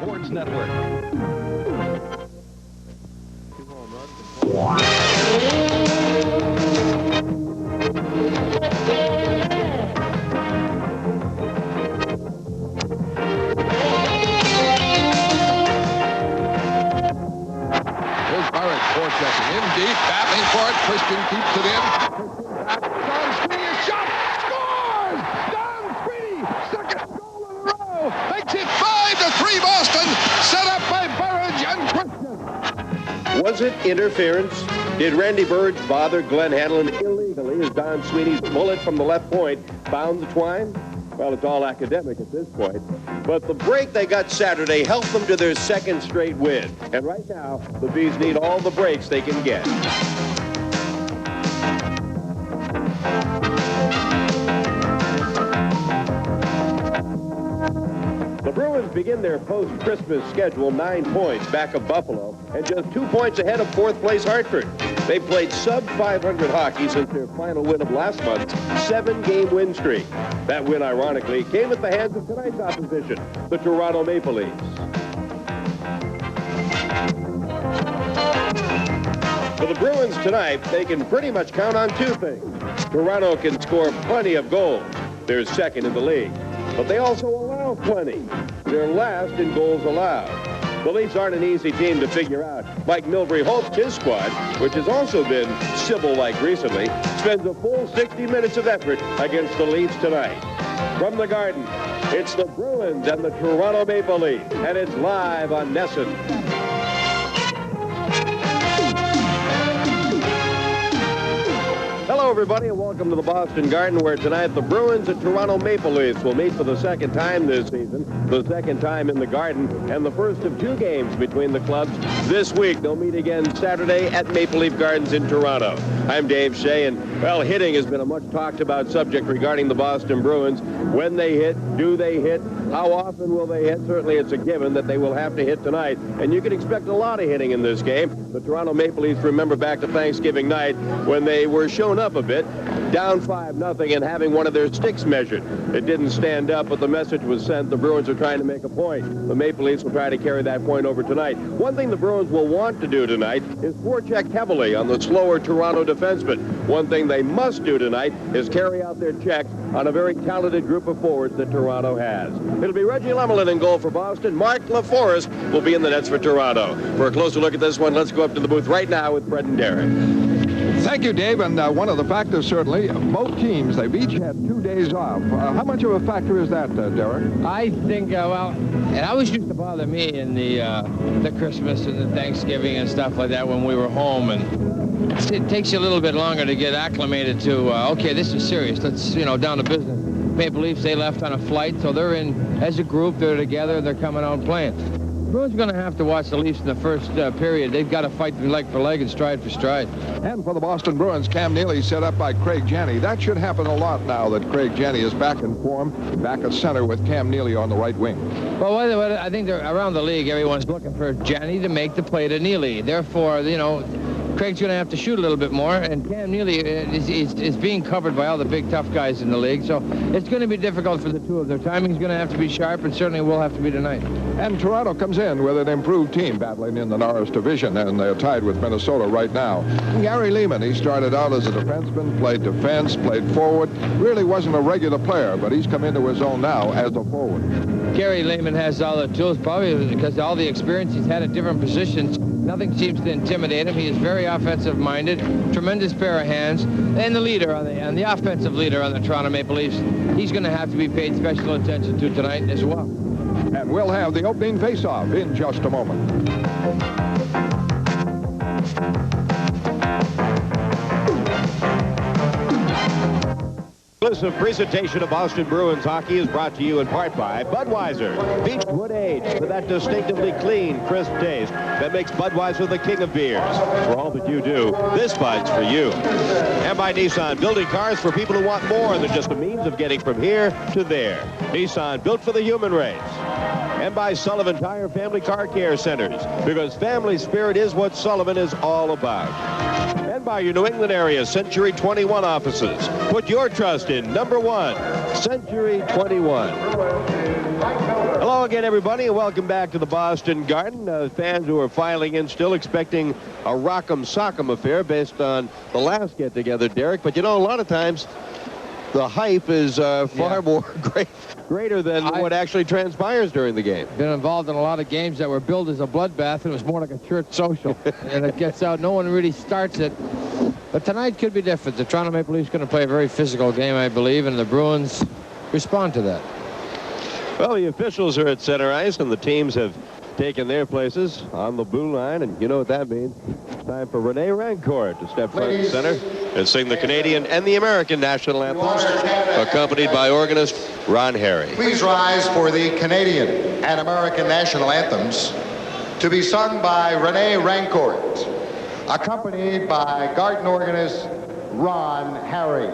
Sports Network. In deep, battling for it. Christian keeps it in. Don Sweeney, shot, scores! Don Sweeney, second goal in a row, makes it 5-3 Boston, set up by Burridge and Christian. Was it interference? Did Randy Burridge bother Glenn Hanlon illegally as Don Sweeney's bullet from the left point found the twine? Well, it's all academic at this point. But the break they got Saturday helped them to their second straight win. And right now, the Bees need all the breaks they can get. The Bruins begin their post-Christmas schedule 9 points back of Buffalo and just 2 points ahead of fourth-place Hartford. They played sub-500 hockey since their final win of last month's 7-game win streak. That win, ironically, came at the hands of tonight's opposition, the Toronto Maple Leafs. For the Bruins tonight, they can pretty much count on two things. Toronto can score plenty of goals. They're second in the league. But they also allow plenty. They're last in goals allowed. The Leafs aren't an easy team to figure out. Mike Milbury hopes his squad, which has also been Sybil-like recently, spends a full 60 minutes of effort against the Leafs tonight. From the Garden, it's the Bruins and the Toronto Maple Leafs, and it's live on Nesson. Hello, everybody, and welcome to the Boston Garden, where tonight the Bruins and Toronto Maple Leafs will meet for the second time this season, the second time in the Garden, and the first of 2 games between the clubs this week. They'll meet again Saturday at Maple Leaf Gardens in Toronto. I'm Dave Shea, and, well, hitting has been a much talked about subject regarding the Boston Bruins. When they hit, do they hit? How often will they hit? Certainly it's a given that they will have to hit tonight, and you can expect a lot of hitting in this game. The Toronto Maple Leafs remember back to Thanksgiving night when they were shown up a bit, down 5-0 and having one of their sticks measured. It didn't stand up, but the message was sent. The Bruins are trying to make a point. The Maple Leafs will try to carry that point over tonight. One thing the Bruins will want to do tonight is forecheck heavily on the slower Toronto defensemen. One thing they must do tonight is carry out their checks on a very talented group of forwards that Toronto has. It'll be Reggie Lemelin in goal for Boston. Mark LaForest will be in the nets for Toronto. For a closer look at this one, let's go up to the booth right now with Fred and Derek. Thank you, Dave. And one of the factors, certainly, both teams, they've each had 2 days off. How much of a factor is that, Derek? I think, well, it always used to bother me in the Christmas and the Thanksgiving and stuff like that when we were home. And it takes you a little bit longer to get acclimated to, okay, this is serious. Let's, down to business. Maple Leafs, they left on a flight, so they're in as a group. They're together. They're coming out and playing. Bruins are going to have to watch the Leafs in the first period. They've got to fight leg for leg and stride for stride. And for the Boston Bruins, Cam Neely set up by Craig Janney. That should happen a lot now that Craig Janney is back in form, back at center with Cam Neely on the right wing. Well, I think around the league, everyone's looking for Janney to make the play to Neely. Therefore, Craig's going to have to shoot a little bit more, and Cam Neely is being covered by all the big, tough guys in the league, so it's going to be difficult for the two of them. Their timing's going to have to be sharp, and certainly will have to be tonight. And Toronto comes in with an improved team battling in the Norris Division, and they're tied with Minnesota right now. Gary Lehman, he started out as a defenseman, played defense, played forward, really wasn't a regular player, but he's come into his own now as a forward. Gary Lehman has all the tools, probably because of all the experience he's had at different positions. Nothing seems to intimidate him. He is very offensive-minded, tremendous pair of hands, and the leader and the offensive leader on the Toronto Maple Leafs. He's going to have to be paid special attention to tonight as well. And we'll have the opening face-off in just a moment. This presentation of Boston Bruins hockey is brought to you in part by Budweiser. Beechwood Age, with that distinctively clean, crisp taste that makes Budweiser the king of beers. For all that you do, this Bud's for you. And by Nissan, building cars for people who want more than just a means of getting from here to there. Nissan, built for the human race. And by Sullivan Tire Family Car Care Centers, because family spirit is what Sullivan is all about. And by your New England area Century 21 offices. Put your trust in number 1, Century 21. Hello, Hello again, everybody, and welcome back to the Boston Garden. Fans who are filing in still expecting a rock'em sock'em affair based on the last get-together, Derek. But, you know, a lot of times the hype is far more greater than what actually transpires during the game. Been involved in a lot of games that were billed as a bloodbath, and it was more like a church social. And it gets out. No one really starts it. But tonight could be different. The Toronto Maple Leafs going to play a very physical game, I believe, and the Bruins respond to that. Well, the officials are at center ice, and the teams have taken their places on the blue line, and you know what that means. It's time for Rene Rancourt to step front and center and sing the Canadian and the American national anthems, accompanied by organist Ron Harry. Please rise for the Canadian and American national anthems to be sung by Rene Rancourt, accompanied by garden organist Ron Harry.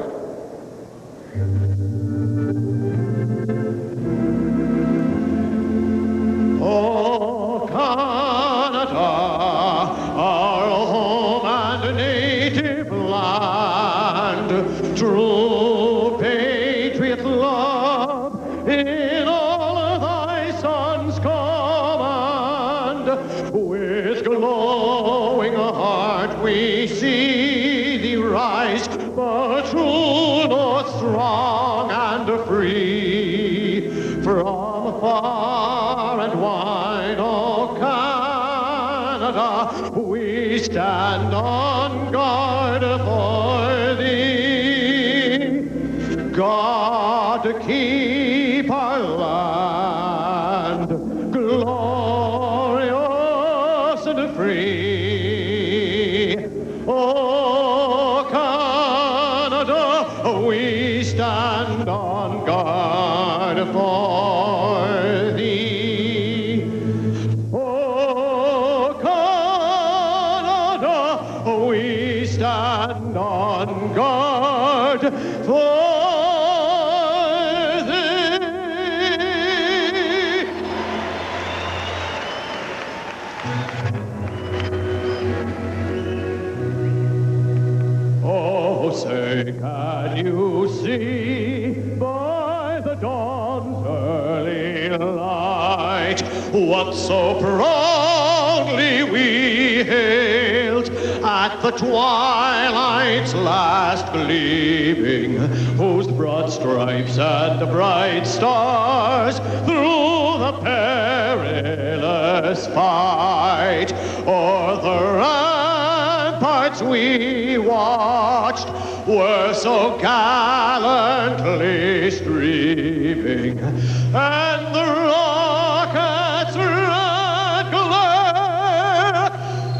Oh, Canada, our home and native land, true patriot love in all thy sons command. With glowing heart we see thee rise, the true north strong and free. From far and wide, oh Canada, we stand on guard for thee. God keep our land glorious and free. Oh Canada, we stand on guard for thee. Oh Canada, we stand on guard for thee. Oh, say, can you see by the dawn's early light what so proudly we hailed at the twilight's last gleaming, whose broad stripes and bright stars through the perilous fight o'er the ramparts we watched were so gallantly streaming, and the rockets' red glare,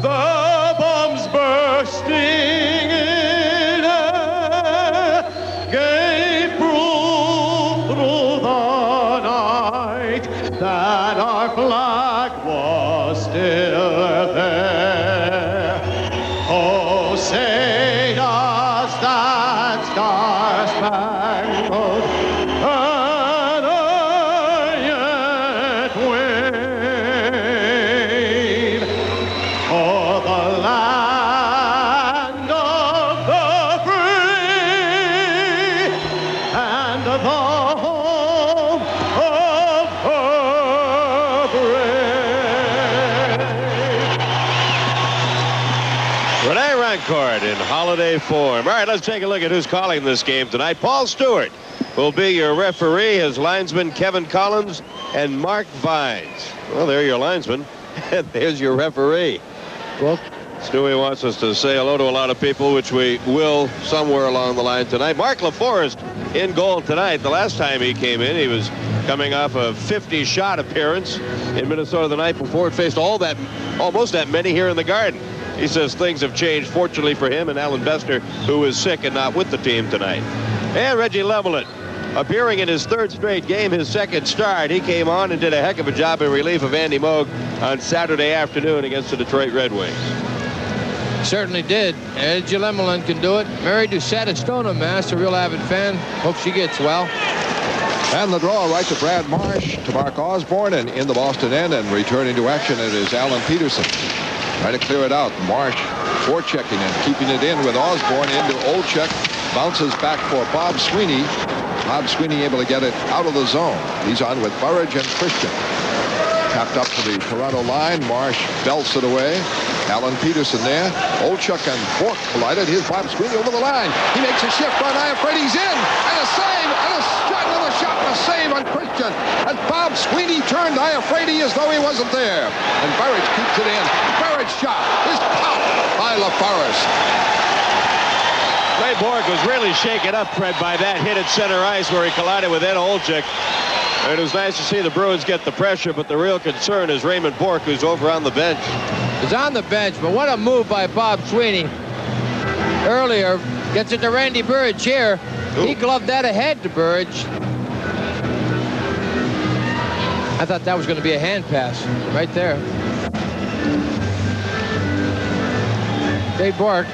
the bombs bursting in air, gave proof through the night that our flag was still there. Oh, say does that star-spangled banner yet wave o'er the land of the free and the home of her brave? Rene Rancourt in holiday form. All right, let's take a look at who's calling this game tonight. Paul Stewart will be your referee. His linesmen, Kevin Collins and Mark Vines. Well, they're your linesmen, and there's your referee. Well, Stewie wants us to say hello to a lot of people, which we will somewhere along the line tonight. Mark LaForest in goal tonight. The last time he came in, he was coming off a 50-shot appearance in Minnesota the night before. It faced almost that many here in the Garden. He says things have changed, fortunately for him and Alan Bester, who is sick and not with the team tonight. And Reggie Lemelin, appearing in his third straight game, his second start. He came on and did a heck of a job in relief of Andy Moog on Saturday afternoon against the Detroit Red Wings. certainly did. Reggie Lemelin can do it. Mary Doucette of Stoneham, Mass, a real avid fan. Hope she gets well. And the draw right to Brad Marsh, to Mark Osborne, and in the Boston end, and returning to action, it is Alan Peterson. Trying to clear it out. Marsh forechecking and keeping it in with Osborne into Olczyk. Bounces back for Bob Sweeney. Bob Sweeney able to get it out of the zone. He's on with Burridge and Christian. Tapped up to the Toronto line. Marsh belts it away. Alan Peterson there. Olchuk and Bork collided. Here's Bob Sweeney over the line. He makes a shift on Iafrate. He's in. And a save. And another shot and a save on Christian. And Bob Sweeney turned Iafrate as though he wasn't there. And Burridge keeps it in. Burridge shot is popped by LaForest. Ray Bork was really shaken up, Fred, by that hit at center ice where he collided with Ed Olchuk. And it was nice to see the Bruins get the pressure, but the real concern is Raymond Bork, who's over on the bench. He's on the bench, but what a move by Bob Sweeney. Earlier, gets it to Randy Burridge here. Ooh. He gloved that ahead to Burridge. I thought that was going to be a hand pass right there. Ray Bork.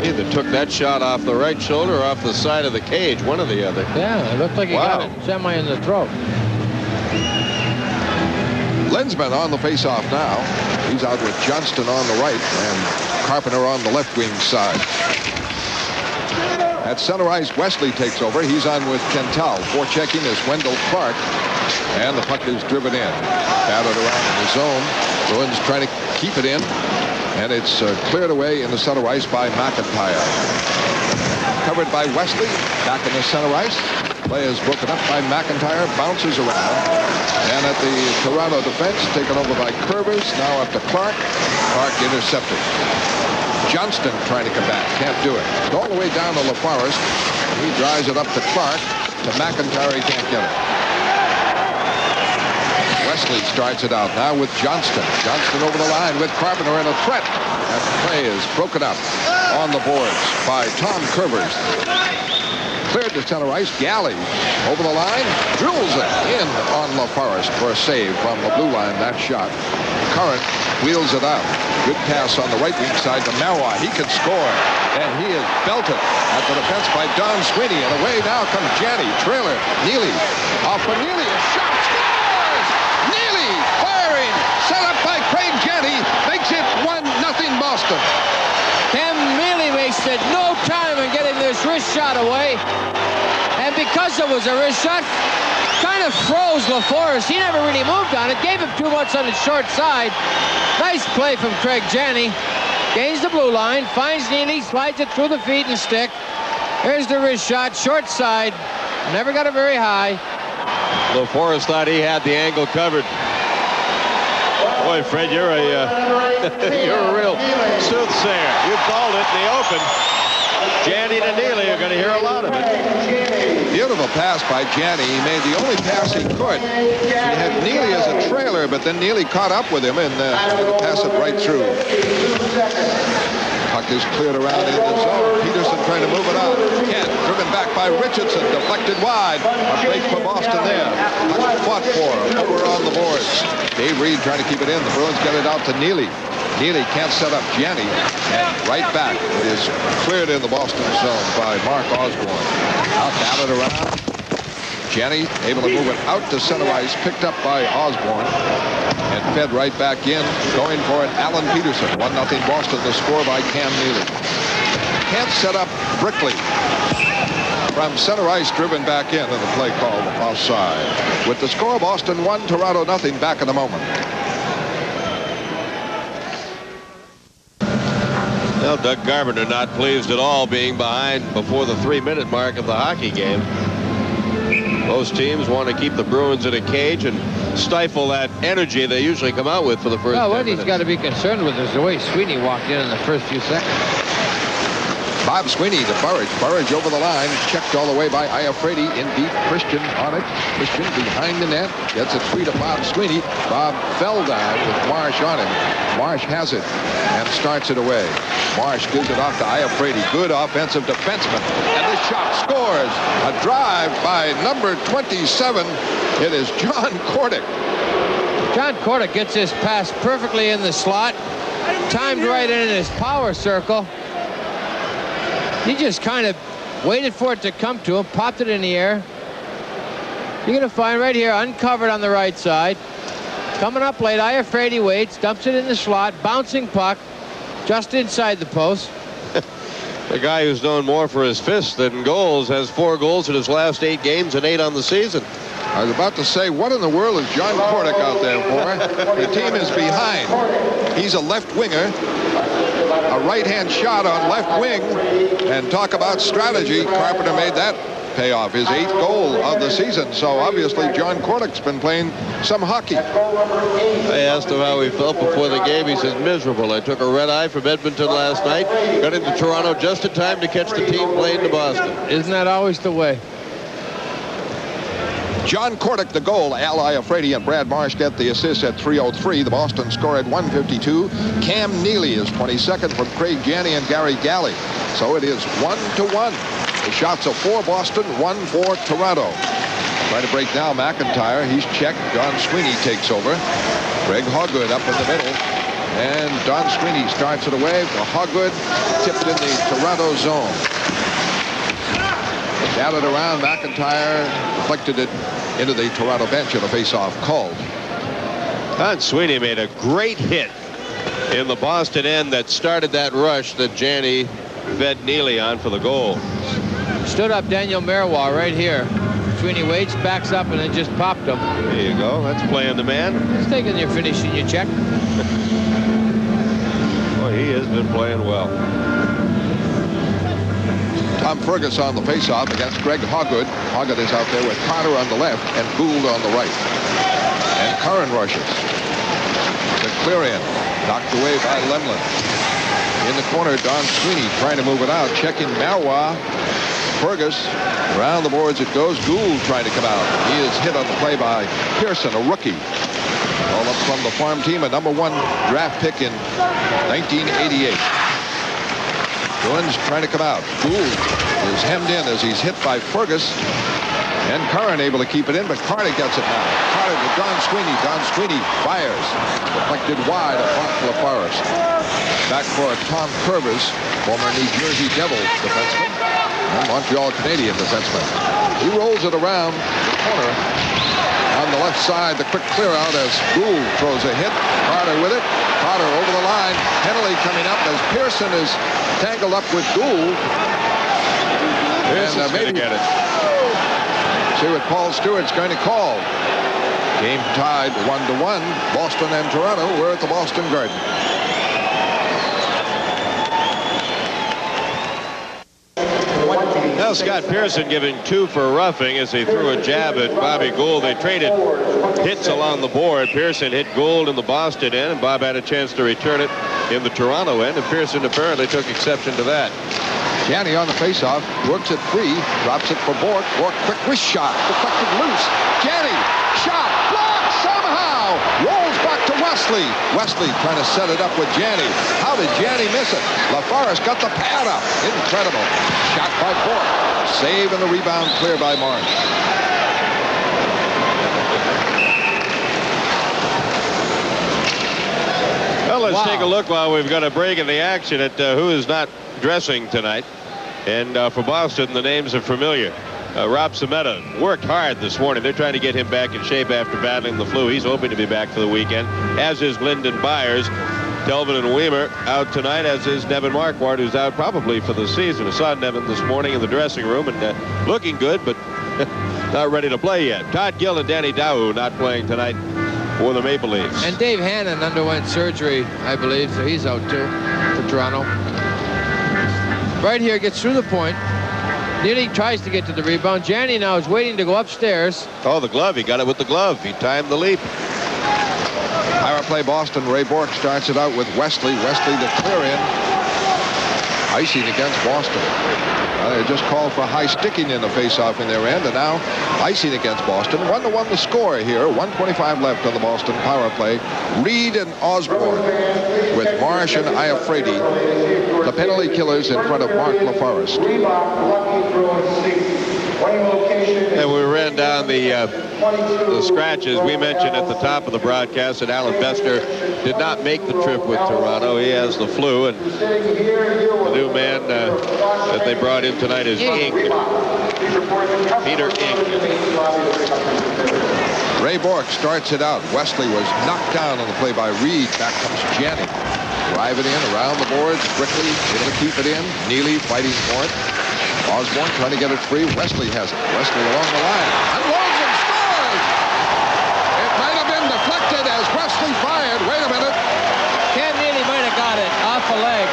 Either took that shot off the right shoulder or off the side of the cage, one or the other. Yeah, it looked like he got it semi in the throat. Lensman on the faceoff now. He's out with Johnston on the right and Carpenter on the left wing side. At center ice, Wesley takes over. He's on with Kental. Forechecking is Wendell Clark. And the puck is driven in. Batted around in the zone. Bruins trying to keep it in. And it's cleared away in the center ice by McIntyre. Covered by Wesley. Back in the center ice. Play is broken up by McIntyre. Bounces around. And at the Toronto defense, taken over by Curvers. Now up to Clark. Clark intercepted. Johnston trying to come back. Can't do it. It's all the way down to LaForest. He drives it up to Clark. To McIntyre, he can't get it. Wesley starts it out now with Johnston. Johnston over the line with Carpenter and a threat. That play is broken up on the boards by Tom Curvers. Cleared to center ice. Galley over the line. Drills it in on LaForest for a save from the blue line. That shot. Current wheels it out. Good pass on the right wing side to Marois. He can score. And he is belted at the defense by Don Sweeney. And away now comes Janney. Trailer. Neely. Off for Neely. A shot. Set up by Craig Janney, makes it 1-0 Boston. Cam Neely wasted no time in getting this wrist shot away. And because it was a wrist shot, kind of froze LaForest. He never really moved on it, gave him too much on the short side. Nice play from Craig Janney. Gains the blue line, finds Neely, slides it through the feet and stick. Here's the wrist shot, short side. Never got it very high. LaForest thought he had the angle covered. Boy, Fred, you're a real soothsayer. You called it in the open. Janney and Neely are going to hear a lot of it. Beautiful pass by Janney. He made the only pass he could. He had Neely as a trailer, but then Neely caught up with him and passed it right through. Puck is cleared around in the zone. Peterson trying to move it out. Kent driven back by Richardson. Deflected wide. A break for Boston there. Puck fought for over on the boards. Dave Reed trying to keep it in. The Bruins get it out to Neely. Neely can't set up Janney. And right back. It is cleared in the Boston zone by Mark Osborne. Out batted around. Janney able to move it out to center ice. Picked up by Osborne. And fed right back in. Going for it, Alan Peterson. 1-0 Boston. The score by Cam Neely. Can't set up Brickley. From center ice, driven back in, and the play called offside. With the score, Boston 1, Toronto 0. Back in a moment. Well, Doug Carpenter not pleased at all being behind before the 3-minute mark of the hockey game. Most teams want to keep the Bruins in a cage and stifle that energy they usually come out with for the first 10 minutes. What he's got to be concerned with is the way Sweeney walked in the first few seconds. Bob Sweeney to Burridge. Burridge over the line. Checked all the way by Iafrate. In deep. Christian on it. Christian behind the net. Gets it free to Bob Sweeney. Bob fell down with Marsh on him. Marsh has it and starts it away. Marsh gives it off to Iafrate. Good offensive defenseman. And this shot scores. A drive by number 27. It is John Kordick. John Kordick gets his pass perfectly in the slot. Timed right in his power circle. He just kind of waited for it to come to him, popped it in the air. You're going to find right here, uncovered on the right side. Coming up late, Iafrate waits, dumps it in the slot, bouncing puck, just inside the post. The guy who's known more for his fists than goals has 4 goals in his last 8 games and 8 on the season. I was about to say, what in the world is John Kordick out there for? The team is behind. He's a left winger. A right-hand shot on left wing. And talk about strategy. Carpenter made that pay off, his 8th goal of the season. So obviously John Kordick's been playing some hockey. I asked him how he felt before the game. He says, miserable. I took a red eye from Edmonton last night. Got into Toronto just in time to catch the team playing to Boston. Isn't that always the way? John Kordick, the goal. Al Iafrate and Brad Marsh get the assist at 3:03. The Boston score at 1:52. Cam Neely is 22nd from Craig Janney and Gary Galley. So it is 1-1. The shots are for Boston, 1 for Toronto. Trying to break now McIntyre. He's checked. Don Sweeney takes over. Greg Hoggood up in the middle. And Don Sweeney starts it away. Hoggood tipped in the Toronto zone. Batted around. McIntyre deflected it into the Toronto bench and a face-off called. Don Sweeney made a great hit in the Boston end that started that rush that Janney fed Neely on for the goal. Stood up Daniel Marois right here. Sweeney waits, backs up, and then just popped him. There you go. That's playing the man. He's taking your finish and your check. Well, he has been playing well. Tom Fergus on the faceoff against Greg Hoggood. Hoggood is out there with Carter on the left and Gould on the right. And Curran rushes. The clear in, knocked away by Lemlin. In the corner, Don Sweeney trying to move it out, checking Marois. Fergus around the boards it goes. Gould trying to come out. He is hit on the play by Pearson, a rookie. All up from the farm team, a #1 draft pick in 1988. Bruins trying to come out. Gould is hemmed in as he's hit by Fergus. And Curran able to keep it in, but Carter gets it now. Carter to Don Sweeney. Don Sweeney fires. Deflected wide of Mark LaForest. Back for Tom Kurvers, former New Jersey Devils defenseman and Montreal Canadian defenseman. He rolls it around the corner. On the left side, the quick clear out as Gould throws a hit. Carter with it. Carter over the line. Penalty coming up as Pearson is tangled up with Gould. Pearson's going to get it. See what Paul Stewart's going to call. Game tied 1-1. Boston and Toronto were at the Boston Garden. Now Scott Pearson giving 2 for roughing as he threw a jab at Bobby Gould. They traded hits along the board. Pearson hit Gould in the Boston end, and Bob had a chance to return it in the Toronto end, and Pearson apparently took exception to that. Janney on the faceoff, works it free, drops it for Bork. Bork, quick wrist shot, deflected loose. Janney, shot, blocked somehow. Rolls back to Wesley. Wesley trying to set it up with Janney. How did Janney miss it? LaForest got the pad up. Incredible. Shot by Bork. Save and the rebound clear by Marsh. Well, let's take a look while we've got a break in the action at who is not dressing tonight. And for Boston, the names are familiar. Rob Sameta worked hard this morning. They're trying to get him back in shape after battling the flu. He's hoping to be back for the weekend, as is Lyndon Byers. Delvin and Weimer out tonight, as is Nevin Marquardt, who's out probably for the season. I saw Nevin this morning in the dressing room and looking good, but not ready to play yet. Todd Gill and Danny Dahu not playing tonight for the Maple Leafs. And Dave Hannon underwent surgery, I believe, so he's out too for Toronto. Right here, gets through the point. Neely tries to get to the rebound. Janney now is waiting to go upstairs. Oh, the glove. He got it with the glove. He timed the leap. Power play Boston. Ray Bork starts it out with Wesley. Wesley the clear in. Icing against Boston. They just called for high sticking in the faceoff in their end, and now icing against Boston. 1-1 the score here. 1:25 left on the Boston power play. Reed and Osborne with Marsh and Iafrate, the penalty killers in front of Mark LaForest. And we ran down the scratches. We mentioned at the top of the broadcast that Alan Bester did not make the trip with Toronto. He has the flu, and the new man that they brought in tonight is Ing. Peter Ing. Ray Bork starts it out. Wesley was knocked down on the play by Reed. Back comes Janney. drive it in around the boards. Brickley able to keep it in. Neely fighting for it. Osborne trying to get it free. Wesley has it. Wesley along the line. Unloads and scores! It might have been deflected as Wesley fired. Wait a minute. Cam Neely might have got it off a leg.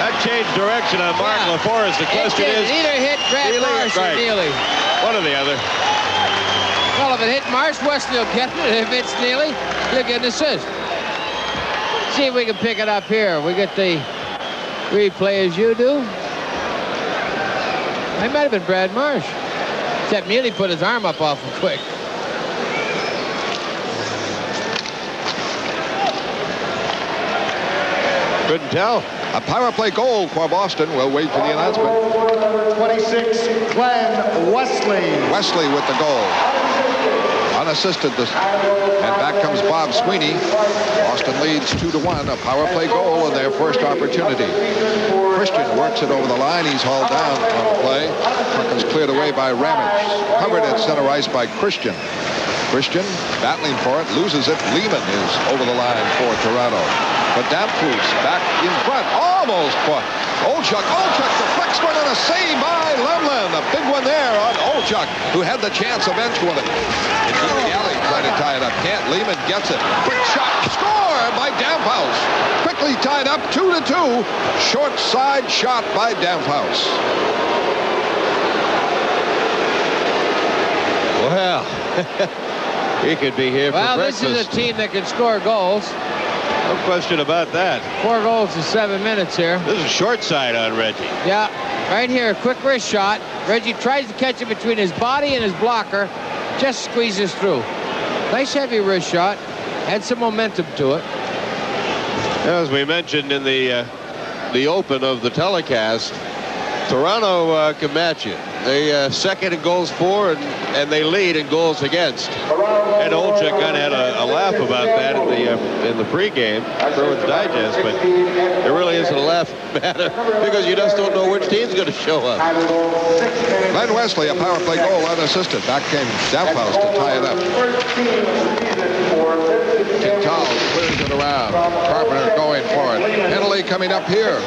That changed direction on Mark LaForest. The question is, it either hit Brad Marsh or Neely. One or the other. Well, if it hit Marsh, Wesley will get it. If it's Neely, he'll get an assist. See if we can pick it up here. We get the replay as you do. It might have been Brad Marsh. Except Neely put his arm up awful quick. Couldn't tell. A power play goal for Boston. We'll wait for the announcement. 26, Glenn Wesley. Wesley with the goal. Unassisted. And back comes Bob Sweeney. Boston leads 2-1. A power play goal in their first opportunity. Christian works it over the line. He's hauled down on the play. Puck is cleared away by Ramage. Covered at center ice by Christian. Christian battling for it. Loses it. Lehman is over the line for Toronto. But Damphus back in front. Almost for Olchuk. Olchuk deflects one and a save by Lemlin. A big one there on Olchuk, who had the chance eventually. Into the alley, trying to tie it up. Can't. Lehman gets it. Quick shot. Score by Damphus. Quickly tied up 2-2. Short side shot by Damphus. Well, he could be here for breakfast. Well, this is a team that can score goals. No question about that. 4 goals in 7 minutes here. This is short side on Reggie. Yeah, right here, quick wrist shot. Reggie tries to catch it between his body and his blocker. Just squeezes through. Nice heavy wrist shot. Had some momentum to it. As we mentioned in the open of the telecast, Toronto can match you. They second in goals for and they lead in goals against. And Olchuk kind of had a laugh about that in the pregame, Bruins Digest, but there really isn't a laugh matter because you just don't know which team's going to show up. Glenn Wesley, a power play goal unassisted. Back came Damphus to tie it up. Quintal clears it around. Carpenter going for it. Penalty coming up here.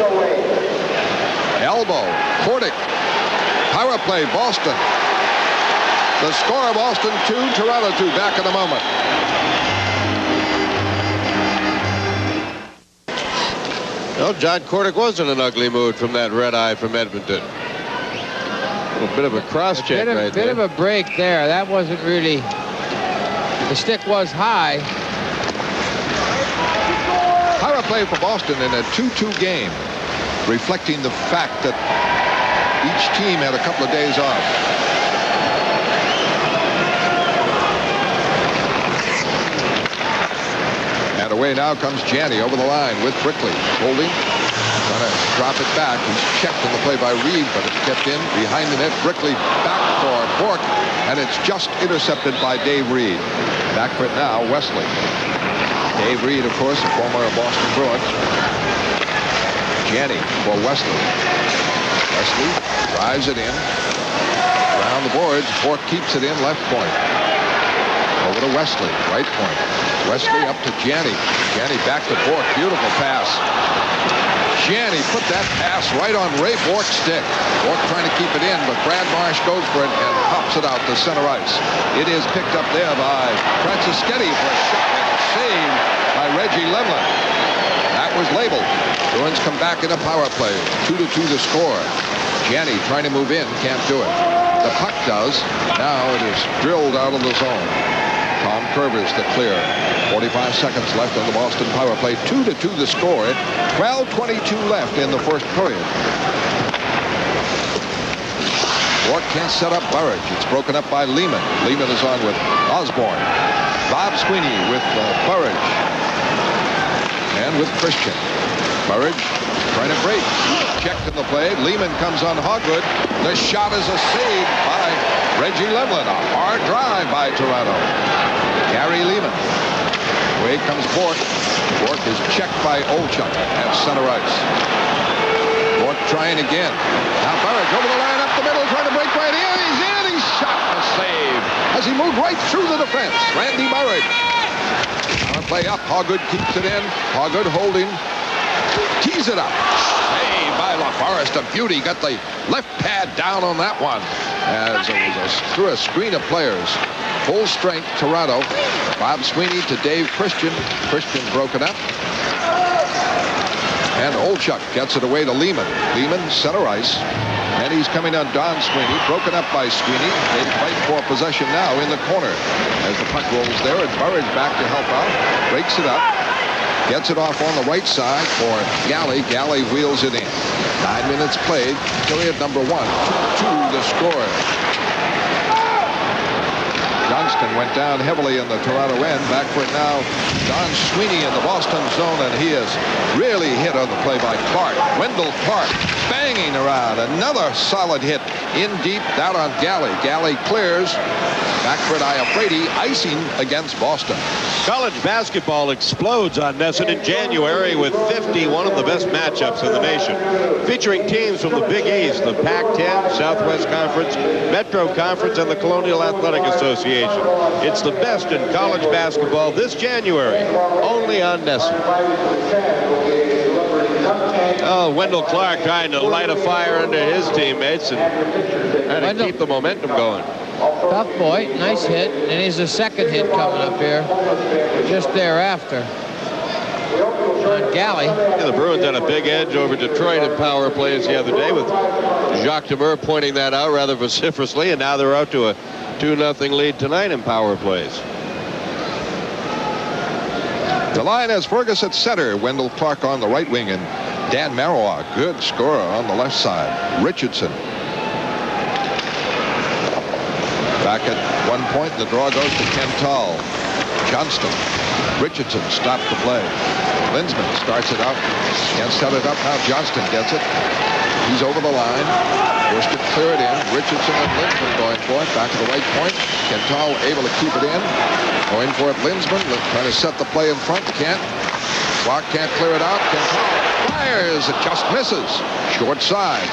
Elbow. Kordic. Power play, Boston. The score, Boston 2, Toronto 2. Back in a moment. Well, John Kordic was in an ugly mood from that red eye from Edmonton. A little bit of a cross-check right there. Bit of a break there. That wasn't really... The stick was high. Power play for Boston in a 2-2 game, reflecting the fact that each team had a couple of days off. And away now comes Janney over the line with Brickley. Holding. Trying to drop it back. He's checked in the play by Reed, but it's kept in behind the net. Brickley back for Bourque, and it's just intercepted by Dave Reed. Back for it now, Wesley. Dave Reed, of course, a former Boston Bruin. Janney for Wesley. Wesley drives it in. Around the boards. Bourque keeps it in left point. Over to Wesley, right point. Wesley up to Janney. Janney back to Bourque. Beautiful pass. Janney put that pass right on Ray Bourque's stick. Bourque trying to keep it in, but Brad Marsh goes for it and pops it out to center ice. It is picked up there by Franciscetti for a shot and a save by Reggie Lemlin. That was labeled. Bruins come back in a power play. 2-2 to score. Janney trying to move in, can't do it. The puck does. Now it is drilled out of the zone. Tom Curvers the clear. 45 seconds left on the Boston power play. 2-2 the score. 12:22 left in the first period. Bourque can't set up Burridge. It's broken up by Lehman. Lehman is on with Osborne. Bob Sweeney with Burridge. And with Christian. Burridge trying to break. Checked in the play. Lehman comes on Hogwood. The shot is a save by Reggie Lemlin. A hard drive by Toronto. Gary Lehman. Away comes Bourque. Bourque is checked by Olchuk at center ice. Bourque trying again. Now Burridge over the line up the middle, trying to break right in. He's in. He's shot. A save as he moved right through the defense. Randy Burridge. On a play up. Hoggood keeps it in. Hoggood holding. Tees it up. Saved by LaForest. A beauty. Got the left pad down on that one. As it was through a screen of players. Full strength Toronto. Bob Sweeney to Dave Christian. Christian broken up. And Olchuk gets it away to Lehman. Lehman center ice. And he's coming on Don Sweeney. Broken up by Sweeney. They fight for possession now in the corner. As the puck rolls there, it's Burridge back to help out. Breaks it up. Gets it off on the right side for Galley. Galley wheels it in. 9 minutes played. Period number 1. 2-2 the score. Johnston went down heavily in the Toronto end. Back for it now. Don Sweeney in the Boston zone, and he is really hit on the play by Clark. Wendell Clark banging around. Another solid hit in deep down on Galley. Galley clears. Back for it, Iafrate icing against Boston. College basketball explodes on Nesson in January with 50, one of the best matchups in the nation. Featuring teams from the Big East, the Pac-10, Southwest Conference, Metro Conference, and the Colonial Athletic Association. It's the best in college basketball this January, only on Nesson. Oh, Wendell Clark trying to light a fire under his teammates and keep the momentum going. Tough boy, nice hit, and he's the second hit coming up here, just thereafter. On Galley. Yeah, the Bruins had a big edge over Detroit in power plays the other day, with Jacques Demers pointing that out rather vociferously, and now they're out to a 2-0 lead tonight in power plays. The line has Fergus at center, Wendell Clark on the right wing, and Dan Marois, good scorer on the left side. Richardson. Back at 1 point, the draw goes to Kental. Johnston. Richardson stopped the play. Linsman starts it out. Can't set it up now. Johnston gets it. He's over the line. Forced to clear it in. Richardson and Linsman going for it. Back to the right point. Kental able to keep it in. Going for it, Linsman. Trying to set the play in front. Can't. Clark can't clear it out. Kental fires. It just misses. Short side.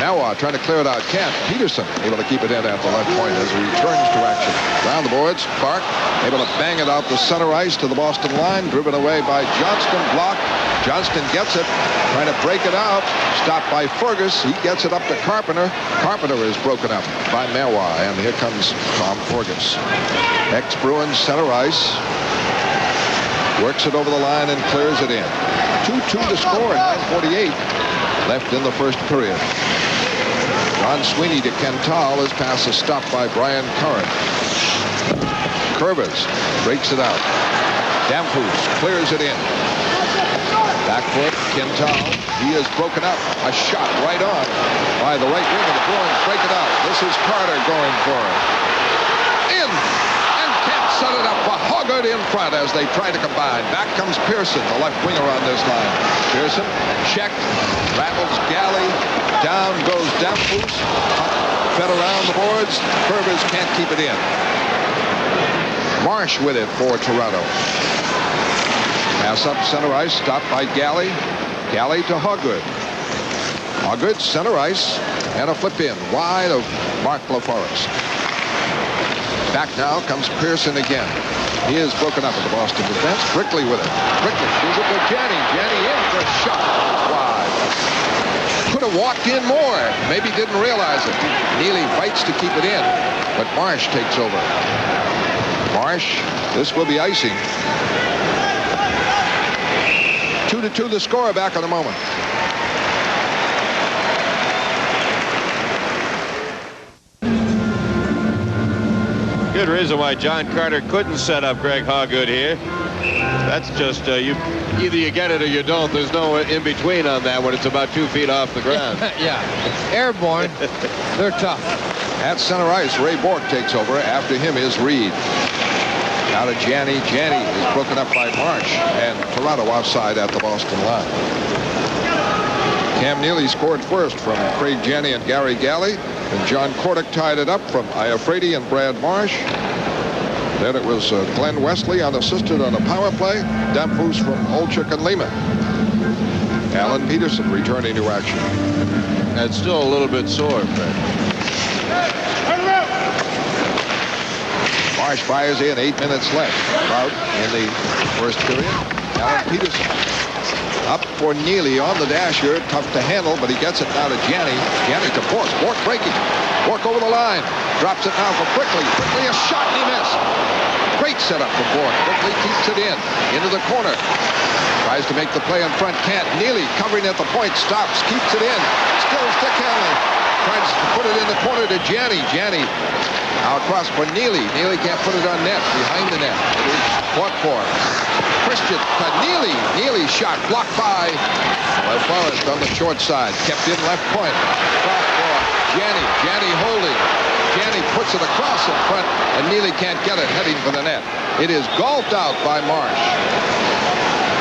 Marois trying to clear it out. Can't. Peterson able to keep it in at the left point as he returns to action. Down the boards. Clark able to bang it out the center ice to the Boston line. Driven away by Johnston. Blocked. Johnston gets it. Trying to break it out. Stopped by Fergus. He gets it up to Carpenter. Carpenter is broken up by Marois. And here comes Tom Fergus. Ex-Bruins center ice. Works it over the line and clears it in. 2-2 to score at 9:48 left in the first period. Don Sweeney to Kental. His pass is stopped by Brian Curran. Curvers breaks it out. Damphus clears it in. Back foot, Kental. He is broken up. A shot right on by the right wing of the Bruins. Break it out. This is Carter going for it. In. And can't set it up for Hoggood in front as they try to combine. Back comes Pearson, the left winger on this line. Pearson checked. Rattles Galley. Down goes Damphus. Fed around the boards. Curvers can't keep it in. Marsh with it for Toronto. Pass up center ice, stopped by Galley. Galley to Hoggood. Hoggood center ice, and a flip in wide of Mark LaForest. Back now comes Pearson again. He is broken up at the Boston defense. Brickley with it. Brickley gives it to Janney. Janney in for a shot. Wide. Could have walked in more. Maybe didn't realize it. Neely fights to keep it in, but Marsh takes over. Marsh, this will be icing. 2-2 the score. Back in a moment. Good reason why John Carter couldn't set up Greg Hoggood here. That's just either you get it or you don't. There's no in between on that when it's about 2 feet off the ground. Yeah, airborne. They're tough. At center ice, Ray Bork takes over. After him is Reed. Now to Janney. Janney is broken up by Marsh, and Toronto offside at the Boston line. Cam Neely scored first from Craig Janney and Gary Galley, and John Kordick tied it up from Iafrate and Brad Marsh. Then it was Glenn Wesley unassisted on a power play. Damphus from Olchuk and Lehman. Alan Peterson returning to action. That's still a little bit sore, Fred. Marsh fires in, 8 minutes left. Out in the first period. Alan Peterson up for Neely on the dasher. Tough to handle, but he gets it now to Janney. Janney to Bork. Bork breaking. Bork over the line. Drops it now for Brickley. Brickley a shot and he missed. Great setup for Bork. Brickley keeps it in. Into the corner. Tries to make the play in front. Can't. Neely covering at the point. Stops. Keeps it in. Still stick handling. Tries to put it in the corner to Janney. Janney now across for Neely. Neely can't put it on net. Behind the net. It is fought for. Christian to Neely. Neely shot blocked by Forrest on the short side. Kept in left point. Cross for Janney. Janney holding. Janney puts it across in front, and Neely can't get it, heading for the net. It is golfed out by Marsh.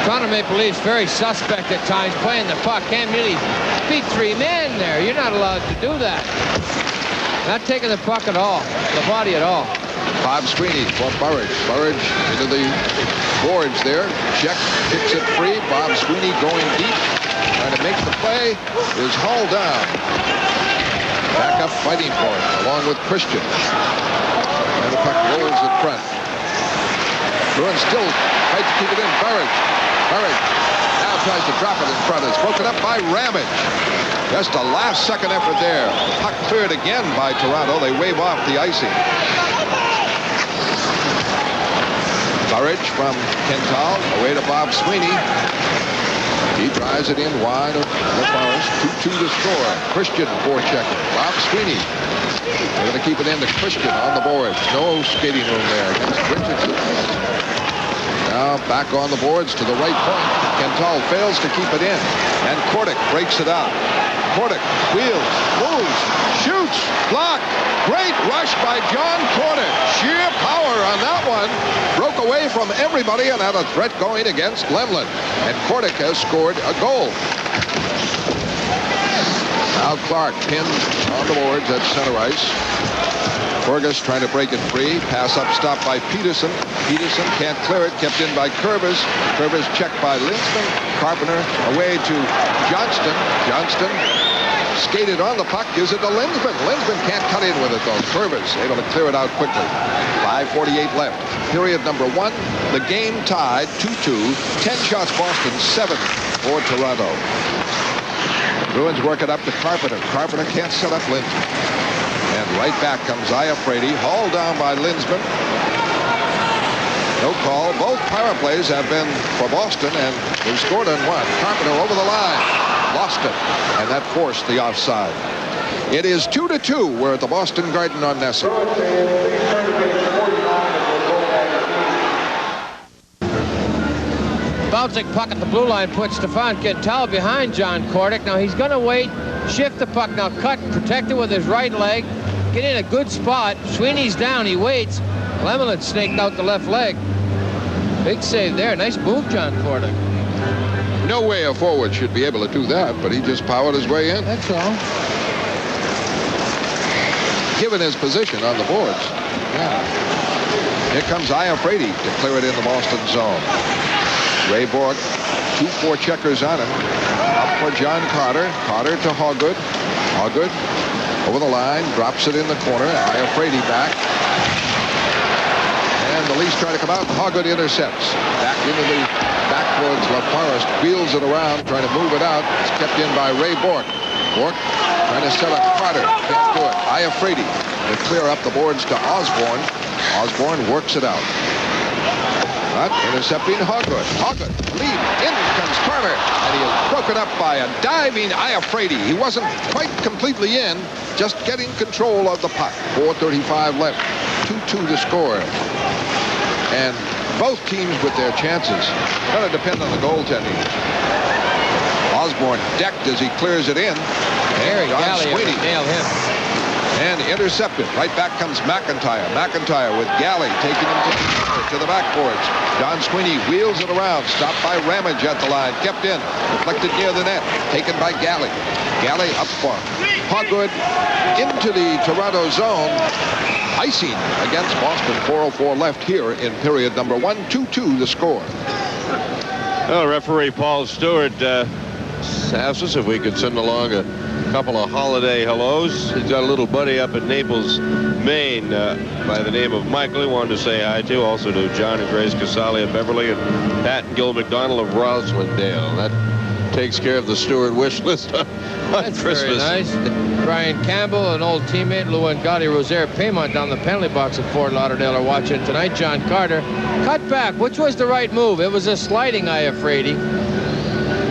Toronto Maple Leafs very suspect at times playing the puck. Can't really beat 3 men there. You're not allowed to do that. Not taking the puck at all, the body at all. Bob Sweeney for Burridge. Burridge into the boards there. Check, kicks it free. Bob Sweeney going deep. Trying to make the play. Is hauled down. Back up fighting for it, along with Christian. And the puck rolls in front. Bruins still fight to keep it in. Burridge. Burridge now tries to drop it in front. It's broken up by Ramage. Just a last-second effort there. Puck cleared again by Toronto. They wave off the icing. Burridge from Kental, away to Bob Sweeney. He drives it in wide of the Forest. 2-2 to score. Christian forechecker. Bob Sweeney. They're going to keep it in to Christian on the boards. No skating room there against Richardson. Now back on the boards to the right point. Kental fails to keep it in. And Kordic breaks it out. Kordic wheels, moves, shoots, blocked. Great rush by John Kordic. Sheer power on that one. Broke away from everybody and had a threat going against Lemlin. And Kordic has scored a goal. Now Clark pinned on the boards at center ice. Fergus trying to break it free. Pass up, stopped by Peterson. Peterson can't clear it. Kept in by Kurbis. Kurbis checked by Linsman. Carpenter away to Johnston. Johnston skated on the puck. Gives it to Linsman. Linsman can't cut in with it though. Kurbis able to clear it out quickly. 5:48 left. Period number 1. The game tied 2-2. 10 shots Boston, 7 for Toronto. Bruins work it up to Carpenter. Carpenter can't set up Linsman. And right back comes Iafrate, hauled down by Linsman. No call. Both power plays have been for Boston, and they've scored on one. Carpenter over the line. Lost it, and that forced the offside. It is 2-2. We're at the Boston Garden on Nesson. Bouncing puck at the blue line puts Stefan Kental behind John Kordic. Now he's going to wait, shift the puck. Now cut, protect it with his right leg. Get in a good spot. Sweeney's down. He waits. Lemelin snaked out the left leg. Big save there. Nice move, John Kordic. No way a forward should be able to do that, but he just powered his way in. That's all. Given his position on the boards. Yeah. Here comes Iafrate to clear it in the Boston zone. Ray Bork, 2 4-checkers on him. Up for John Carter. Carter to Hoggood. Hoggood over the line, drops it in the corner. Iafrate back. And the Leafs try to come out, and Hoggood intercepts. Back into the back towards LaForest. Wheels it around, trying to move it out. It's kept in by Ray Bork. Bork trying to set up Carter. Can't do it. Iafrate to clear up the boards to Osborne. Osborne works it out. But intercepting Hoggood. Hoggood lead. In comes Carter. And he is broken up by a diving Iafrate. He wasn't quite completely in. Just getting control of the puck. 4:35 left. 2-2 to score. And both teams with their chances. Going to depend on the goaltending. Osborne decked as he clears it in. Harry Galley nailed him. And intercepted. Right back comes McIntyre. McIntyre with Galley taking him to the backboards. Don Sweeney wheels it around. Stopped by Ramage at the line. Kept in. Deflected near the net. Taken by Galley. Galley up for Hoggood into the Toronto zone. Icing against Boston. 4:04 left here in period number 1. 2-2 the score. Well, referee Paul Stewart asks us if we could send along a Couple of holiday hellos. He's got a little buddy up in Naples, Maine, by the name of Michael. He wanted to say hi to. Also to John and Grace Casale of Beverly and Pat and Gil McDonald of Roslindale. That takes care of the Stewart wish list on That's Christmas. very nice. Brian Campbell, an old teammate, Lou and Gotti Rosaire Paymont down the penalty box at Fort Lauderdale are watching tonight. John Carter. Cut back. Which was the right move? It was a sliding Iafrate.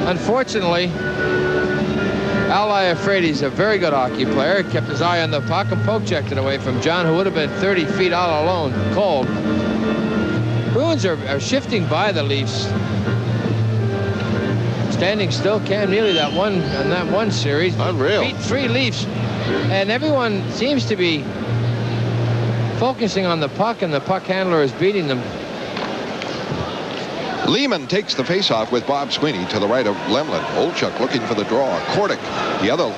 Unfortunately, Al Iafrate's a very good hockey player. He kept his eye on the puck and poke checked it away from John, who would have been 30 feet all alone, cold. Bruins are shifting by the Leafs. Standing still, Cam Neely that one series. Unreal. Beat 3 Leafs. And everyone seems to be focusing on the puck, and the puck handler is beating them. Lehman takes the faceoff with Bob Sweeney to the right of Lemlin. Olchuk looking for the draw. Kordic, the other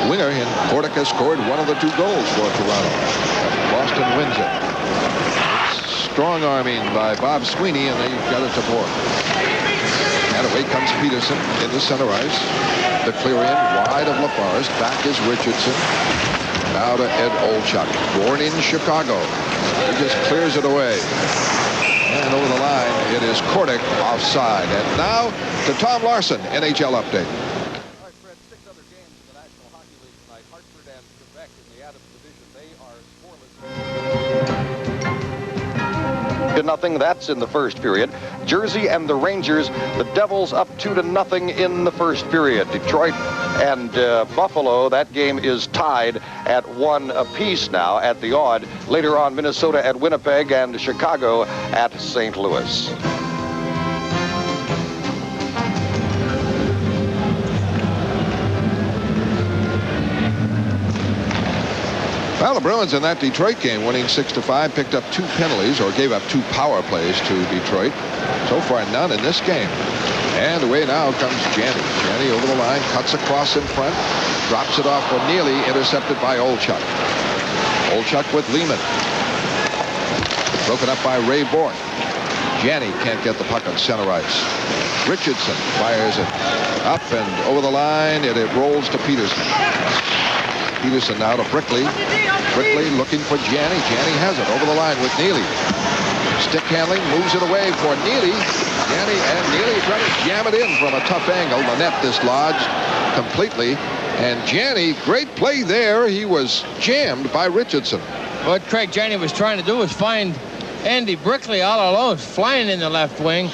winger, and Kordic has scored one of the 2 goals for Toronto. Boston wins it. It's strong arming by Bob Sweeney, and they've got it to Bourque. And away comes Peterson in the center ice. The clear in wide of LaForest. Back is Richardson. Now to Ed Olchuk. Born in Chicago. He just clears it away. And over the line, it is Kordic offside. And now to Tom Larson, NHL update. All right, Fred, 6 other games in the National Hockey League tonight. Hartford and Quebec in the Adams division. They are scoreless. 2-0. That's in the first period. Jersey and the Rangers, the Devils up 2-0 in the first period. Detroit and Buffalo, that game is tied at 1 apiece now at the odd. Later on, Minnesota at Winnipeg and Chicago at St. Louis. Well, the Bruins in that Detroit game, winning 6-5, picked up 2 penalties, or gave up 2 power plays to Detroit. So far, none in this game. And away now comes Janney. Janney over the line, cuts across in front, drops it off for Neely, intercepted by Olchuk. Olchuk with Lehman. Broken up by Ray Bourque. Janney can't get the puck on center ice. Richardson fires it up and over the line, and it rolls to Peterson. Peterson now to Brickley. Brickley looking for Janney. Janney has it over the line with Neely. Stick handling, moves it away for Neely. Janney and Neely trying to jam it in from a tough angle. The net dislodged completely. And Janney, great play there. He was jammed by Richardson. What Craig Janney was trying to do was find Andy Brickley all alone, flying in the left wing.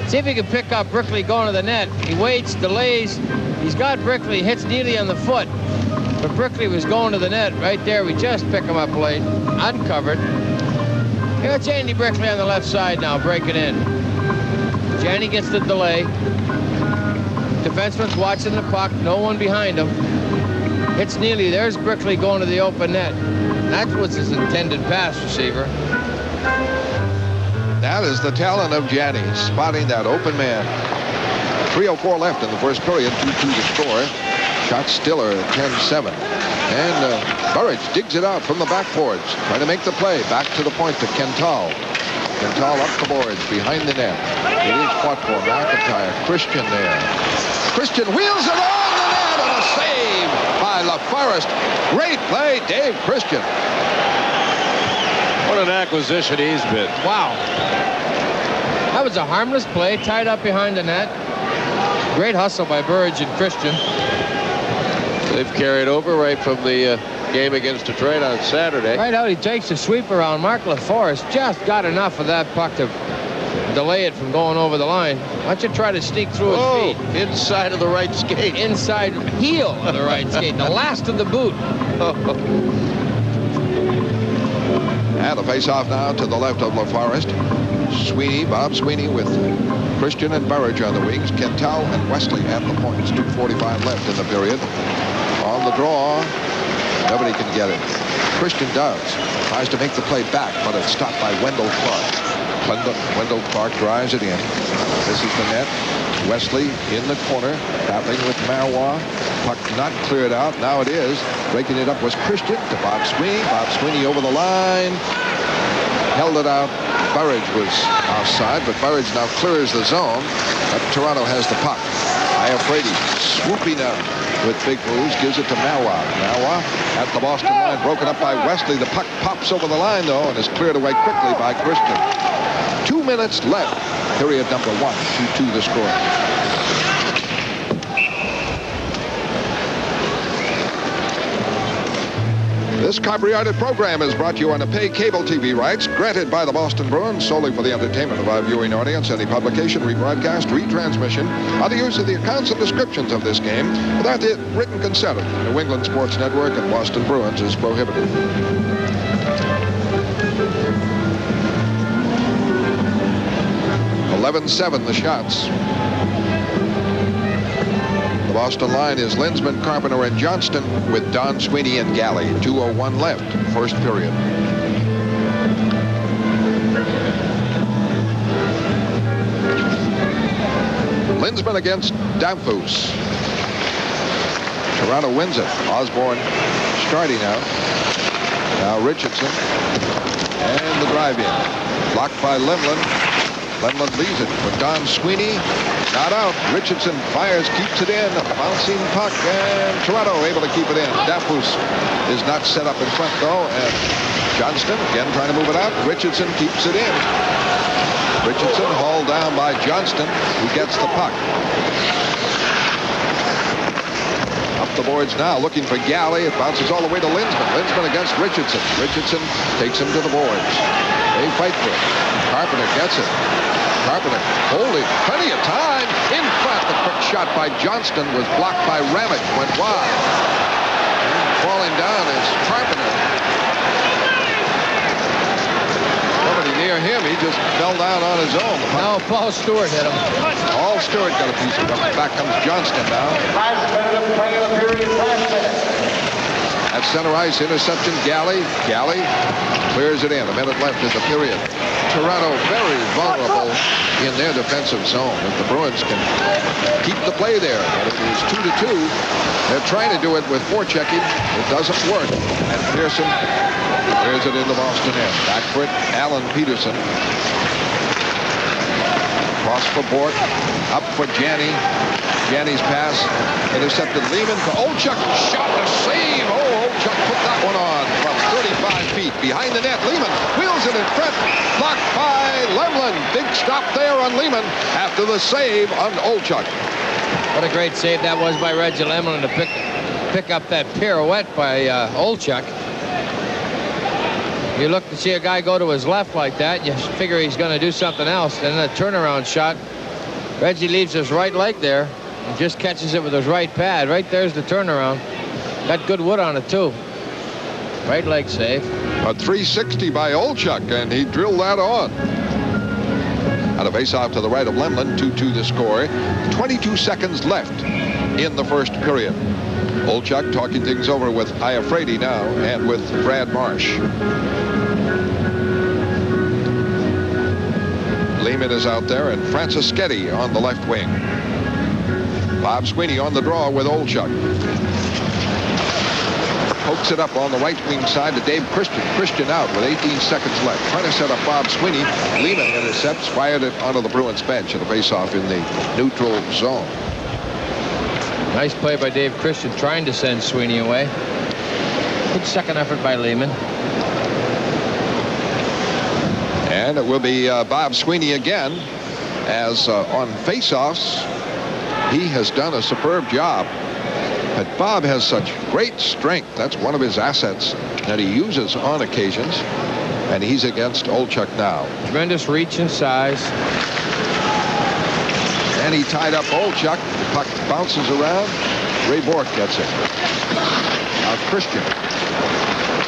See if he can pick up Brickley going to the net. He waits, delays. He's got Brickley, hits Neely on the foot. But Brickley was going to the net right there. We just pick him up late, uncovered. Here it's Andy Brickley on the left side now, breaking in. Janney gets the delay. Defenseman's watching the puck, no one behind him. Hits Neely, there's Brickley going to the open net. That was his intended pass, receiver. That is the talent of Janney, spotting that open man. 3:04 left in the first period, 2-2 to score. Shot Stiller at 10-7. And Burridge digs it out from the backboards, trying to make the play. Back to the point to Kental. Kental up the boards, behind the net. It is fought for McIntyre. Christian there. Christian wheels it on the net, and a save by LaForest. Great play, Dave Christian. What an acquisition he's been. Wow. That was a harmless play, tied up behind the net. Great hustle by Burridge and Christian. They've carried over right from the game against Detroit on Saturday. Right out, he takes a sweep around. Mark LaForest just got enough of that puck to delay it from going over the line. Why don't you try to sneak through his feet? Inside of the right skate. Inside heel of the right skate. The last of the boot. And a face-off now to the left of LaForest. Sweeney, Bob Sweeney with Christian and Burridge on the wings. Kental and Wesley at the points. 2:45 left in the period. On the draw, nobody can get it. Christian does. Tries to make the play back, but it's stopped by Wendell Clark. Wendell Clark drives it in. This is the net. Wesley in the corner, battling with Marois. Puck not cleared out. Now it is. Breaking it up was Christian to Bob Sweeney. Bob Sweeney over the line. Held it out. Burridge was offside, but Burridge now clears the zone. But Toronto has the puck. Iafrate swooping up with big moves, gives it to Mawa. Mawa at the Boston line, broken up by Wesley. The puck pops over the line, though, and is cleared away quickly by Christian. 2 minutes left, period number 1. 2-2 the score. This copyrighted program is brought to you on the pay cable TV rights granted by the Boston Bruins solely for the entertainment of our viewing audience. Any publication, rebroadcast, retransmission, or the use of the accounts and descriptions of this game without the written consent of the New England Sports Network and Boston Bruins is prohibited. 11-7 the shots. The Boston line is Linsman, Carpenter, and Johnston with Don Sweeney and Galley. 2:01 left, first period. Linsman against Damphus. Toronto wins it. Osborne starting out. Now Richardson. And the drive-in. Blocked by Lemlin. Lemlin leaves it for Don Sweeney. Not out. Richardson fires, keeps it in. A bouncing puck, and Toronto able to keep it in. Damphus is not set up in front, though, and Johnston again trying to move it out. Richardson keeps it in. Richardson hauled down by Johnston, who gets the puck. Up the boards now, looking for Galley. It bounces all the way to Linsman. Linsman against Richardson. Richardson takes him to the boards. They fight for it. Carpenter gets it. Carpenter holding plenty of time. In front, the quick shot by Johnston was blocked by Ramage. Went wide. And falling down is Carpenter. Nobody near him. He just fell down on his own. No, Paul Stewart hit him. Paul Stewart got a piece of it. Back comes Johnston now. At center ice, interception, Galley. Galley clears it in. A minute left in the period. Toronto very vulnerable in their defensive zone. If the Bruins can keep the play there, but if it was 2-2, they're trying to do it with forechecking. It doesn't work. And Pearson clears it into Boston end. Back for it, Alan Peterson. Cross for Bork. Up for Janney. Janney's pass intercepted. Lehman for Olchuk. Shot to save. Oh, Olchuk put that one on from 35 feet behind the net. Lehman wheels it in front. Blocked by Lemlin. Big stop there on Lehman after the save on Olchuk. What a great save that was by Reggie Lemlin to pick up that pirouette by Olchuk. You look to see a guy go to his left like that, you figure he's going to do something else. And then a turnaround shot. Reggie leaves his right leg there and just catches it with his right pad. Right there's the turnaround. Got good wood on it, too. Right leg save. A 360 by Olchuk, and he drilled that on. Out of face-off to the right of Lemlin, 2-2 the score. 22 seconds left in the first period. Olchuk talking things over with Iafrate now and with Brad Marsh. Lehman is out there, and Francischetti on the left wing. Bob Sweeney on the draw with Olchuk. Pokes it up on the right wing side to Dave Christian. Christian out with 18 seconds left. Trying to set up Bob Sweeney. Lehman intercepts, fired it onto the Bruins bench in a face-off in the neutral zone. Nice play by Dave Christian trying to send Sweeney away. Good second effort by Lehman. And it will be Bob Sweeney again, as on face-offs, he has done a superb job. But Bob has such great strength. That's one of his assets that he uses on occasions. And he's against Olchuk now. Tremendous reach and size. And he tied up Olchuk. The puck bounces around. Ray Bork gets it. Now Christian.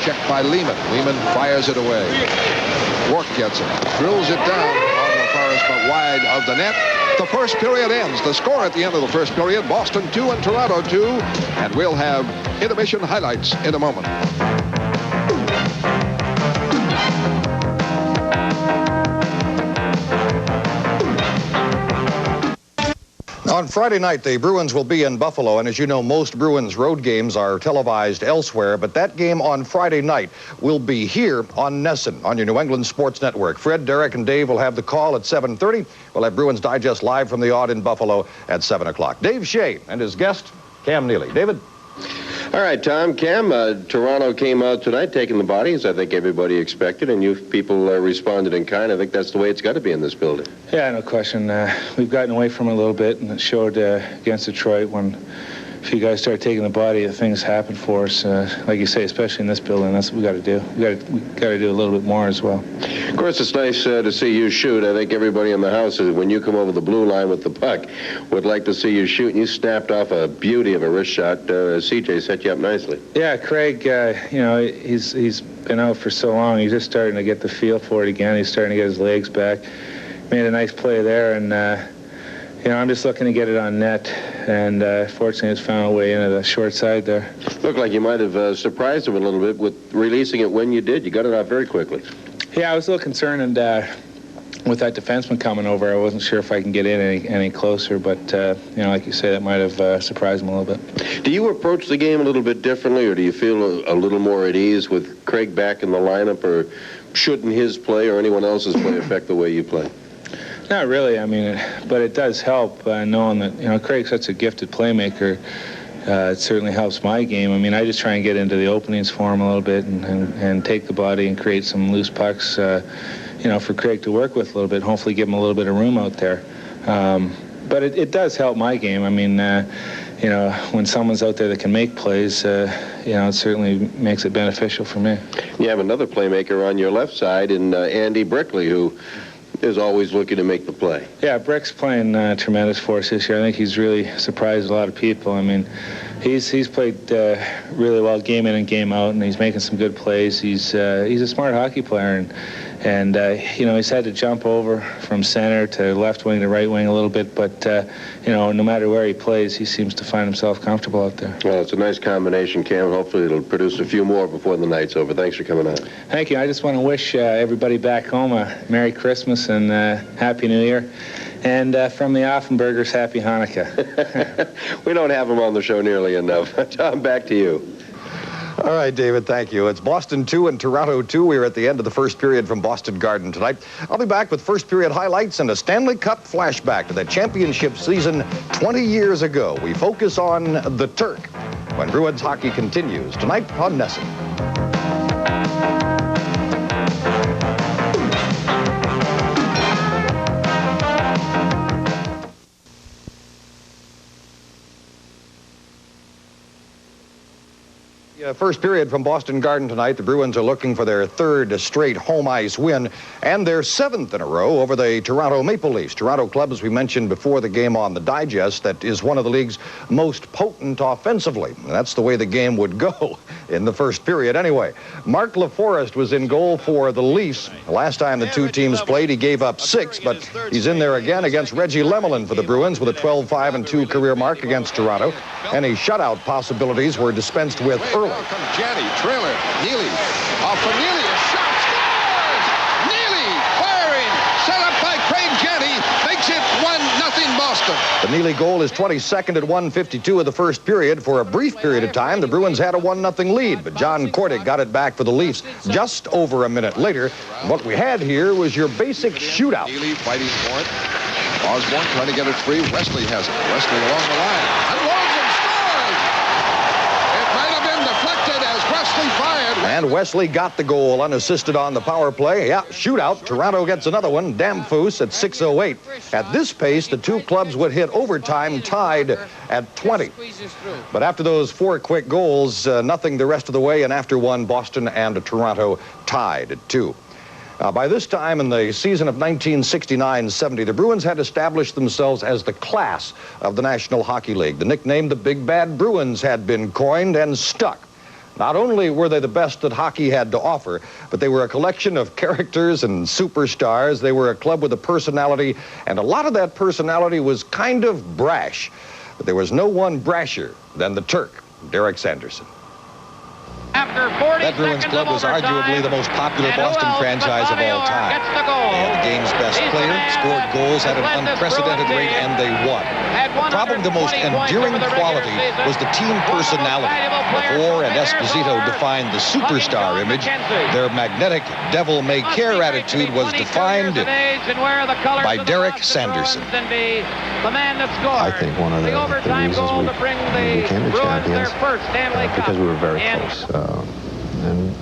Checked by Lehman. Lehman fires it away. Bork gets it. Drills it down on the Forest, but wide of the net. The first period ends. The score at the end of the first period, Boston 2 and Toronto 2. And we'll have intermission highlights in a moment. On Friday night, the Bruins will be in Buffalo, and as you know, most Bruins road games are televised elsewhere, but that game on Friday night will be here on NESN, on your New England Sports Network. Fred, Derek, and Dave will have the call at 7:30. We'll have Bruins Digest live from the Odd in Buffalo at 7 o'clock. Dave Shea and his guest, Cam Neely. David? All right, Tom, Cam, Toronto came out tonight taking the bodies. I think everybody expected, and you people responded in kind. I think that's the way it's got to be in this building. Yeah, no question. We've gotten away from it a little bit, and it showed against Detroit when a few guys started taking the body, things happen for us. Like you say, especially in this building, that's what we got to do. We got to do a little bit more as well. Of course, it's nice to see you shoot. I think everybody in the house, when you come over the blue line with the puck, would like to see you shoot. And you snapped off a beauty of a wrist shot. CJ set you up nicely. Yeah, Craig, you know, he's been out for so long. He's just starting to get the feel for it again. He's starting to get his legs back. Made a nice play there, and you know, I'm just looking to get it on net, and fortunately it's found a way into the short side there. Looked like you might have surprised him a little bit with releasing it when you did. You got it off very quickly. Yeah, I was a little concerned, and with that defenseman coming over, I wasn't sure if I can get in any closer, but, you know, like you say, that might have surprised him a little bit. Do you approach the game a little bit differently, or do you feel a little more at ease with Craig back in the lineup, or shouldn't his play or anyone else's play affect the way you play? Not really. I mean, but it does help knowing that, you know, Craig's such a gifted playmaker. It certainly helps my game. I mean, I just try and get into the openings for him a little bit and take the body and create some loose pucks, you know, for Craig to work with a little bit, hopefully give him a little bit of room out there. But it does help my game. I mean, you know, when someone's out there that can make plays, you know, it certainly makes it beneficial for me. You have another playmaker on your left side in Andy Brickley, who is always looking to make the play. Yeah, Brick's playing tremendous for us this year. I think he's really surprised a lot of people. I mean, he's played really well game in and game out, and he's making some good plays. He's a smart hockey player, and you know, he's had to jump over from center to left wing to right wing a little bit, but you know, no matter where he plays, he seems to find himself comfortable out there. Well, it's a nice combination, Cam. Hopefully it'll produce a few more before the night's over. Thanks for coming on. Thank you. I just want to wish everybody back home a Merry Christmas and Happy New Year. And from the Offenbergers, Happy Hanukkah. We don't have them on the show nearly enough. Tom, back to you. All right, David, thank you. It's Boston 2 and Toronto 2. We're at the end of the first period from Boston Garden tonight. I'll be back with first period highlights and a Stanley Cup flashback to the championship season 20 years ago. We focus on the Turk when Bruins hockey continues tonight on NESN. First period from Boston Garden tonight. The Bruins are looking for their third straight home ice win and their seventh in a row over the Toronto Maple Leafs. Toronto club, as we mentioned before the game on the Digest, that is one of the league's most potent offensively. And that's the way the game would go in the first period anyway. Mark LaForest was in goal for the Leafs. The last time the two teams played, he gave up 6, but he's in there again against Reggie Lemelin for the Bruins with a 12-5-2 career mark against Toronto. Any shutout possibilities were dispensed with early. Comes Janney, trailer, Neely, off for Neely, a shot, scores! Neely firing, set up by Craig Janney, makes it 1-0 Boston. The Neely goal is 22nd at 1:52 of the first period. For a brief period of time, the Bruins had a 1-0 lead, but John Kordick got it back for the Leafs just over a minute later. What we had here was your basic shootout. Neely fighting for it. Osborne trying to get it free. Wesley has it. Wesley along the line. Unloads and scores! It might have been deflected as Wesley fired. And Wesley got the goal unassisted on the power play. Yeah, shootout. Toronto gets another one. Damphus at 6:08. At this pace, the two clubs would hit overtime tied at 20. But after those 4 quick goals, nothing the rest of the way. And after one, Boston and Toronto tied at 2. By this time in the season of 1969-70, the Bruins had established themselves as the class of the National Hockey League. The nickname the Big Bad Bruins had been coined and stuck. Not only were they the best that hockey had to offer, but they were a collection of characters and superstars. They were a club with a personality, and a lot of that personality was kind of brash. But there was no one brasher than the Turk, Derek Sanderson. After 40 that Bruins club was arguably the most popular Boston franchise of all time. They had the game's best player, scored goals at an unprecedented rate, and they won. Probably the most enduring quality was the team personality. Before and Esposito defined the superstar image, their magnetic devil-may-care attitude was defined by Derek Sanderson. I think one of the reasons we became the champions because we were very close.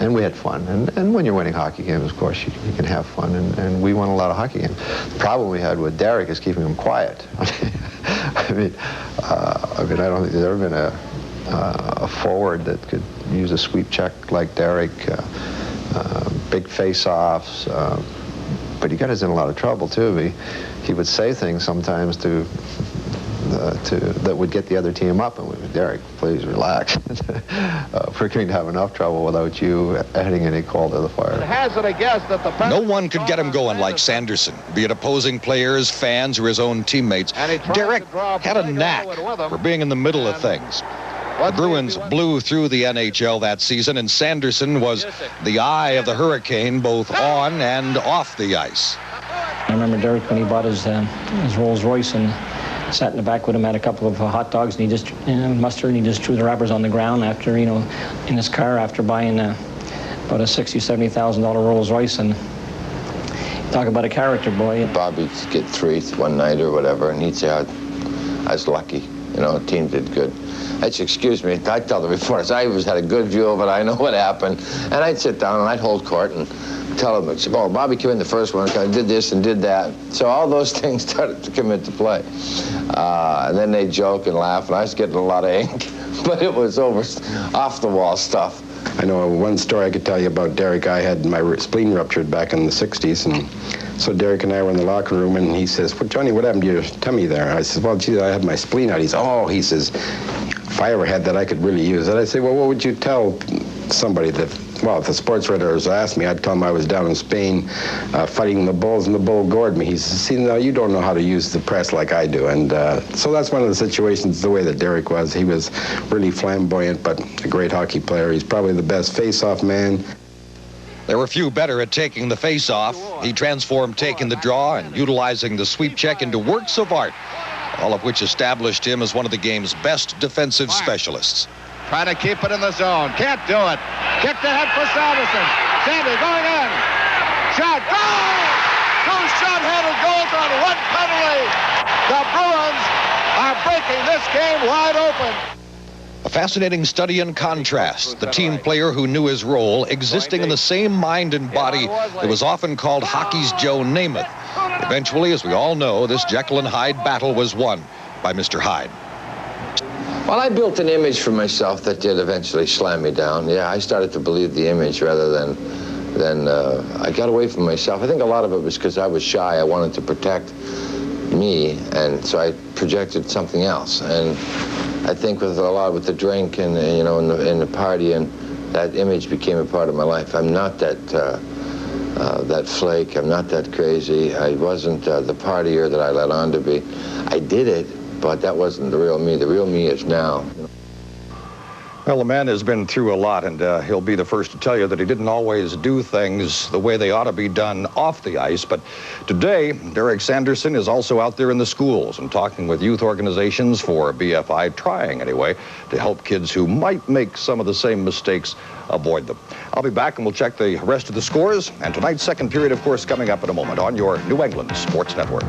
And we had fun. And when you're winning hockey games, of course, you can have fun. And we won a lot of hockey games. The problem we had with Derek is keeping him quiet. I mean, I don't think there's ever been a forward that could use a sweep check like Derek, big face-offs. But he got us in a lot of trouble, too. He would say things sometimes that would get the other team up, and we would, Derek, please relax. We're going to have enough trouble without you adding any coal to the fire. No one could get him going like Sanderson, be it opposing players, fans, or his own teammates. Derek had a knack for being in the middle of things. The Bruins blew through the NHL that season, and Sanderson was the eye of the hurricane both on and off the ice. I remember Derek when he bought his Rolls Royce and sat in the back with him, had a couple of hot dogs, and he just mustard, and he just threw the wrappers on the ground after, in his car after buying about a $60,000, $70,000 Rolls Royce. And talk about a character, boy. Bobby'd get 3 one night or whatever, and he'd say, I was lucky. The team did good. I'd say, excuse me, I'd tell the reporters, I always had a good view of it, I know what happened. And I'd sit down and I'd hold court and tell them, oh, Bobby came in the first one, I did this and did that. So all those things started to come into play. And then they'd joke and laugh, and I was getting a lot of ink. But it was off-the-wall stuff. I know one story I could tell you about Derek. I had my spleen ruptured back in the 60s, and so Derek and I were in the locker room, and he says, well, Johnny, what happened to your tummy there? I said, well, gee, I had my spleen out. He says, if I ever had that, I could really use it. I say, well, what would you tell somebody that, well, if the sports writers asked me, I'd tell them I was down in Spain fighting the bulls, and the bull gored me. He says, see, no, you don't know how to use the press like I do. And so that's one of the situations, the way that Derek was. He was really flamboyant, but a great hockey player. He's probably the best face-off man. There were few better at taking the face-off. He transformed taking the draw and utilizing the sweep check into works of art, all of which established him as one of the game's best defensive specialists. Trying to keep it in the zone. Can't do it. Kicked ahead for Sanderson. Sandy going in. Shot. Goal! 2 shot-handed goals on 1 penalty. The Bruins are breaking this game wide open. A fascinating study in contrast. The team player who knew his role, existing in the same mind and body that was often called hockey's Joe Namath. Eventually, as we all know, this Jekyll and Hyde battle was won by Mr. Hyde. Well, I built an image for myself that did eventually slam me down. Yeah, I started to believe the image rather than I got away from myself. I think a lot of it was because I was shy. I wanted to protect me, and so I projected something else. And I think with the drink and in the party, and that image became a part of my life. I'm not that flake. I'm not that crazy. I wasn't the partier that I let on to be. I did it. But that wasn't the real me. The real me is now. Well, the man has been through a lot, and he'll be the first to tell you that he didn't always do things the way they ought to be done off the ice. But today, Derek Sanderson is also out there in the schools and talking with youth organizations for BFI, trying anyway, to help kids who might make some of the same mistakes avoid them. I'll be back, and we'll check the rest of the scores. And tonight's second period, of course, coming up in a moment on your New England Sports Network.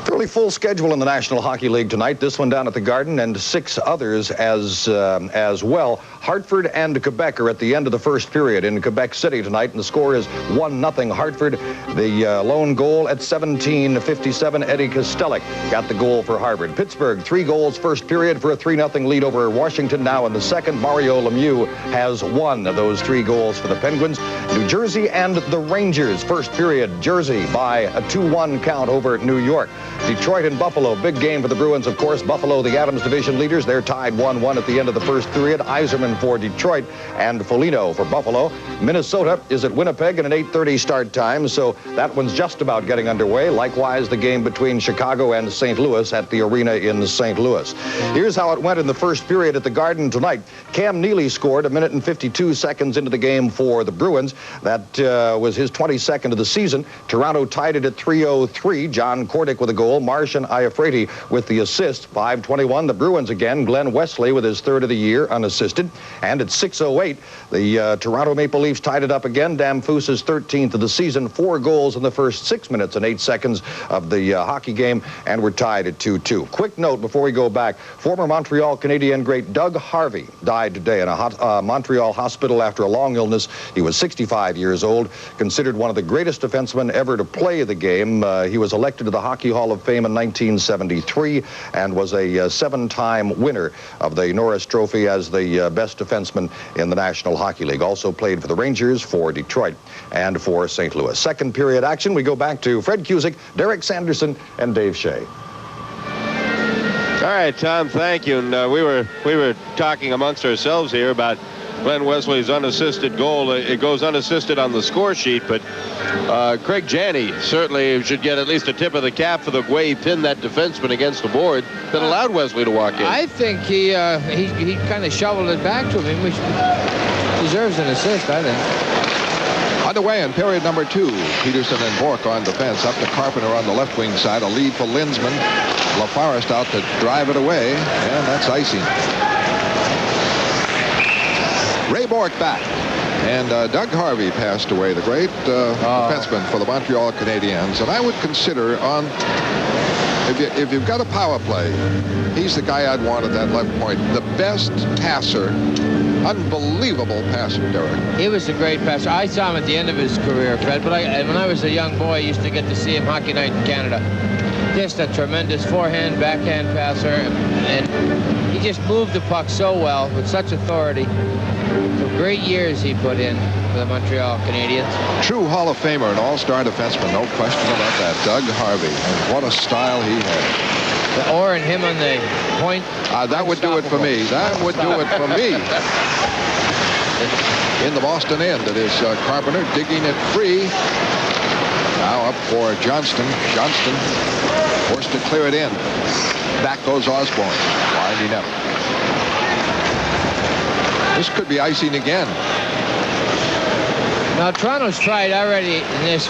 Fairly full schedule in the National Hockey League tonight. This one down at the Garden, and 6 others as well. Hartford and Quebec are at the end of the first period in Quebec City tonight, and the score is 1-0 Hartford. The lone goal at 17:57, Eddie Kostelik got the goal for Harvard. Pittsburgh, 3 goals first period for a 3-0 lead over Washington. Now in the second, Mario Lemieux has 1 of those 3 goals for the Penguins. New Jersey and the Rangers, first period, Jersey by a 2-1 count over New York. Detroit and Buffalo, big game for the Bruins, of course. Buffalo, the Adams Division leaders. They're tied 1-1 at the end of the first period. Yzerman for Detroit and Foligno for Buffalo. Minnesota is at Winnipeg at an 8:30 start time, so that one's just about getting underway. Likewise, the game between Chicago and St. Louis at the arena in St. Louis. Here's how it went in the first period at the Garden tonight. Cam Neely scored a minute and 52 seconds into the game for the Bruins. That was his 22nd of the season. Toronto tied it at 3:03. John Kordick with a goal. Marsh and Iafrate with the assist. 5:21, the Bruins again. Glenn Wesley with his third of the year, unassisted. And at 6:08, the Toronto Maple Leafs tied it up again. Damphouse's 13th of the season. 4 goals in the first 6 minutes and 8 seconds of the hockey game, and we're tied at 2-2. Quick note before we go back. Former Montreal Canadian great Doug Harvey died today in a Montreal hospital after a long illness. He was 65 years old, considered one of the greatest defensemen ever to play the game. He was elected to the Hockey Hall of Fame in 1973 and was a 7-time winner of the Norris Trophy as the best defenseman in the National Hockey League. Also played for the Rangers, for Detroit, and for St. Louis. Second period action, we go back to Fred Cusick, Derek Sanderson, and Dave Shea. All right, Tom, thank you. And we were talking amongst ourselves here about Glenn Wesley's unassisted goal. It goes unassisted on the score sheet, but Craig Janney certainly should get at least a tip of the cap for the way he pinned that defenseman against the board that allowed Wesley to walk in. I think he kind of shoveled it back to him, which deserves an assist, I think. Underway in period number 2. Peterson and Bork on defense. Up to Carpenter on the left wing side. A lead for Linsman. LaForest out to drive it away, and that's icing. Ray Bork back. And Doug Harvey passed away, the great defenseman for the Montreal Canadiens. And I would consider if you've got a power play, he's the guy I'd want at that left point. The best passer. Unbelievable passer, Derek. He was a great passer. I saw him at the end of his career, Fred, but when I was a young boy, I used to get to see him hockey night in Canada. Just a tremendous forehand, backhand passer, and he just moved the puck so well with such authority. The great years he put in for the Montreal Canadiens. True Hall of Famer and all-star defenseman, no question about that. Doug Harvey, and what a style he had. The oar and him on the point. That would do it for me. That would do it for me. In the Boston end, it is Carpenter digging it free. Now up for Johnston. Johnston forced to clear it in. Back goes Osborne. Winding up. This could be icing again. Now Toronto's tried already in this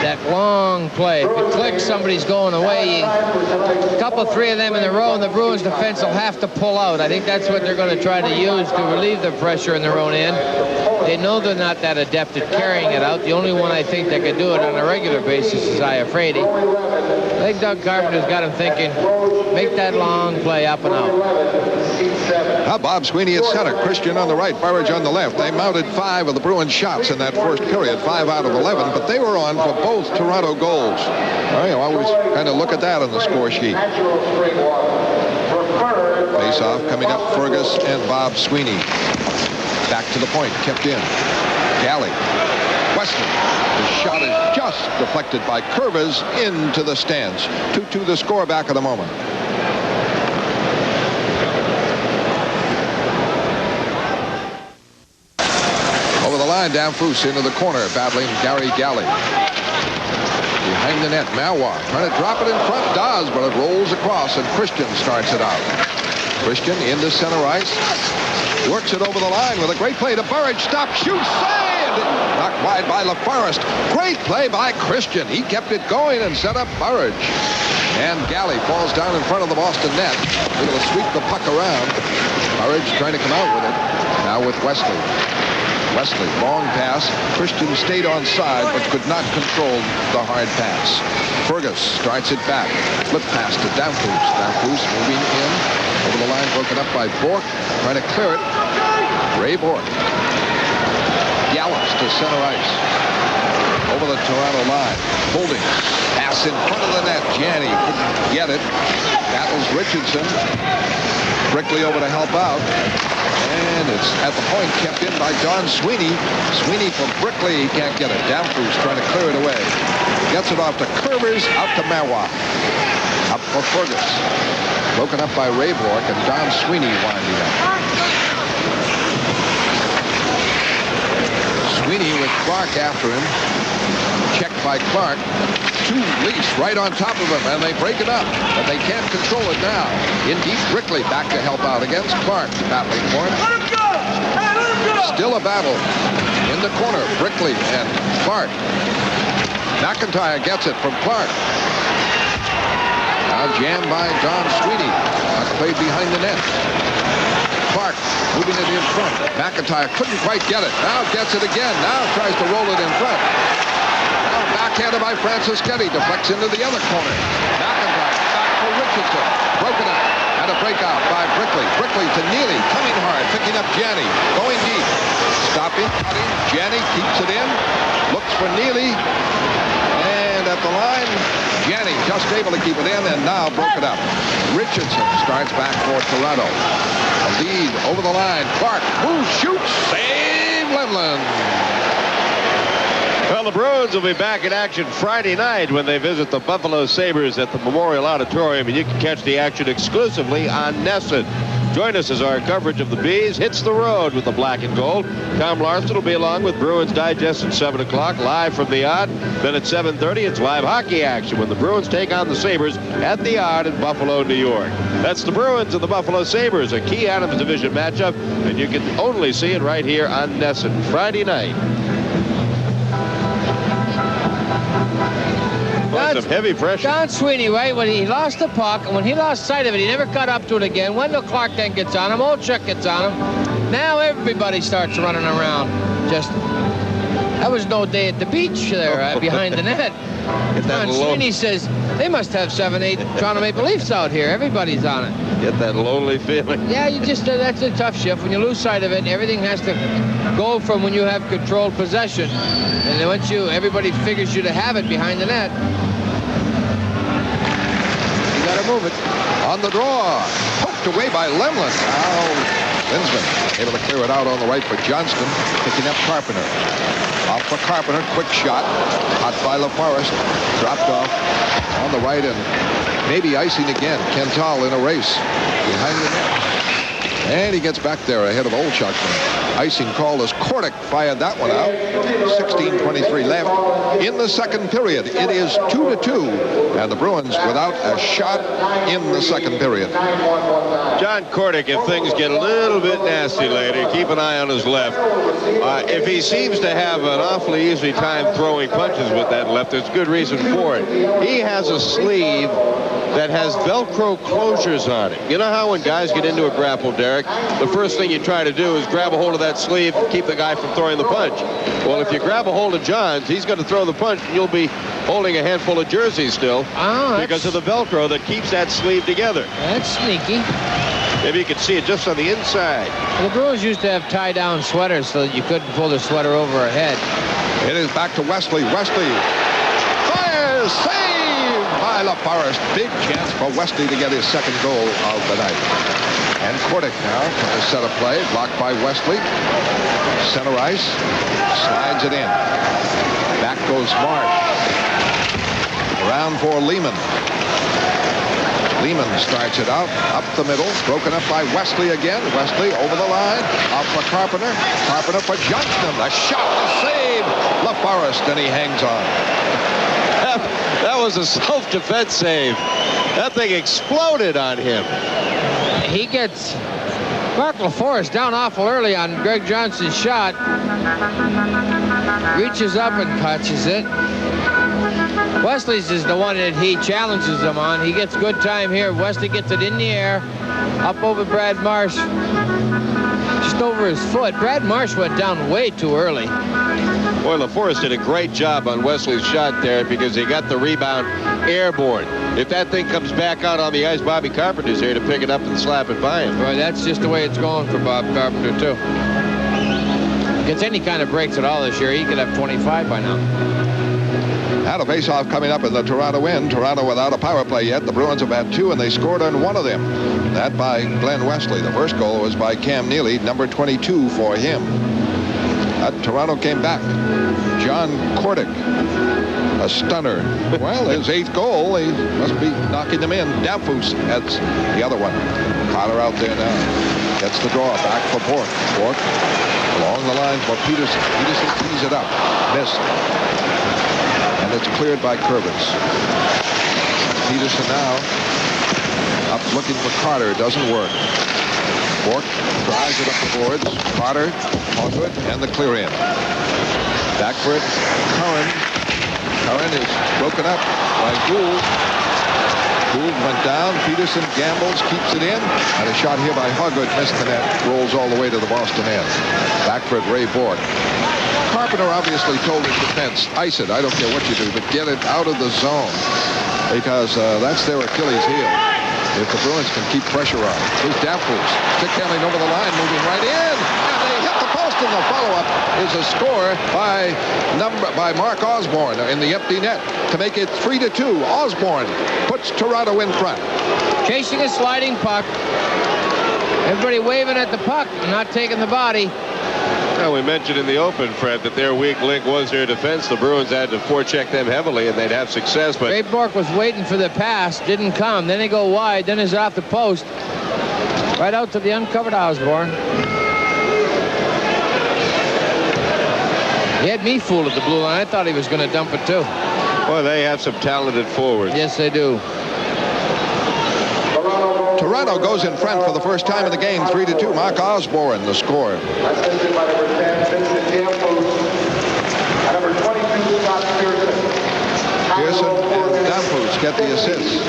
that long play. If it clicks, somebody's going away. A couple, 3 of them in a row, and the Bruins defense will have to pull out. I think that's what they're going to try to use to relieve the pressure in their own end. They know they're not that adept at carrying it out. The only one I think that can do it on a regular basis is Iafrate. I think Doug Carpenter's got him thinking, make that long play up and out. Now Bob Sweeney at center, Christian on the right, Burridge on the left. They mounted 5 of the Bruins shots in that first period, 5 out of 11, but they were on for both Toronto goals. I always kind of look at that on the score sheet. Face-off coming up, Fergus and Bob Sweeney. Back to the point, kept in. Galley. Wesley. The shot is just deflected by Curvers into the stands. 2-2 the score back at the moment. Over the line, Damphousse into the corner, battling Gary Galley. Behind the net, Marois trying to drop it in front, does, but it rolls across, and Christian starts it out. Christian into center ice, works it over the line with a great play to Burridge. Stop, shoot, saved! Knocked wide by LaForest. Great play by Christian. He kept it going and set up Burridge. And Galley falls down in front of the Boston net. Able to sweep the puck around. Burridge trying to come out with it. Now with Wesley. Wesley, long pass. Christian stayed on side, but could not control the hard pass. Fergus starts it back. Flip pass to Damphousse. Damphousse moving in. Over the line, broken up by Bork. Trying to clear it. Ray Bork. Gallops to center ice. Over the Toronto line. Holding. Pass in front of the net. Janney couldn't get it. Battles Richardson. Brickley over to help out. And it's at the point, kept in by Don Sweeney. Sweeney for Brickley. He can't get it. Damphousse trying to clear it away. Gets it off to Curvers, out to Mawa. Up for Fergus. Broken up by Raybork and Don Sweeney winding up. Sweeney with Clark after him. Checked by Clark. Two Lease right on top of him, and they break it up. But they can't control it now. In deep, Brickley back to help out against Clark. Battling for him. Still a battle. In the corner, Brickley and Clark. McIntyre gets it from Clark. Now jammed by Don Sweeney. Played behind the net. Clark moving it in front. McIntyre couldn't quite get it. Now gets it again. Now tries to roll it in front. Now backhanded by Franciscetti. Deflects into the other corner. McIntyre back for Richardson. Broken up. And a breakout by Brickley. Brickley to Neely. Coming hard. Picking up Janney. Going deep. Stopping. Cutting. Janney keeps it in. Looks for Neely. And at the line, Janney just able to keep it in and now broke it up. Richardson starts back for Toronto. A lead over the line. Clark moves, shoots, save Lemlin. Well, the Bruins will be back in action Friday night when they visit the Buffalo Sabres at the Memorial Auditorium, and you can catch the action exclusively on NESN. Join us as our coverage of the Bees hits the road with the black and gold. Tom Larson will be along with Bruins Digest at 7 o'clock, live from the Yard. Then at 7:30, it's live hockey action when the Bruins take on the Sabres at the Yard in Buffalo, New York. That's the Bruins and the Buffalo Sabres, a key Adams Division matchup, and you can only see it right here on NESN Friday night. Some heavy pressure. Don Sweeney, right, when he lost the puck, and when he lost sight of it, he never got up to it again. Wendell Clark then gets on him. Olchuk gets on him. Now everybody starts running around. Just, that was no day at the beach there behind the net. Don Sweeney says, they must have 7, 8 Toronto Maple Leafs out here. Everybody's on it. Get that lonely feeling. Yeah, you just, that's a tough shift. When you lose sight of it, everything has to go from when you have controlled possession. And then once everybody figures you to have it behind the net, you got to move it. On the draw. Poked away by Lemlin. Now Linsman able to clear it out on the right for Johnston. Picking up Carpenter. Off for Carpenter. Quick shot. Hot by LaForest. Dropped off on the right and maybe icing again. Kental in a race behind the net. And he gets back there ahead of Olchuk. Icing call as Kordic fired that one out. 16:23 left in the second period. It is 2-2, and the Bruins without a shot in the second period. John Kordic, if things get a little bit nasty later, keep an eye on his left. If he seems to have an awfully easy time throwing punches with that left, there's good reason for it. He has a sleeve that has Velcro closures on it. You know how when guys get into a grapple, Derek, the first thing you try to do is grab a hold of that sleeve and keep the guy from throwing the punch. Well, if you grab a hold of John's, he's going to throw the punch, and you'll be holding a handful of jerseys still because of the Velcro that keeps that sleeve together. That's sneaky. Maybe you can see it just on the inside. The Bruins used to have tie-down sweaters so that you couldn't pull the sweater over her head. It is back to Wesley. Wesley fires, save by LaForest. Big chance for Wesley to get his second goal of the night. And Kordic now from the set of play, blocked by Wesley. Center ice, slides it in. Back goes Marsh. Around for Lehman. Lehman starts it out, up the middle, broken up by Wesley again. Wesley over the line, out for Carpenter. Carpenter for Johnston. A shot, a save. LaForest, and he hangs on. That was a self-defense save. That thing exploded on him. He gets Mark LaForest down awful early on Greg Johnson's shot. Reaches up and catches it. Wesley's is the one that he challenges him on. He gets good time here. Wesley gets it in the air, up over Brad Marsh, just over his foot. Brad Marsh went down way too early. Boy, LaForest did a great job on Wesley's shot there because he got the rebound airborne. If that thing comes back out on the ice, Bobby Carpenter's here to pick it up and slap it by him. Boy, that's just the way it's going for Bob Carpenter, too. Gets any kind of breaks at all this year, he could have 25 by now. Now a face-off coming up in the Toronto end. Toronto without a power play yet. The Bruins have had 2, and they scored on one of them. That by Glenn Wesley. The first goal was by Cam Neely, number 22 for him. Toronto came back. John Kordick, a stunner. Well, his 8th goal, he must be knocking them in. Damphus heads the other one. Carter out there now. Gets the draw, back for Bork. Bork along the line for Peterson. Peterson tees it up. Missed. And it's cleared by Kurvitz. Peterson now up looking for Carter. It doesn't work. Bork drives it up the boards. Carter onto it, and the clear in. Back for it. Curran. Curran is broken up by Gould. Gould went down. Peterson gambles, keeps it in. And a shot here by Hoggard missed the net. Rolls all the way to the Boston end. Back for it, Ray Bork. Carpenter obviously told his defense, ice it. I don't care what you do, but get it out of the zone. Because that's their Achilles heel. If the Bruins can keep pressure on. Here's Damphus. Stick handling over the line, moving right in. And they hit the post, and the follow-up is a score by Mark Osborne in the empty net to make it 3-2. Osborne puts Toronto in front. Chasing a sliding puck. Everybody waving at the puck, not taking the body. Well, we mentioned in the open, Fred, that their weak link was their defense. The Bruins had to forecheck them heavily, and they'd have success. But Ray Bork was waiting for the pass, didn't come. Then they go wide, then it's off the post. Right out to the uncovered Osborne. He had me fooled at the blue line. I thought he was going to dump it, too. Well, they have some talented forwards. Yes, they do. Toronto goes in front for the first time in the game, 3-2. Mark Osborne, the score. Assisted by number 10, Vincent Damphus. And number 22, Scott Pearson. Pearson and Damphus get the assist.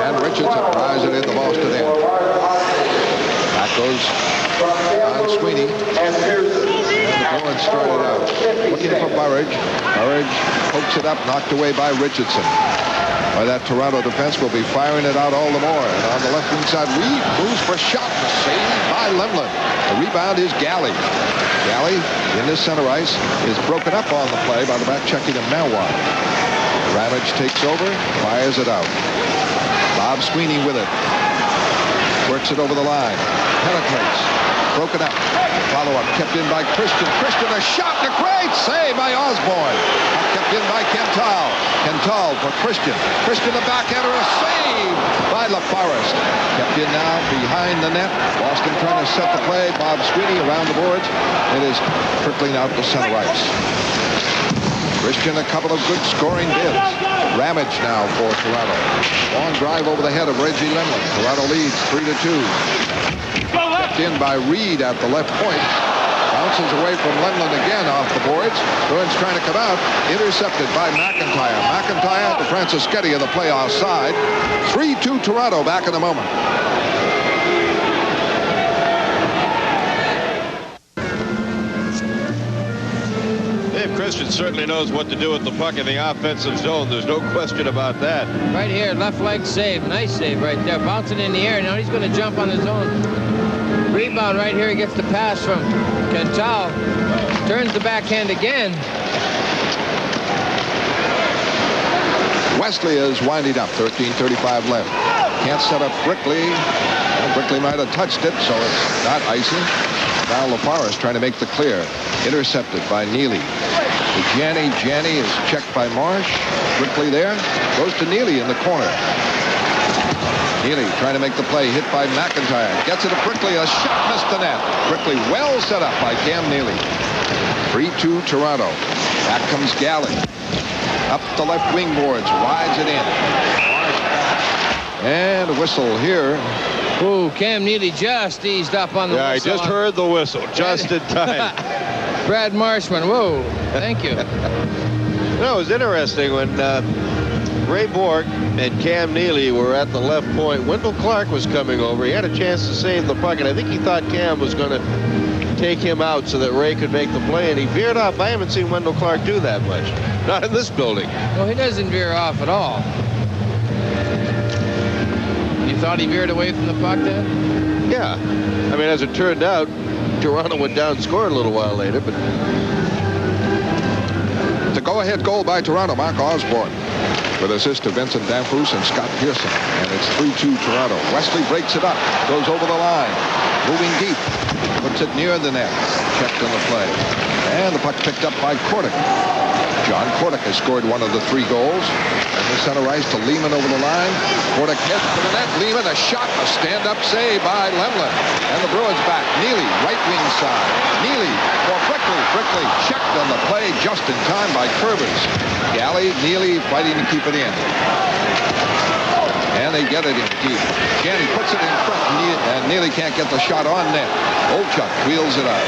And Richardson drives it in the Boston end. Back goes on Sweeney. And the Bruins started out looking for Burridge. Burridge pokes it up, knocked away by Richardson. By that Toronto defense will be firing it out all the more. And on the left wing side, Reed moves for a shot. Saved by Lemlin. The rebound is Galley. Galley in the center ice is broken up on the play by the back checking of Melwan. Ramage takes over, fires it out. Bob Sweeney with it. Works it over the line. Penetrates. Broken up. Follow-up kept in by Christian. Christian, a shot, a great save by Osborne. Kept in by Kental. Kental for Christian. Christian, the backhander, a save by LaForest. Kept in now behind the net. Boston trying to set the play. Bob Sweeney around the boards. It is trickling out to center ice. Christian, a couple of good scoring bids. Ramage now for Toronto. Long drive over the head of Reggie Lemlin. Toronto leads 3-2. Kept in by Reed at the left point. Bounces away from Lemlin again off the boards. Bruins trying to come out. Intercepted by McIntyre. McIntyre to Francischetti of the playoff side. 3-2 Toronto. Back in a moment. Christian certainly knows what to do with the puck in the offensive zone. There's no question about that. Right here, left leg save. Nice save right there. Bouncing in the air. Now he's going to jump on his own. Rebound right here. He gets the pass from Kental. Turns the backhand again. Wesley is winding up. 13:35 left. Can't set up Brickley. Well, Brickley might have touched it, so it's not icing. Now LaForest trying to make the clear. Intercepted by Neely. Janney is checked by Marsh. Brickley there. Goes to Neely in the corner. Neely trying to make the play. Hit by McIntyre. Gets it to Brickley. A shot missed the net. Brickley well set up by Cam Neely. 3-2 Toronto. Back comes Galley. Up the left wing boards. Rides it in. And a whistle here. Ooh, Cam Neely just eased up on the whistle. Yeah, I just heard the whistle just in time. Brad Marshman, whoa, thank you. No, it was interesting when Ray Bork and Cam Neely were at the left point. Wendell Clark was coming over. He had a chance to save the puck, and I think he thought Cam was going to take him out so that Ray could make the play, and he veered off. I haven't seen Wendell Clark do that much. Not in this building. Well, he doesn't veer off at all. You thought he veered away from the puck then? Yeah. I mean, as it turned out, Toronto went down and scored a little while later, but... The go-ahead goal by Toronto, Mark Osborne, with assist to Vincent Damphus and Scott Pearson. And it's 3-2 Toronto. Wesley breaks it up, goes over the line. moving deep. Puts it near the net. Checked on the play. And the puck picked up by Kordic. John Kordic has scored one of the 3 goals. And the center ice to Lehman over the line. Kordic hits to the net. Lehman, a shot, a stand-up save by Lemlin. And the Bruins back. Neely, right wing side. Neely for Brickley. Brickley checked on the play just in time by Kurbis. Galley, Neely fighting to keep it in. And they get it in deep. Janney puts it in front, and Neely can't get the shot on net. Olchuk wheels it up.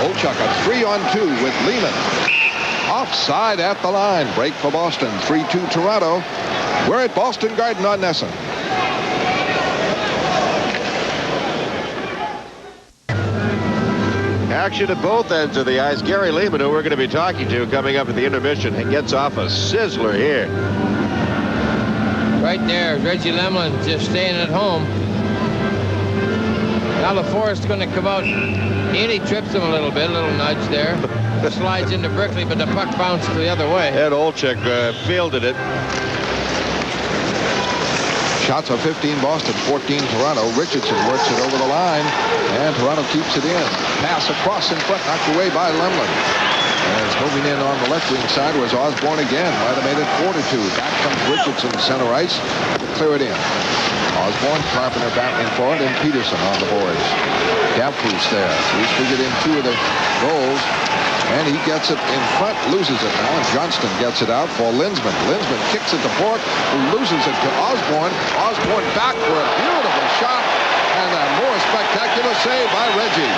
Olchuk a 3-on-2 with Lehman. Offside at the line. Break for Boston. 3-2 Toronto. We're at Boston Garden on Nesson. Action at both ends of the ice. Gary Lehman, who we're going to be talking to coming up at the intermission, gets off a sizzler here. Right there, Reggie Lemlin just staying at home. Now LaForest going to come out. Neely trips him a little bit, a little nudge there. Slides into Brickley, but the puck bounced the other way. Ed Olchuk fielded it. Shots are 15 Boston, 14 Toronto. Richardson works it over the line, and Toronto keeps it in. Pass across in front, knocked away by Lemlin. As moving in on the left wing side was Osborne again. Might have made it 4-2. Back comes Richardson, center ice, to clear it in. Osborne, Carpenter battling for it, and Peterson on the boards. Gapfus there. He's figured in 2 of the goals. And he gets it in front, loses it now, and Johnston gets it out for Linsman. Linsman kicks it to Bork, who loses it to Osborne. Osborne back for a beautiful shot, and a more spectacular save by Reggie.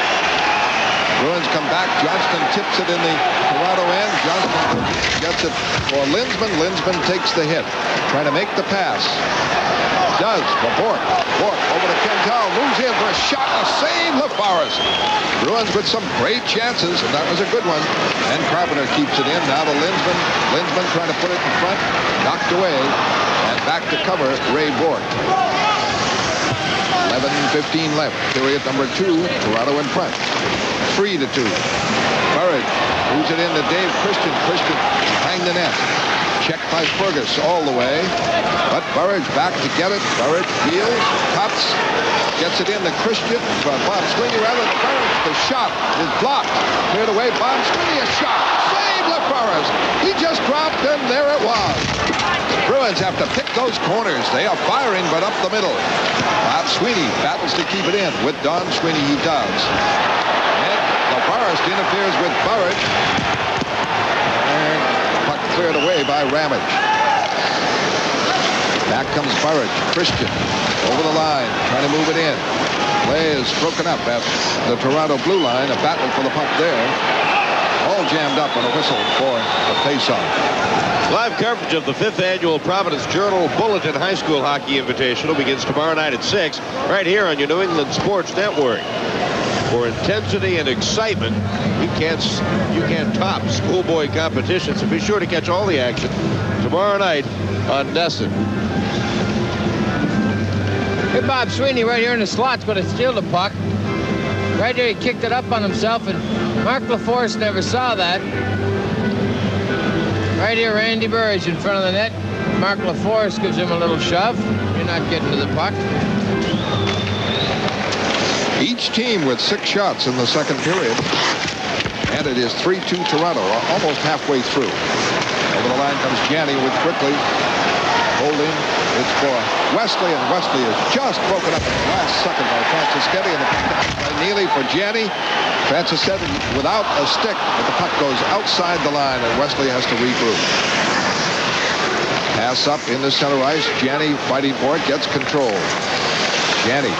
Bruins come back. Johnston tips it in the Toronto end. Johnston gets it for Linsman. Linsman takes the hit, trying to make the pass. Does for Bork. Bork over to Kentel, moves in for a shot, a save, LaForest. Bruins with some great chances, and that was a good one. And Carpenter keeps it in. Now to Linsman. Linsman trying to put it in front, knocked away, and back to cover Ray Bork. 11:15 left. Period number 2. Toronto in front. 3-2. Burridge moves it in to Dave Christian. Christian behind the net. Checked by Fergus all the way. But Burridge back to get it. Burridge wheels, cuts, gets it in to Christian. Bob Sweeney rather than Burridge. The shot is blocked. Cleared away. Bob Sweeney, a shot. Save LaForest. He just dropped, and there it was. Bruins have to pick those corners. They are firing, but up the middle. Bob Sweeney battles to keep it in. With Don Sweeney, he does. And LaForest interferes with Burridge. And puck cleared away by Ramage. Back comes Burridge. Christian over the line, trying to move it in. Play is broken up at the Toronto blue line. A battle for the puck there. All jammed up on a whistle for the face-off. Live coverage of the 5th annual Providence Journal Bulletin High School Hockey Invitational begins tomorrow night at 6, right here on your New England Sports Network. For intensity and excitement, you can't top schoolboy competition, so be sure to catch all the action tomorrow night on Nesson. Hey, Bob Sweeney right here in the slot's going to steal the puck. Right there, he kicked it up on himself, and Mark LaForest never saw that. Right here, Randy Burridge in front of the net. Mark LaForest gives him a little shove. You're not getting to the puck. Each team with 6 shots in the second period. And it is 3-2 Toronto, almost halfway through. Over the line comes Janney with Brickley. Holding. It's for Wesley, and Wesley is just broken up at the last second by Francischetti, and the puck by Neely for Janney. Francischetti without a stick, but the puck goes outside the line, and Wesley has to regroup. Pass up in the center ice. Janney fighting for it, gets control. Janney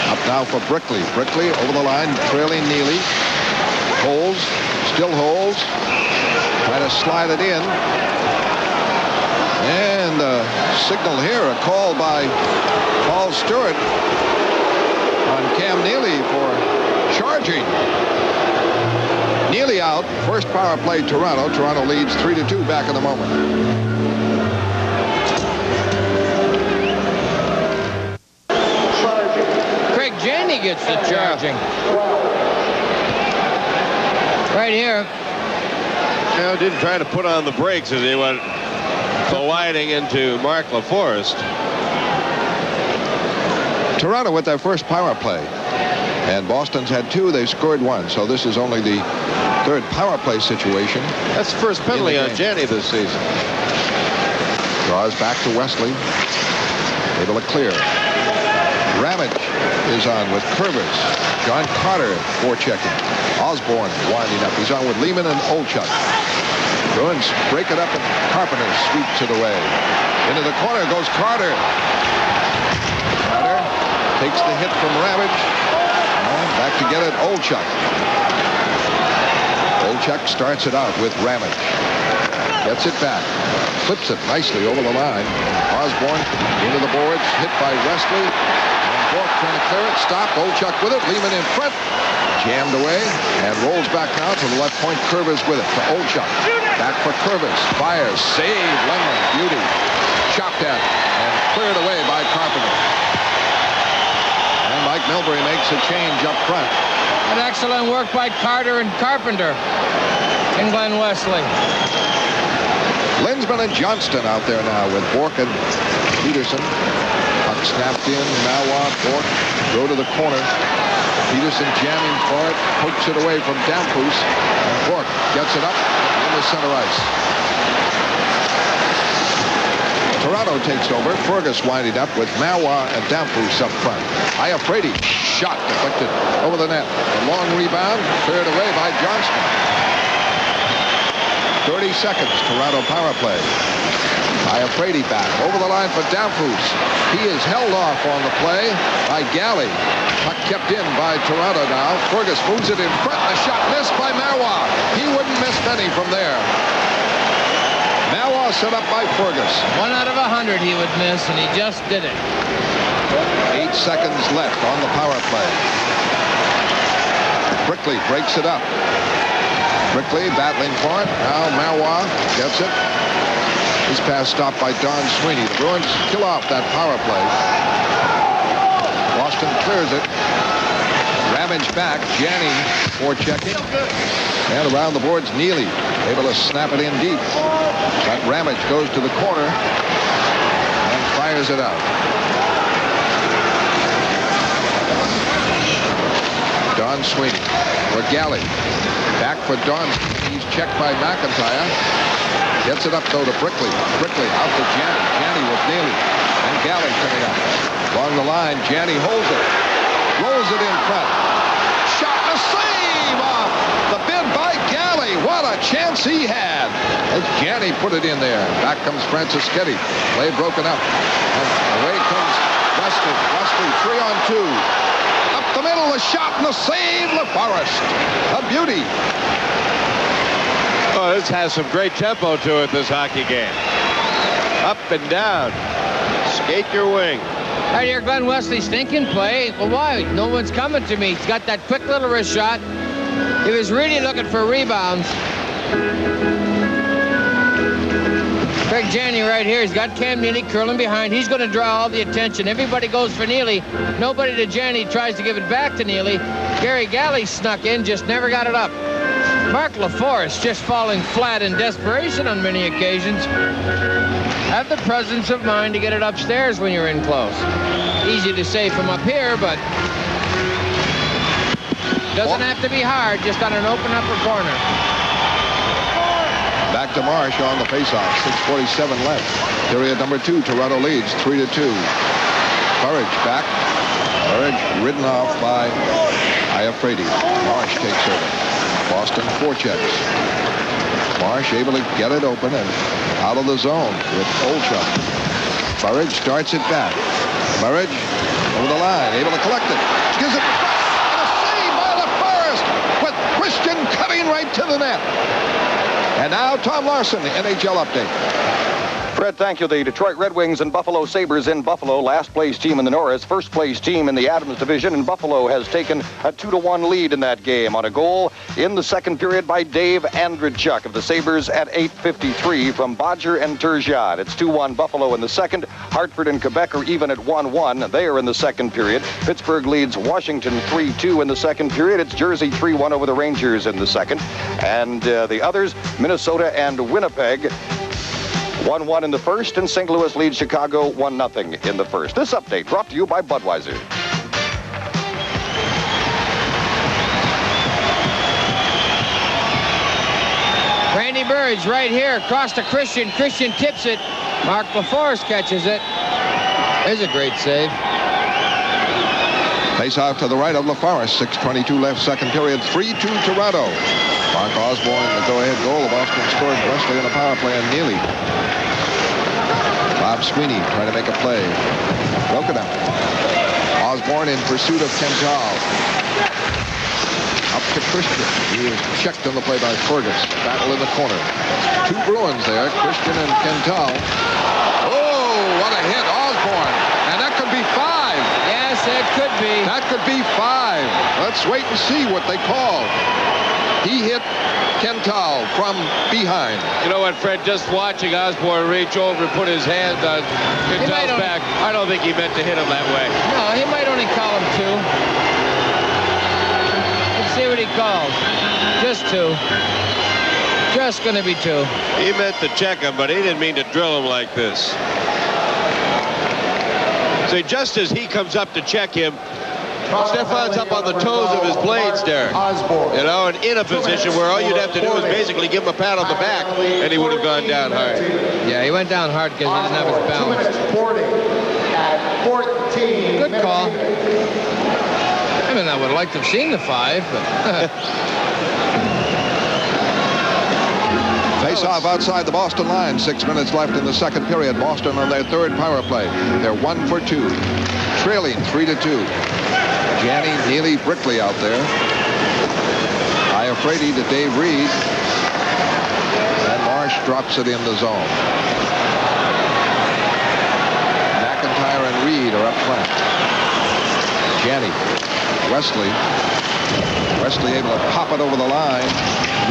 up now for Brickley. Brickley over the line, trailing Neely. Holds, still holds. Trying to slide it in. And a signal here, a call by Paul Stewart on Cam Neely for charging. Neely out. First power play Toronto. Toronto leads 3-2 back in the moment. Craig Janney gets the charging. Right here. Now didn't try to put on the brakes as he went colliding into Mark LaForest. Toronto with their first power play. And Boston's had 2. They scored 1. So this is only the 3rd power play situation. That's the first penalty on Janney this season. Draws back to Wesley. Able to clear. Ramage is on with Curvis. John Carter forechecking. Osborne winding up. He's on with Lehman and Olchuk. Bruins break it up and Carpenter sweeps it away. Into the corner goes Carter. Carter takes the hit from Ramage. And back to get it, Olchuk. Olchuk starts it out with Ramage. Gets it back. Flips it nicely over the line. Osborne into the boards. Hit by Wesley. And Bork trying to clear it. Stopped. Olchuk with it. Lehman in front. Jammed away. And rolls back now to the left point. Curvis with it to Olchuk. Back for Curvis. Fires. Save. Lundman. Beauty. Chopped at. And cleared away by Carpenter. And Mike Milbury makes a change up front. An excellent work by Carter and Carpenter in Glenn Wesley. Linsman and Johnston out there now with Bork and Peterson. Puck snapped in. Mawa, Bork go to the corner. Peterson jamming for it. Pokes it away from Damphus. And Bork gets it up into center ice. Toronto takes over. Fergus winding up with Mawa and Damphus up front. Iafrate shot deflected over the net. A long rebound cleared away by Johnston. 30 seconds, Toronto power play. Iafrate back over the line for Damphus. He is held off on the play by Galley. Puck kept in by Toronto now. Fergus moves it in front. The shot missed by Mawa. He wouldn't miss many from there. Mawa set up by Fergus. 1 out of 100 he would miss, and he just did it. 8 seconds left on the power play. Brickley breaks it up. Brickley battling for it. Now Mawa gets it. His pass stopped by Don Sweeney. The Bruins kill off that power play. Boston clears it. Ramage back. Janney forechecking. And around the boards, Neely able to snap it in deep. But Ramage goes to the corner and fires it out. Don Sweeney for Galley. Back for Don. He's checked by McIntyre. Gets it up, though, to Brickley. Brickley out to Janney. Janney with Neely. And Galley coming up. Along the line, Janney holds it. Rolls it in front. Shot a save off the bid by Galley. What a chance he had. As Janney put it in there. Back comes Franciscetti. Play broken up. And away comes Wesley. Wesley 3-on-2. The middle, the shot, and the save, LaForest. A beauty. Oh, this has some great tempo to it, this hockey game. Up and down. Skate your wing. Right here, Glenn Wesley's thinking play. Well, why? No one's coming to me. He's got that quick little wrist shot. He was really looking for rebounds. Craig Janney right here. He's got Cam Neely curling behind. He's going to draw all the attention. Everybody goes for Neely. Nobody to Janney. Tries to give it back to Neely. Gary Galley snuck in, just never got it up. Mark LaForest just falling flat in desperation on many occasions. Have the presence of mind to get it upstairs when you're in close. Easy to say from up here, but doesn't have to be hard, just on an open upper corner. Back to Marsh on the faceoff. 6:47 left. Period number 2. Toronto leads 3-2. Burridge back. Burridge ridden off by Iafrate. Marsh takes over. Boston forechecks. Marsh able to get it open and out of the zone with Olchuk. Burridge starts it back. Burridge over the line, able to collect it. Gives it and a save by LaForest with Christian cutting right to the net. And now Tom Larson, NHL update. Fred, thank you. The Detroit Red Wings and Buffalo Sabres in Buffalo, last place team in the Norris, first place team in the Adams division, and Buffalo has taken a 2-1 lead in that game on a goal in the second period by Dave Andreychuk of the Sabres at 8:53 from Bodger and Turgeon. It's 2-1 Buffalo in the second. Hartford and Quebec are even at 1-1. They are in the second period. Pittsburgh leads Washington 3-2 in the second period. It's Jersey 3-1 over the Rangers in the second. And the others, Minnesota and Winnipeg, 1-1 in the first, and St. Louis leads Chicago 1-0 in the first. This update brought to you by Budweiser. Burridge right here, across to Christian. Christian tips it. Mark LaForest catches it. There's a great save. Face off to the right of LaForest. 6:22 left, second period. 3-2 Toronto. Mark Osborne, the go-ahead goal. Boston scored Wesley on a power play on Neely. Bob Sweeney trying to make a play. Broken up. Osborne in pursuit of Kental. Up to Christian. He is checked on the play by Fergus. Battle in the corner. Two Bruins there, Christian and Kental. Oh, what a hit, Osborne. And that could be 5. Yes, it could be. That could be 5. Let's wait and see what they call. He hit Kental from behind. You know what, Fred? Just watching Osborne reach over and put his hand on Kental's back, I don't think he meant to hit him that way. No, he might only call him 2. Let's see what he calls. Just 2. Just going to be 2. He meant to check him, but he didn't mean to drill him like this. So just as he comes up to check him, Stefan's up on the toes of his blades there. You know, and in a position where all you'd have to do is basically give him a pat on the back, and he would have gone down hard. Yeah, he went down hard because he didn't have his balance. Good call. I mean, I would have liked to have seen the 5, but... Face off outside the Boston line. 6 minutes left in the second period. Boston on their third power play. They're 1 for 2. Trailing 3-2. Janney, Neely, Brickley out there. Iafrate to Dave Reed. And Marsh drops it in the zone. McIntyre and Reed are up front. Janney. Wesley able to pop it over the line.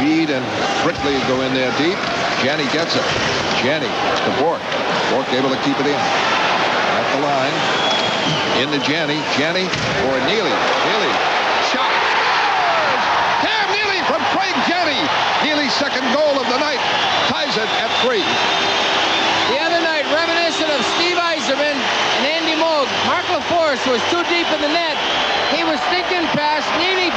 Reed and Brickley go in there deep. Janney gets it. Janney to Bork. Bork able to keep it in. At the line. Into Janney. Janney for Neely. Neely. Shot. Cam Neely from Craig Janney. Neely's second goal of the night. Ties it at 3. The other night, reminiscent of Steve Yzerman and Andy Moog. Mark LaForest was too deep in the net. He was thinking past. Neely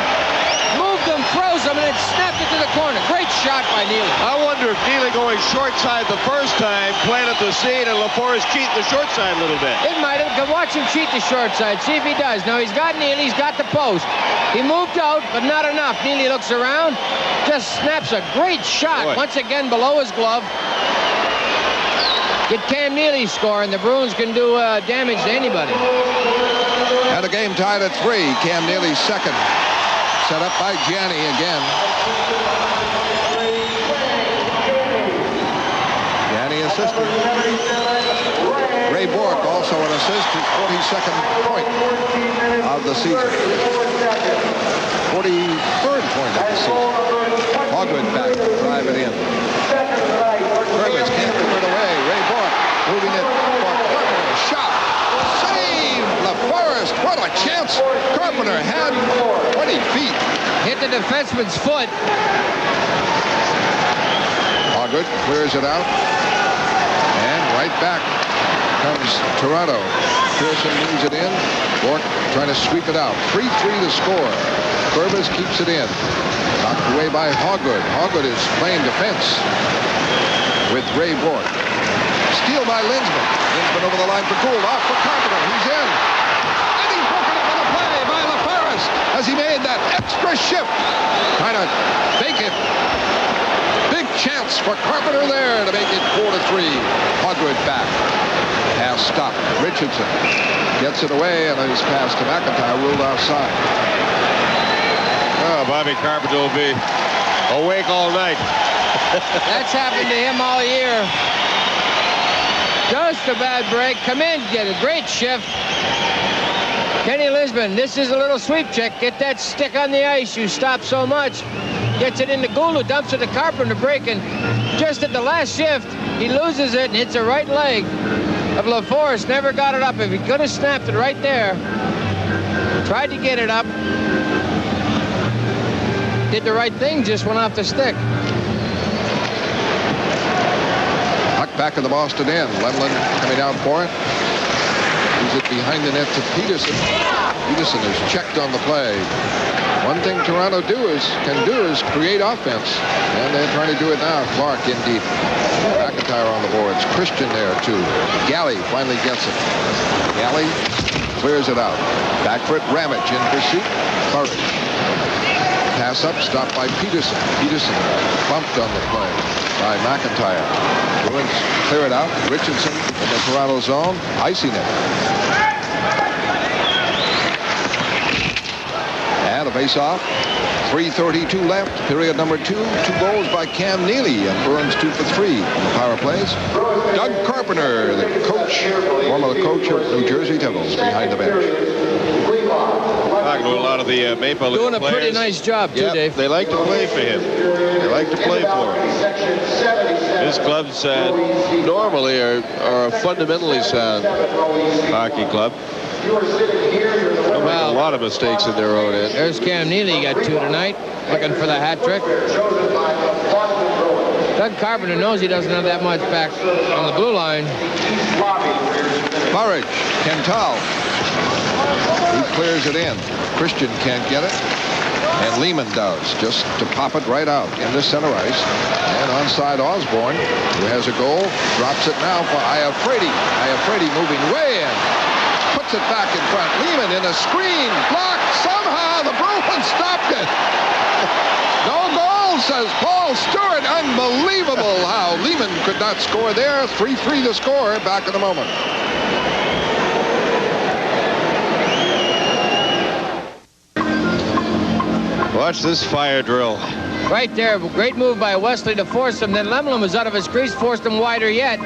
moved him, froze him, and it snapped it to the corner. Great shot by Neely. I wonder if Neely going short side the first time planted the seed and LaForest cheat the short side a little bit. It might have. Watch him cheat the short side. See if he does. Now he's got Neely. He's got the post. He moved out, but not enough. Neely looks around, just snaps a great shot. Boy. Once again below his glove. Get Cam Neely score, and the Bruins can do damage to anybody. And the game tied at 3. Cam Neely's second. Set up by Janney again. Janney assisted. Ray Bork also an assist, his 42nd point of the season. 43rd point of the season. Hogwood back to drive it in. Burgess can't move it away. Ray Bork moving it for Carpenter. Shot. Save! LaForest. What a chance. Carpenter had 20 feet. Hit the defenseman's foot. Hogwood clears it out. And right back comes Toronto. Pearson moves it in. Bork trying to sweep it out. 3-3 to score. Burbas keeps it in. Knocked away by Hogwood. Hogwood is playing defense with Ray Bork. Steal by Linsman. Linsman over the line for Gould. Off for Carpenter. He's in. And he's broken up on the play by LaForest as he made that extra shift. Trying to make it. Big chance for Carpenter there to make it 4-3. Hogwood back. Pass stopped. Richardson gets it away, and his pass to McIntyre ruled offside. Oh, Bobby Carpenter will be awake all night. That's happened to him all year. Just a bad break. Come in, get a great shift. Kenny Lisbon, this is a little sweep check. Get that stick on the ice. You stop so much. Gets it into Gould, who dumps it to Carpenter, breaking. Just at the last shift, he loses it and hits the right leg of LaForest. Never got it up. If he could have snapped it right there, tried to get it up, did the right thing, just went off the stick. Puck back in the Boston end. Lemlin coming down for it. Moves it behind the net to Peterson. Peterson is checked on the play. One thing Toronto can do is create offense, and they're trying to do it now. Clark in deep. McIntyre on the boards. Christian there too. Galley finally gets it. Galley clears it out. Back foot Ramage in pursuit. Courage. Pass up, stopped by Peterson. Peterson bumped on the play by McIntyre. Bruins clear it out. Richardson in the Toronto zone. Icing it. And a face-off. 3:32 left. Period number 2. 2 goals by Cam Neely. And Bruins 2 for 3 on the power plays. Doug Carpenter, the coach, former coach of New Jersey Devils, behind the bench. Talking to a lot of the Maple Leaf doing a players. pretty nice job, too, Dave. They like to play for him. They like to play for him. His clubs normally are a fundamentally sound hockey club. They'll make a lot of mistakes in their own end. There's Cam Neely, got 2 tonight, looking for the hat trick. Doug Carpenter knows he doesn't have that much back on the blue line. Burridge, Kental. He clears it in. Christian can't get it. And Lehman does, just to pop it right out in the center ice. And onside Osborne, who has a goal, drops it now for Iafredi. Iafredi moving way in. Puts it back in front. Lehman in a screen. Blocked. Somehow the Bruins stopped it. No goal, says Paul Stewart. Unbelievable how Lehman could not score there. 3-3 to score. Back in a moment. Watch this fire drill. Right there, great move by Wesley to force him. Then Lemlin was out of his crease, forced him wider yet.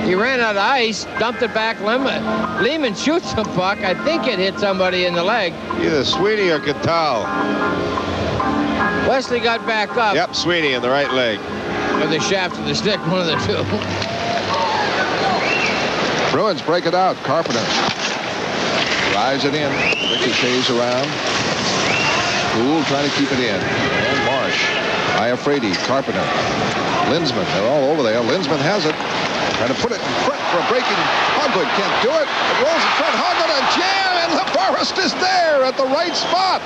He ran out of ice, dumped it back. Lehman shoots the puck. I think it hit somebody in the leg. Either Sweeney or Catal. Wesley got back up. Yep, Sweeney in the right leg. Or the shaft of the stick, one of the two. Bruins break it out. Carpenter drives it in. Ricochets around. Poole trying to keep it in. And Marsh. Iafredi. Carpenter. Linsman. They're all over there. Linsman has it. Trying to put it in front for a breaking. Hoggood can't do it. It rolls in front. Hoggood a jam, and LaForest is there at the right spot.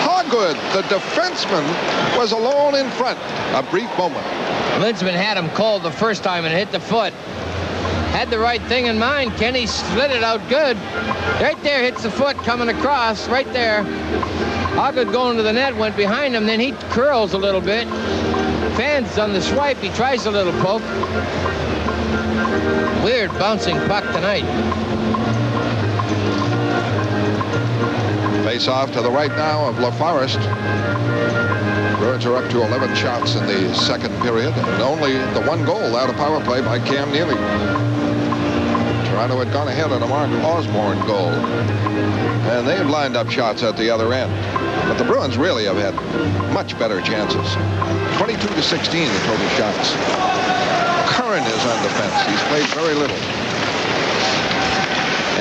Hoggood, the defenseman, was alone in front. A brief moment. Linsman had him cold the first time and hit the foot. Had the right thing in mind. Kenny slid it out good. Right there, hits the foot coming across. Right there. Hoggood going to the net, went behind him. Then he curls a little bit. Fans on the swipe. He tries a little poke. Weird bouncing puck tonight. Face off to the right now of LaForest. Bruins are up to 11 shots in the second period, and only the 1 goal out of power play by Cam Neely. Toronto had gone ahead on a Mark Osborne goal, and they had lined up shots at the other end. But the Bruins really have had much better chances. 22-16 the total shots. Curran is on defense. He's played very little.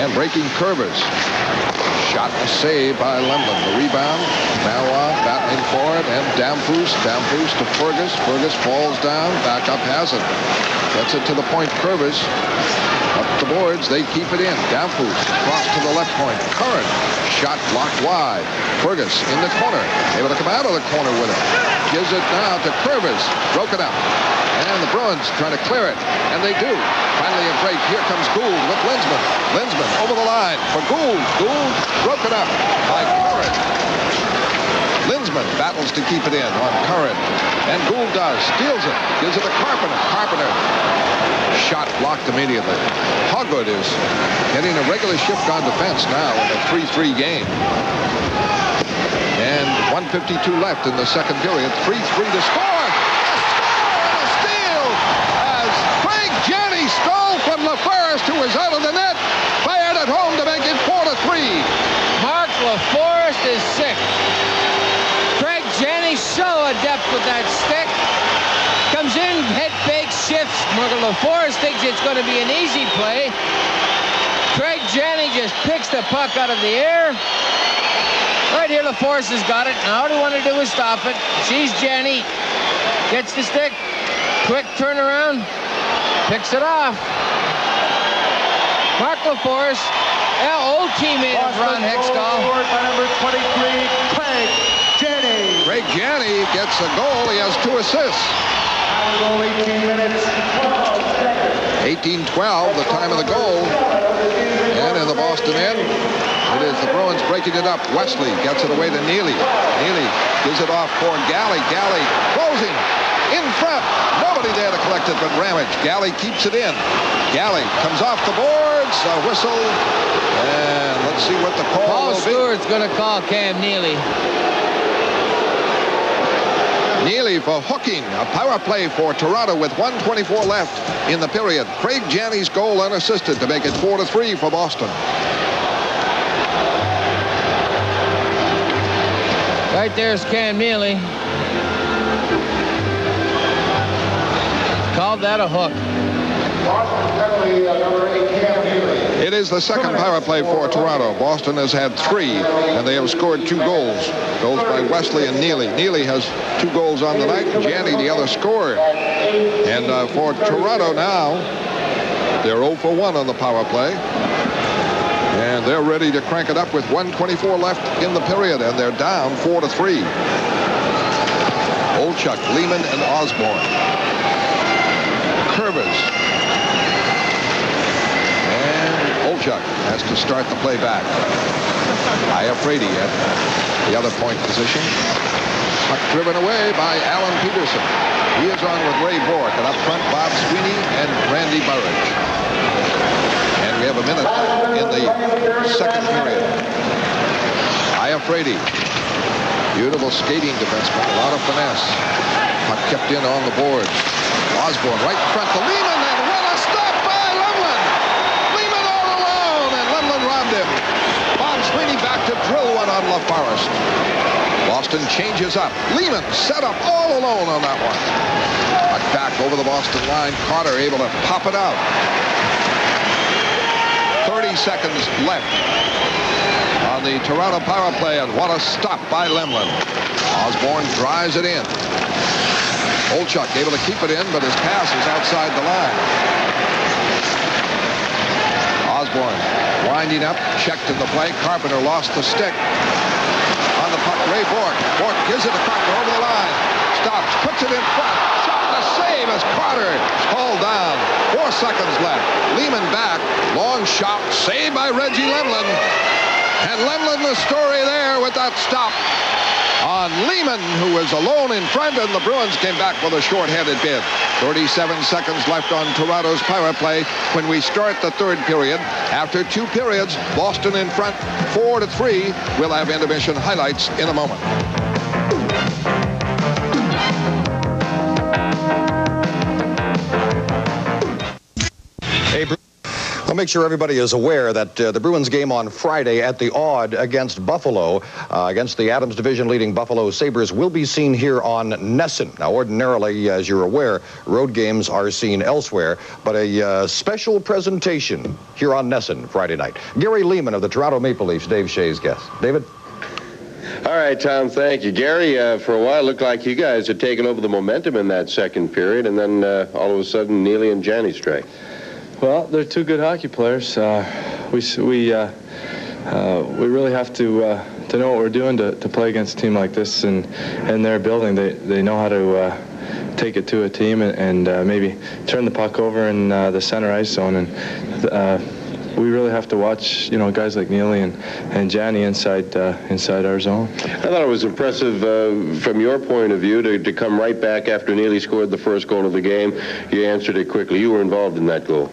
And breaking Curvers. Shot and save by Lemlin. The rebound. Marois battling for it. And Damphus. Damphus to Fergus. Fergus falls down. Back up has it. Gets it to the point. Curvers. Up the boards. They keep it in. Damphus across to the left point. Curran. Shot blocked wide. Fergus in the corner. Able to come out of the corner with it. Gives it now to Curvers. Broken up. And the Bruins trying to clear it. And they do. Finally a break. Here comes Gould with Linsman. Linsman over the line for Gould. Gould broken up by Curran. Linsman battles to keep it in on Curran. And Gould does. Steals it. Gives it to Carpenter. Carpenter. Shot blocked immediately. Hoggood is getting a regular shift on defense now in a 3-3 game. And 1:52 left in the second period. 3-3 to score. From LaForest, who was out of the net, fired at home to make it 4-3. Mark LaForest is sick. Craig Janney so adept with that stick. Comes in, head fake, shifts. Mark LaForest thinks it's going to be an easy play. Craig Janney just picks the puck out of the air. Right here, LaForest has got it. Now all he wanted to do is stop it. Sees Janney. Gets the stick. Quick turnaround. Picks it off. Mark LaForest, old teammate of Ron Hextall. Scored by number 23, Craig Gally gets a goal. He has 2 assists. 18-12, the time of the goal. And in the Boston end, it is the Bruins breaking it up. Wesley gets it away to Neely. Neely gives it off for Gally. Gally closing in front. Nobody there to collect it but Ramage. Gally keeps it in. Gally comes off the boards. A whistle. And let's see what the call Paul will be. Stewart's going to call Cam Neely. Neely for hooking. A power play for Toronto with 1:24 left in the period. Craig Janney's goal unassisted to make it 4-3 for Boston. Right there's Cam Neely. Called that a hook. It is the second power play for Toronto. Boston has had 3, and they have scored 2 goals. Goals by Wesley and Neely. Neely has 2 goals on the night. Janney, the other, scored. And for Toronto now, they're 0 for 1 on the power play. And they're ready to crank it up with 1:24 left in the period, and they're down 4-3. Olchuk, Lehman, and Osborne. Curvers. Olchuk has to start the play back. Iafredi at the other point position. Puck driven away by Alan Peterson. He is on with Ray Bork, and up front Bob Sweeney and Randy Burridge. And we have a minute in the second period. Iafredi, beautiful skating defenseman, a lot of finesse. Puck kept in on the boards. Osborne right in front to Lehman, and what a stop by Lemlin! Lehman all alone, and Lemlin robbed him. Bob Sweeney back to drill one on LaForest. Boston changes up. Lehman set up all alone on that one. Puck back over the Boston line. Carter able to pop it out. 30 seconds left on the Toronto power play, and what a stop by Lemlin. Osborne drives it in. Olchuk able to keep it in, but his pass is outside the line. Osborne winding up, checked in the play. Carpenter lost the stick. On the puck, Ray Bork. Bork gives it to Carpenter over the line. Stops, puts it in front. Shot and a save as Carter hauled down. 4 seconds left. Lehman back. Long shot, saved by Reggie Lemlin. And Lemlin, the story there with that stop on Lehman, who was alone in front, and the Bruins came back with a short-handed bid. 37 seconds left on Toronto's power play when we start the third period. After 2 periods, Boston in front 4-3. We'll have intermission highlights in a moment. I'll make sure everybody is aware that the Bruins game on Friday at the Odd against Buffalo, against the Adams Division leading Buffalo Sabres, will be seen here on Nesson. Now, ordinarily, as you're aware, road games are seen elsewhere, but a special presentation here on Nesson Friday night. Gary Lehman of the Toronto Maple Leafs, Dave Shea's guest. David? All right, Tom, thank you. Gary, for a while, it looked like you guys had taken over the momentum in that second period, and then all of a sudden, Neely and Janney strike. Well, they're 2 good hockey players. We really have to know what we're doing to play against a team like this in their building. They know how to take it to a team and maybe turn the puck over in the center ice zone. And we really have to watch, guys like Neely and Janney inside our zone. I thought it was impressive from your point of view to come right back after Neely scored the first goal of the game. You answered it quickly. You were involved in that goal.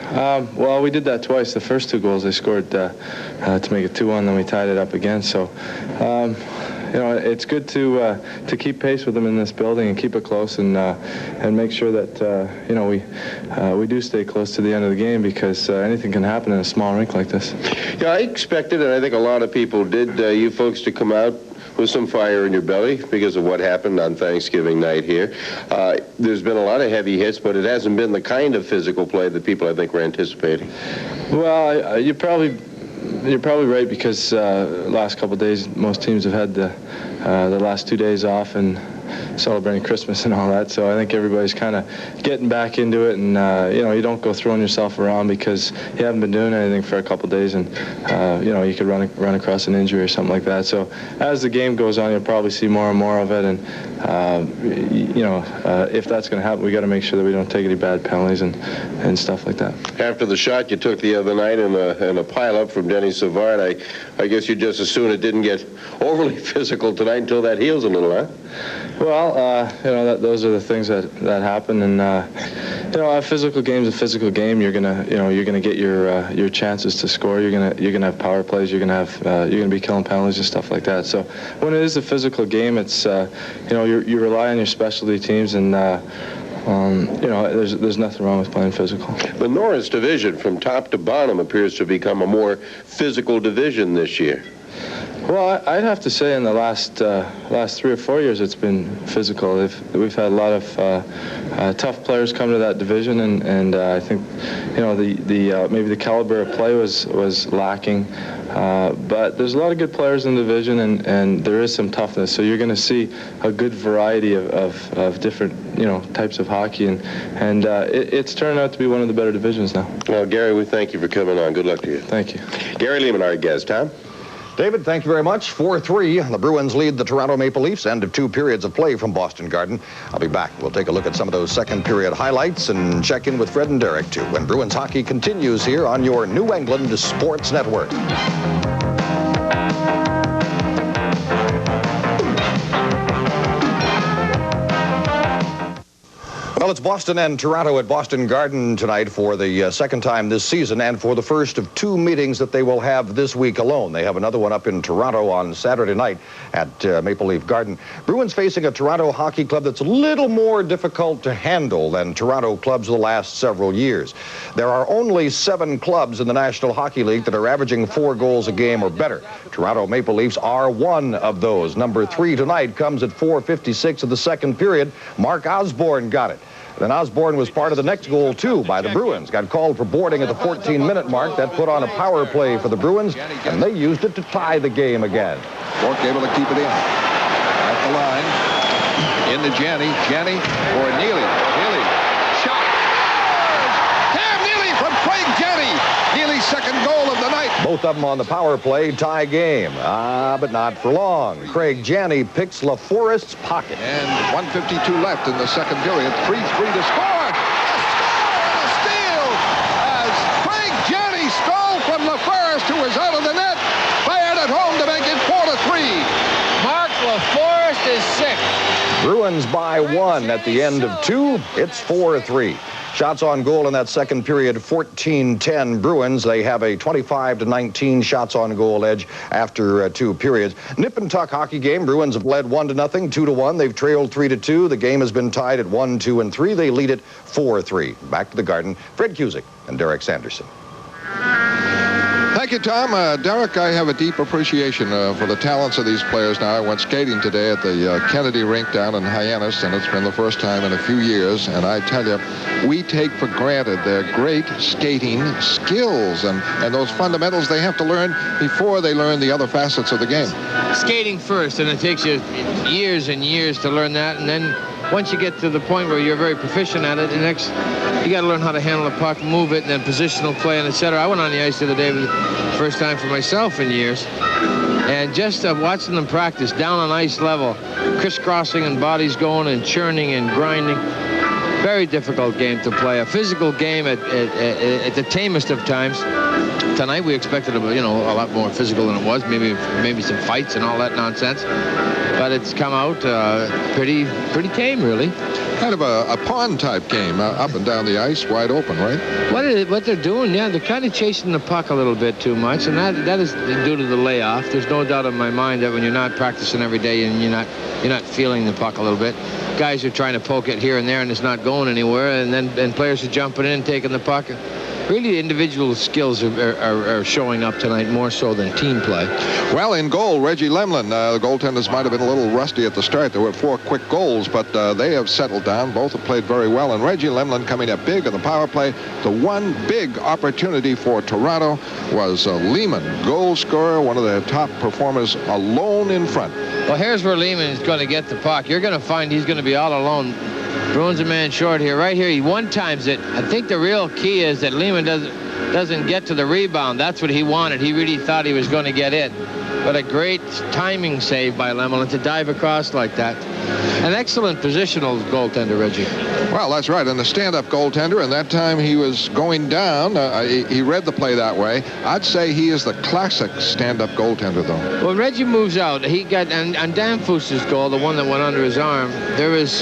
Well, we did that twice. The first 2 goals they scored to make it 2-1, then we tied it up again. So, it's good to keep pace with them in this building and keep it close and make sure that we do stay close to the end of the game, because anything can happen in a small rink like this. Yeah, I expected, and I think a lot of people did, you folks to come out with some fire in your belly because of what happened on Thanksgiving night here. There's been a lot of heavy hits, but it hasn't been the kind of physical play that people, I think, were anticipating. Well, you're probably right, because last couple of days most teams have had the last 2 days off, and celebrating Christmas and all that. So I think everybody's kind of getting back into it, and you don't go throwing yourself around because you haven't been doing anything for a couple days, and you could run across an injury or something like that. So as the game goes on, you'll probably see more and more of it, and if that's going to happen, we got to make sure that we don't take any bad penalties and stuff like that. After the shot you took the other night and a pile-up from Denny Savard, I guess you just as soon it didn't get overly physical tonight until that heals a little, huh? Well, those are the things that happen, and a physical game's a physical game. You're gonna get your chances to score. You're gonna have power plays. You're gonna be killing penalties and stuff like that. So when it is a physical game, it's you rely on your specialty teams, and there's nothing wrong with playing physical. The Norris division, from top to bottom, appears to become a more physical division this year. Well, I'd have to say in the last 3 or 4 years it's been physical. We've had a lot of tough players come to that division, and I think maybe the caliber of play was lacking. But there's a lot of good players in the division, and there is some toughness. So you're going to see a good variety of different types of hockey, and it's turned out to be one of the better divisions now. Well, Gary, we thank you for coming on. Good luck to you. Thank you. Gary Lehman, our guest. Tom? David, thank you very much. 4-3. The Bruins lead the Toronto Maple Leafs. End of 2 periods of play from Boston Garden. I'll be back. We'll take a look at some of those second period highlights and check in with Fred and Derek, too, when Bruins hockey continues here on your New England Sports Network. Well, it's Boston and Toronto at Boston Garden tonight for the second time this season, and for the first of 2 meetings that they will have this week alone. They have another one up in Toronto on Saturday night at Maple Leaf Garden. Bruins facing a Toronto hockey club that's a little more difficult to handle than Toronto clubs of the last several years. There are only 7 clubs in the National Hockey League that are averaging 4 goals a game or better. Toronto Maple Leafs are one of those. Number 3 tonight comes at 4:56 of the second period. Mark Osborne got it. Then Osborne was part of the next goal, too, by the Bruins. Got called for boarding at the 14-minute mark. That put on a power play for the Bruins, and they used it to tie the game again. Bork able to keep it in. At the line. Into Janney. Janney for Neely. Neely. Shot. Cam Neely from Craig Janney. Neely's second goal of the night. Both of them on the power play, tie game. But not for long. Craig Janney picks LaForest's pocket. And 1:52 left in the second period. 3-3 to score. A steal as Craig Janney stole from LaForest, who was out of the net. Fired at home to make it 4-3. Mark LaForest is sick. Bruins by 1 at the end of 2. It's 4-3. Shots on goal in that second period, 14-10 Bruins. They have a 25-19 shots on goal edge after 2 periods. Nip and tuck hockey game. Bruins have led 1-0, 2-1. They've trailed 3-2. The game has been tied at 1, 2, and 3. They lead it 4-3. Back to the Garden, Fred Cusick and Derek Sanderson. Thank you, Tom. Derek, I have a deep appreciation for the talents of these players now. I went skating today at the Kennedy rink down in Hyannis, and it's been the first time in a few years. And I tell you, we take for granted their great skating skills and those fundamentals they have to learn before they learn the other facets of the game. Skating first, and it takes you years and years to learn that, and then once you get to the point where you're very proficient at it, the next, you got to learn how to handle the puck, move it, and then positional play, and etc. I went on the ice the other day for the first time for myself in years, and just watching them practice down on ice level, crisscrossing and bodies going and churning and grinding. Very difficult game to play. A physical game at the tamest of times. Tonight we expected a lot more physical than it was. Maybe some fights and all that nonsense. But it's come out pretty tame, really. Kind of a pond-type game, up and down the ice, wide open, right? What they're doing, yeah, they're kind of chasing the puck a little bit too much, and that is due to the layoff. There's no doubt in my mind that when you're not practicing every day and you're not feeling the puck a little bit, guys are trying to poke it here and there, and it's not going anywhere, and then players are jumping in, taking the puck. really individual skills are showing up tonight more so than team play. Well, in goal, Reggie Lemlin. The goaltenders might have been a little rusty at the start. There were 4 quick goals, but they have settled down. Both have played very well, and Reggie Lemlin coming up big on the power play. The one big opportunity for Toronto was Lehman, goal scorer, one of their top performers, alone in front. Well, here's where Lehman is going to get the puck. You're going to find he's going to be all alone. Bruins a man short here. Right here, he one-times it. I think the real key is that Lehman doesn't get to the rebound. That's what he wanted. He really thought he was going to get it. But a great timing save by Lemlin to dive across like that. An excellent positional goaltender, Reggie. Well, that's right. And the stand-up goaltender, and that time he was going down. He read the play that way. I'd say he is the classic stand-up goaltender, though. Well, Reggie moves out. He got on Danfoos's goal, the one that went under his arm. There was...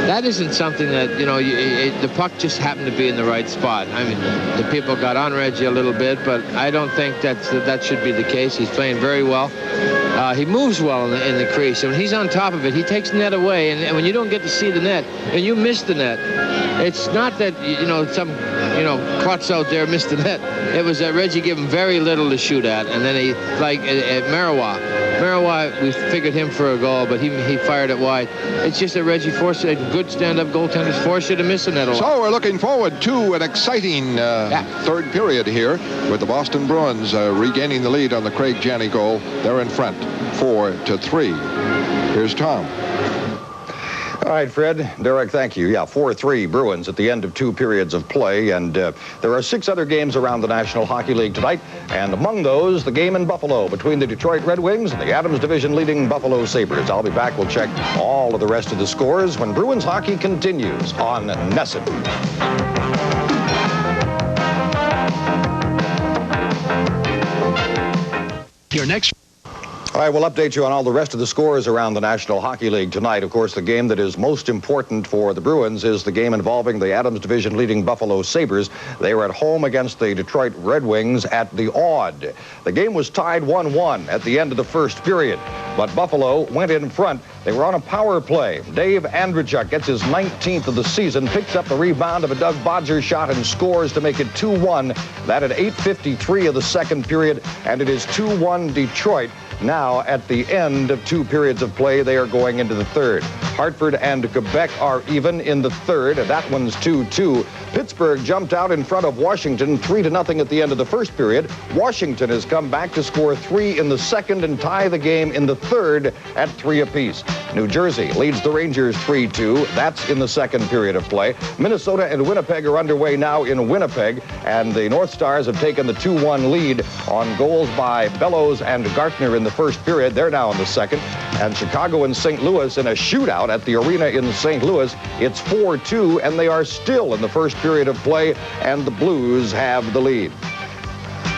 that isn't something that, you know, the puck just happened to be in the right spot. I mean, the people got on Reggie a little bit, but I don't think that should be the case. He's playing very well. He moves well in the crease. And when he's on top of it, he takes the net away. And when you don't get to see the net, and you miss the net, it's not that, you know, some, you know, klutz out there missed the net. It was that Reggie gave him very little to shoot at. And then he, like at Marois, we figured him for a goal, but he fired it wide. It's just that Reggie forced it. Good stand-up goaltenders force you to miss the net a lot. So we're looking forward to an exciting third period here with the Boston Bruins regaining the lead on the Craig Janney goal. They're in front, 4-3. Here's Tom. All right, Fred. Derek, thank you. Yeah, 4-3 Bruins at the end of 2 periods of play. And there are 6 other games around the National Hockey League tonight. And among those, the game in Buffalo between the Detroit Red Wings and the Adams Division leading Buffalo Sabres. I'll be back. We'll check all of the rest of the scores when Bruins hockey continues on NESN. Your next... All right, we'll update you on all the rest of the scores around the National Hockey League tonight. Of course, the game that is most important for the Bruins is the game involving the Adams Division leading Buffalo Sabres. They were at home against the Detroit Red Wings at the Odd. The game was tied 1-1 at the end of the first period, but Buffalo went in front. They were on a power play. Dave Andreychuk gets his 19th of the season, picks up the rebound of a Doug Bodger shot and scores to make it 2-1. That at 8:53 of the second period, and it is 2-1 Detroit. Now, at the end of 2 periods of play, they are going into the third. Hartford and Quebec are even in the third. That one's 2-2. Pittsburgh jumped out in front of Washington 3-0 at the end of the first period. Washington has come back to score 3 in the second and tie the game in the third at 3 apiece. New Jersey leads the Rangers 3-2. That's in the second period of play. Minnesota and Winnipeg are underway now in Winnipeg, and the North Stars have taken the 2-1 lead on goals by Bellows and Gartner in the first period. They're now in the second. And Chicago and St. Louis in a shootout at the arena in St. Louis. It's 4-2, and they are still in the first period of play, and the Blues have the lead.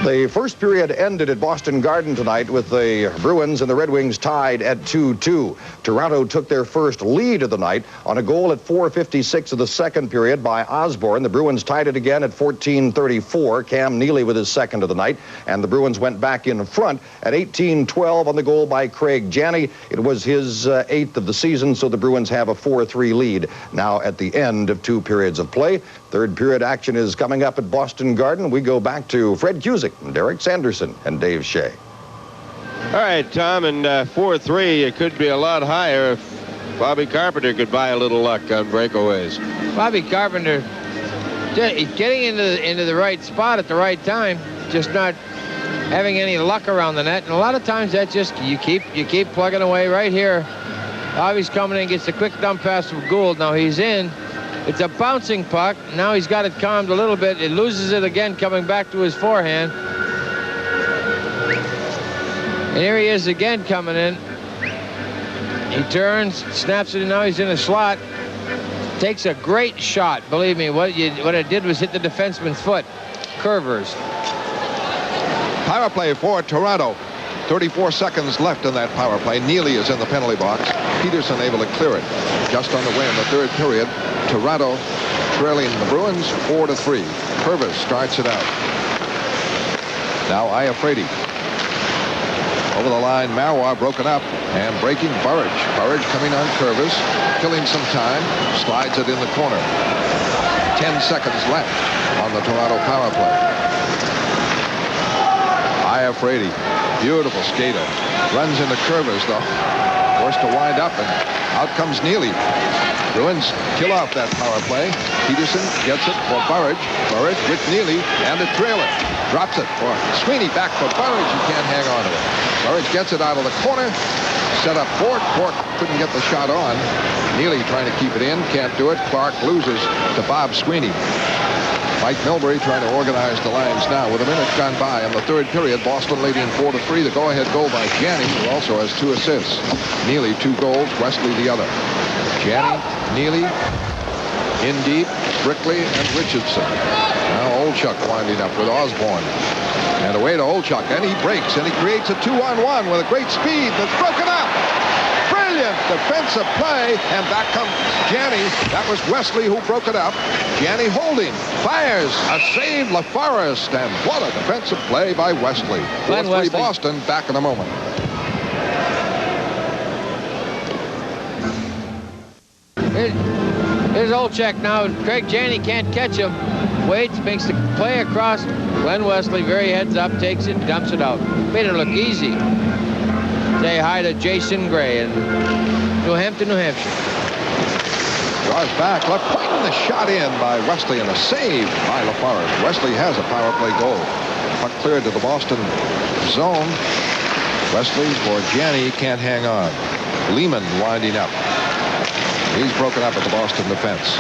The first period ended at Boston Garden tonight with the Bruins and the Red Wings tied at 2-2. Toronto took their first lead of the night on a goal at 4:56 of the second period by Osborne. The Bruins tied it again at 14:34. Cam Neely with his second of the night. And the Bruins went back in front at 18:12 on the goal by Craig Janney. It was his 8th of the season, so the Bruins have a 4-3 lead now at the end of 2 periods of play. Third period action is coming up at Boston Garden. We go back to Fred Cusick, Derek Sanderson, and Dave Shea. All right, Tom, and 4-3, it could be a lot higher if Bobby Carpenter could buy a little luck on breakaways. Bobby Carpenter getting into the right spot at the right time, just not having any luck around the net. And a lot of times that just, you keep plugging away. Right here, Bobby's coming in, gets a quick dump pass from Gould. Now he's in. It's a bouncing puck. Now he's got it calmed a little bit. It loses it again, coming back to his forehand. And here he is again coming in. He turns, snaps it, and now he's in a slot. Takes a great shot. Believe me, what it did was hit the defenseman's foot. Curvers. Power play for Toronto. 34 seconds left in that power play. Neely is in the penalty box. Peterson able to clear it. Just on the way in the third period. Toronto trailing the Bruins 4-3. Purvis starts it out. Now Iafrate. Over the line, Marois broken up and breaking Burridge. Burridge coming on Purvis, killing some time, slides it in the corner. 10 seconds left on the Toronto power play. Iafrate, beautiful skater. Runs into curvers, though. Forced to wind up, and out comes Neely. Bruins kill off that power play. Peterson gets it for Burridge. Burridge with Neely and a trailer. Drops it for Sweeney. Back for Burridge. He can't hang on to it. Burridge gets it out of the corner. Set up Bork. Bork couldn't get the shot on. Neely trying to keep it in. Can't do it. Clark loses to Bob Sweeney. Mike Milbury trying to organize the lines now. With a minute gone by in the third period, Boston leading 4-3. The go-ahead goal by Janney, who also has 2 assists. Neely 2 goals, Wesley the other. Janney, Neely, in deep, Brickley, and Richardson. Now Olchuk winding up with Osborne. And away to Olchuk, and he breaks, and he creates a 2-on-1 with a great speed that's broken up. Brilliant defensive play, and back comes Janney. That was Wesley who broke it up. Janney holding, fires, a save, LaForest, and what a defensive play by Wesley. 4-3 Boston, back in a moment. Here's Olchuk now. Craig Janney can't catch him. Waits, makes the play across. Glenn Wesley, very heads up, takes it, dumps it out. Made it look easy. Say hi to Jason Gray in New Hampton, New Hampshire. Draws back, left pointing the shot in by Wesley and a save by LaForest. Wesley has a power play goal. Puck cleared to the Boston zone. Wesley's for Janney, can't hang on. Lehman winding up. He's broken up at the Boston defense.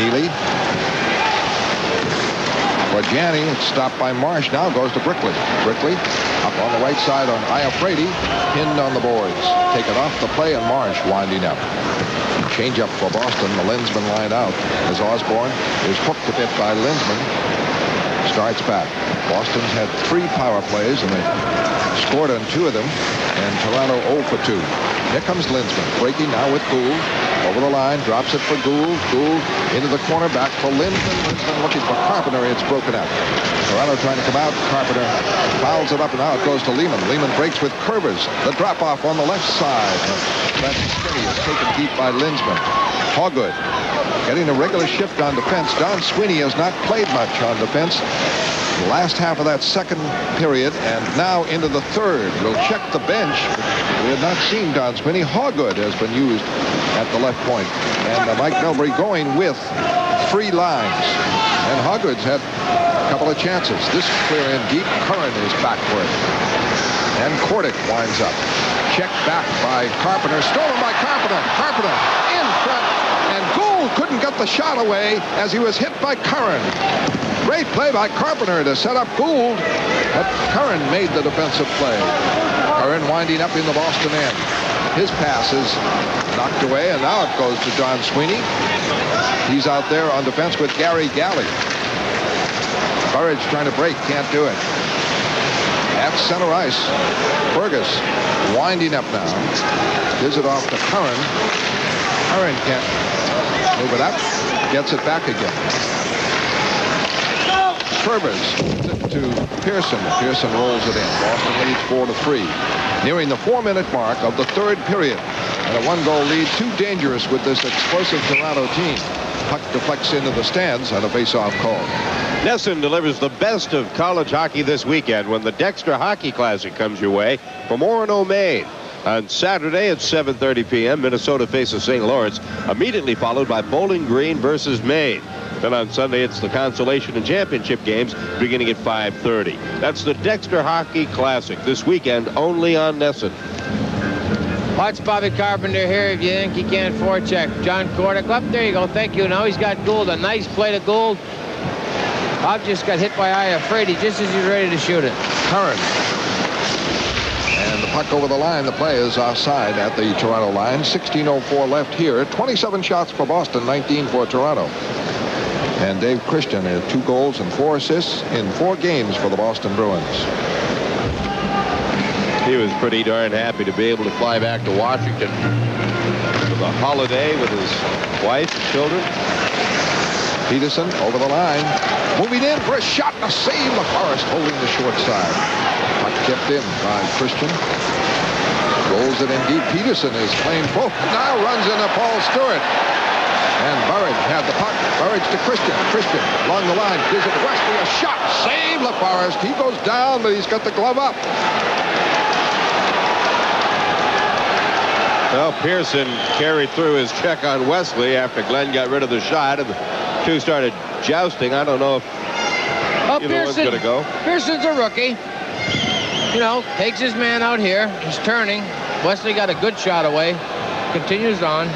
Neely. For Janney, it's stopped by Marsh. Now goes to Brickley. Brickley up on the right side on Iafrate, pinned on the boards. Taken off the play, and Marsh winding up. Change up for Boston. The Linsman line out as Osborne is hooked a bit by Linsman. Starts back. Boston's had 3 power plays, and they scored on 2 of them. And Toronto 0 for 2. Here comes Linsman, breaking now with Gould. Over the line, drops it for Gould. Gould into the corner, back for Linsman. Linsman looking for Carpenter. It's broken up. Toronto trying to come out. Carpenter fouls it up, and now it goes to Lehman. Lehman breaks with Curvers. The drop-off on the left side. That's Skinny is taken deep by Linsman. Hoggood getting a regular shift on defense. Don Sweeney has not played much on defense. The last half of that second period, and now into the third. We'll check the bench. We have not seen Don Sweeney. Hoggood has been used at the left point. And Mike Milbury going with 3 lines. And Hoggood's had a couple of chances. This clear in deep. Curran is backward. And Kordic winds up. Checked back by Carpenter. Stolen by Carpenter. Carpenter in front. And Gould couldn't get the shot away as he was hit by Curran. Great play by Carpenter to set up Gould, but Curran made the defensive play. Curran winding up in the Boston end. His pass is knocked away, and now it goes to Don Sweeney. He's out there on defense with Gary Galley. Burridge trying to break, can't do it. At center ice, Fergus winding up now. Gives it off to Curran. Curran can't move it up. Gets it back again. Curvers to Pearson. Pearson rolls it in. Boston leads 4-3. Nearing the 4-minute mark of the third period. And a 1-goal lead, too dangerous with this explosive Toronto team. Puck deflects into the stands on a face-off call. Nesson delivers the best of college hockey this weekend when the Dexter Hockey Classic comes your way from Orono, Maine. On Saturday at 7:30 p.m., Minnesota faces St. Lawrence, immediately followed by Bowling Green versus Maine. Then on Sunday, it's the consolation and championship games beginning at 5:30. That's the Dexter Hockey Classic this weekend only on Nesson. Watch Bobby Carpenter here if you think he can't forecheck. John Kordic up there you go. Thank you. Now he's got Gould. A nice play to Gould. Bob just got hit by Iafrate just as he's ready to shoot it. Curran. And the puck over the line. The play is offside at the Toronto line. 16:04 left here. 27 shots for Boston, 19 for Toronto. And Dave Christian had 2 goals and 4 assists in 4 games for the Boston Bruins. He was pretty darn happy to be able to fly back to Washington for the holiday with his wife and children. Peterson over the line. Moving in for a shot and a save. LaForest holding the short side. Puck kept in by Christian. Rolls it in deep. Peterson is playing both. Now runs into Paul Stewart. And Burridge had the puck. Burridge to Christian. Christian along the line. Gives it to Wesley. A shot. Save LaForest. He goes down, but he's got the glove up. Well, Pearson carried through his check on Wesley after Glenn got rid of the shot, and the two started jousting. I don't know if either one's going to go. Pearson's a rookie. You know, takes his man out here. He's turning. Wesley got a good shot away. Continues on.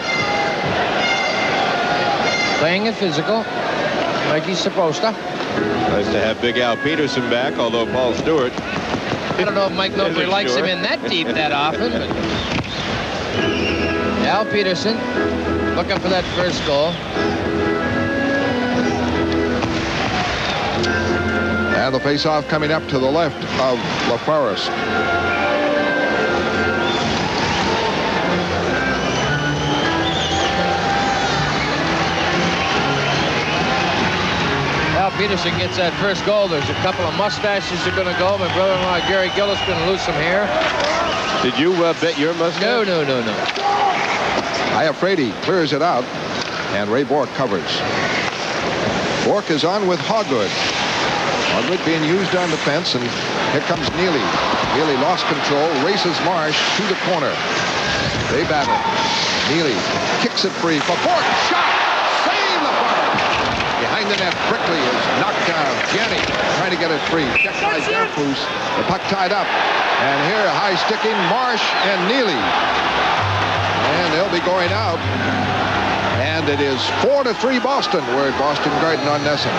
Playing it physical, like he's supposed to. Nice to have Big Al Peterson back, although Paul Stewart. I don't know if Mike Milbury likes him in that deep that often, but Al Peterson looking for that first goal. And the face-off coming up to the left of LaForest. Al Peterson gets that first goal. There's a couple of mustaches that are going to go. My brother-in-law Gary Gillis going to lose some hair. Did you bet your mustache? No. Iafredi clears it out, and Ray Bork covers. Bork is on with Hogwood. Hogwood being used on defense, and here comes Neely. Neely lost control, races Marsh to the corner. They battle. Neely kicks it free for Bork. Shot! Save the bar! Behind the net, Brickley is knocked down. Janney trying to get it free. Checked by Delphus. The puck tied up. And here, high sticking Marsh and Neely. And they'll be going out. And it is 4-3 Boston. We're at Boston Garden on Nesson.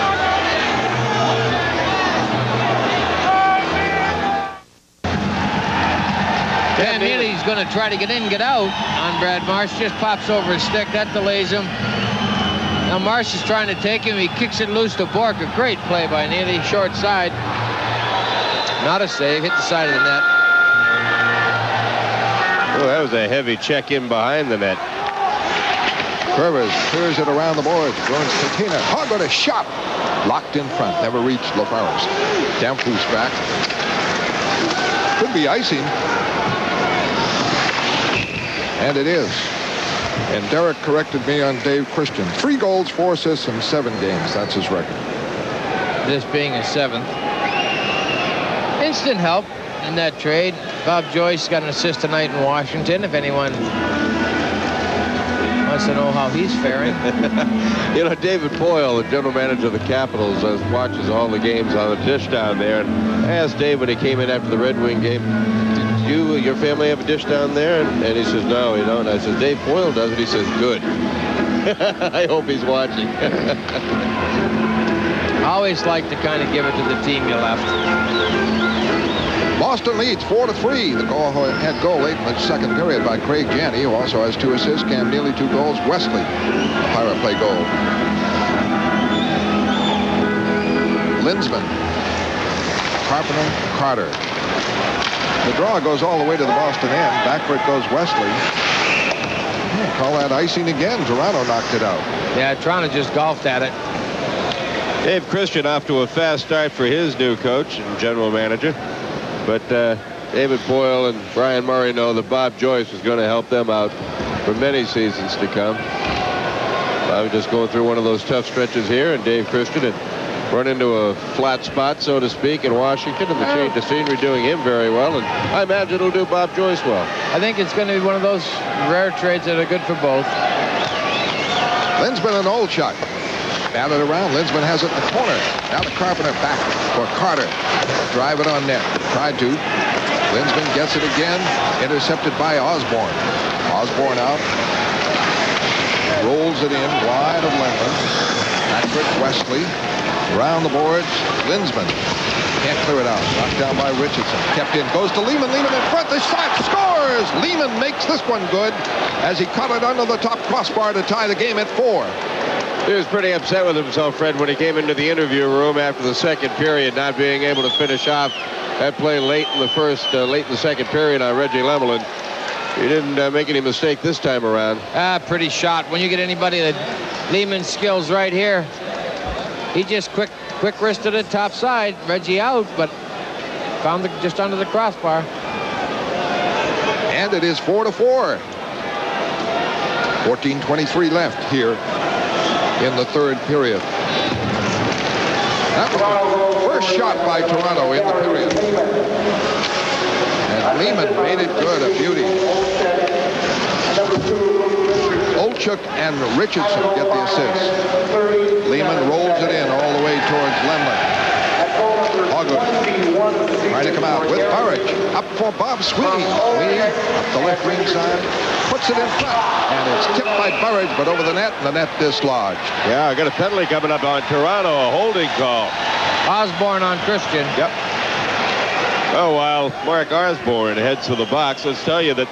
Dan Neely's going to try to get in, get out on Brad Marsh. Just pops over his stick. That delays him. Now Marsh is trying to take him. He kicks it loose to Bork. A great play by Neely. Short side. Not a save. Hit the side of the net. Oh, that was a heavy check in behind the net. Curvers clears it around the boards. Bruins container. Hogwood a shot. Locked in front. Never reached LaForest. Delphus back. Could be icing. And it is. And Derek corrected me on Dave Christian. 3 goals, 4 assists in 7 games. That's his record. This being his 7th. Instant help in that trade. Bob Joyce got an assist tonight in Washington. If anyone wants to know how he's faring. You know, David Boyle, the general manager of the Capitals, watches all the games on the dish down there. And I asked Dave when he came in after the Red Wing game, did your family have a dish down there? And he says, no, we don't. I said, Dave Boyle does it. He says, good. I hope he's watching. Always like to kind of give it to the team you left. Boston leads 4-3. The head goal late in the second period by Craig Janney, who also has 2 assists. Cam Neely 2 goals. Wesley, the Pirate play goal. Linsman, Carpenter, Carter. The draw goes all the way to the Boston end. Back for it goes Wesley. Call that icing again. Toronto knocked it out. Yeah, Toronto just golfed at it. Dave Christian off to a fast start for his new coach and general manager. But David Boyle and Brian Murray know that Bob Joyce was going to help them out for many seasons to come. I was just going through one of those tough stretches here, and Dave Christian had run into a flat spot, so to speak, in Washington, and the change of scenery doing him very well, and I imagine it'll do Bob Joyce well. I think it's going to be one of those rare trades that are good for both. Linsman, an old shot. Batted around. Linsman has it in the corner. Now the Carpenter back for Carter. Drive it on net. Tried to. Linsman gets it again. Intercepted by Osborne. Osborne out. Rolls it in wide of Lindman. Back for Wesley. Around the boards. Linsman. Can't clear it out. Knocked down by Richardson. Kept in. Goes to Lehman. Lehman in front. The shot scores. Lehman makes this one good as he cut it under the top crossbar to tie the game at 4. He was pretty upset with himself, Fred, when he came into the interview room after the second period, not being able to finish off that play late in the second period on Reggie Lemelin. He didn't make any mistake this time around. Pretty shot. When you get anybody that Lehman's skills right here, he just quick wristed it top side. Reggie out, but found just under the crossbar. And it is 4-4. 14:23 left here in the third period. That was the first shot by Toronto in the period. And Lehman made it good, a beauty. Olchuk and Richardson get the assist. Lehman rolls it in all the way towards Lemlin. Hogwood trying to come out with Burridge. Up for Bob Sweeney. Sweeney up the left wing side. Puts it in front. And it's tipped by Burridge, but over the net, and the net dislodged. Yeah, I got a penalty coming up on Toronto, a holding call. Osborne on Christian. Yep. Oh, while Mark Osborne heads to the box, let's tell you that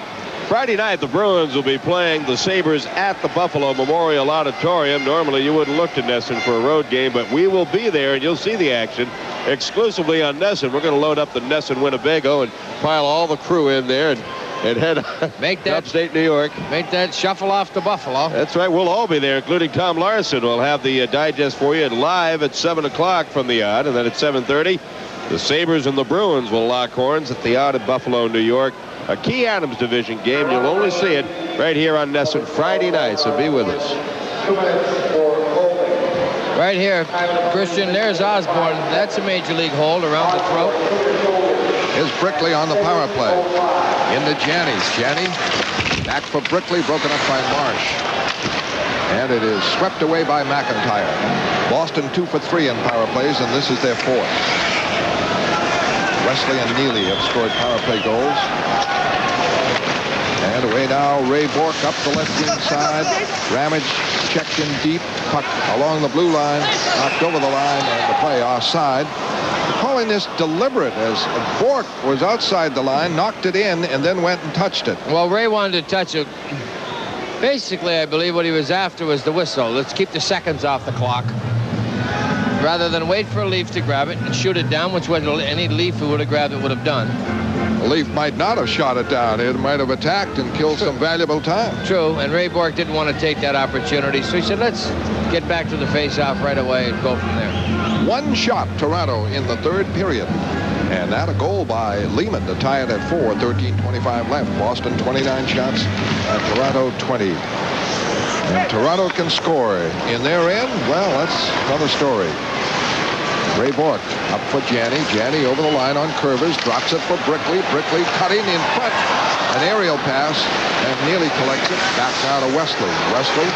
Friday night, the Bruins will be playing the Sabres at the Buffalo Memorial Auditorium. Normally, you wouldn't look to Nesson for a road game, but we will be there, and you'll see the action exclusively on Nesson. We're going to load up the Nesson Winnebago and pile all the crew in there and head make that upstate New York. Make that shuffle off to Buffalo. That's right. We'll all be there, including Tom Larson. We'll have the digest for you live at 7 o'clock from the Odd, and then at 7:30, the Sabres and the Bruins will lock horns at the Odd in Buffalo, New York. A Key Adams division game. You'll only see it right here on Nesson Friday night, so be with us. Right here, Christian, there's Osborne. That's a major league hold around the throat. Here's Brickley on the power play. Into Janney. Janney back for Brickley, broken up by Marsh. And it is swept away by McIntyre. Boston 2 for 3 in power plays, and this is their fourth. Wesley and Neely have scored power play goals. And away now, Ray Bork up the left wing side. Ramage checked in deep. Puck along the blue line. Knocked over the line, and the play offside. Calling this deliberate, as Bork was outside the line, knocked it in, and then went and touched it. Well, Ray wanted to touch it. Basically, I believe what he was after was the whistle. Let's keep the seconds off the clock, rather than wait for a Leaf to grab it and shoot it down, which what any Leaf who would have grabbed it would have done. A Leaf might not have shot it down. It might have attacked and killed some valuable time. True, and Ray Bork didn't want to take that opportunity, so he said, let's get back to the face-off right away and go from there. One shot, Toronto, in the third period. And that a goal by Lehman to tie it at 4, 13:25 left. Boston 29 shots and Toronto 20. And Toronto can score in their end. Well, that's another story. Ray Bork up for Janney. Janney over the line on Curvers. Drops it for Brickley. Brickley cutting in front. An aerial pass. And Neely collects it. Back now to Wesley. Wesley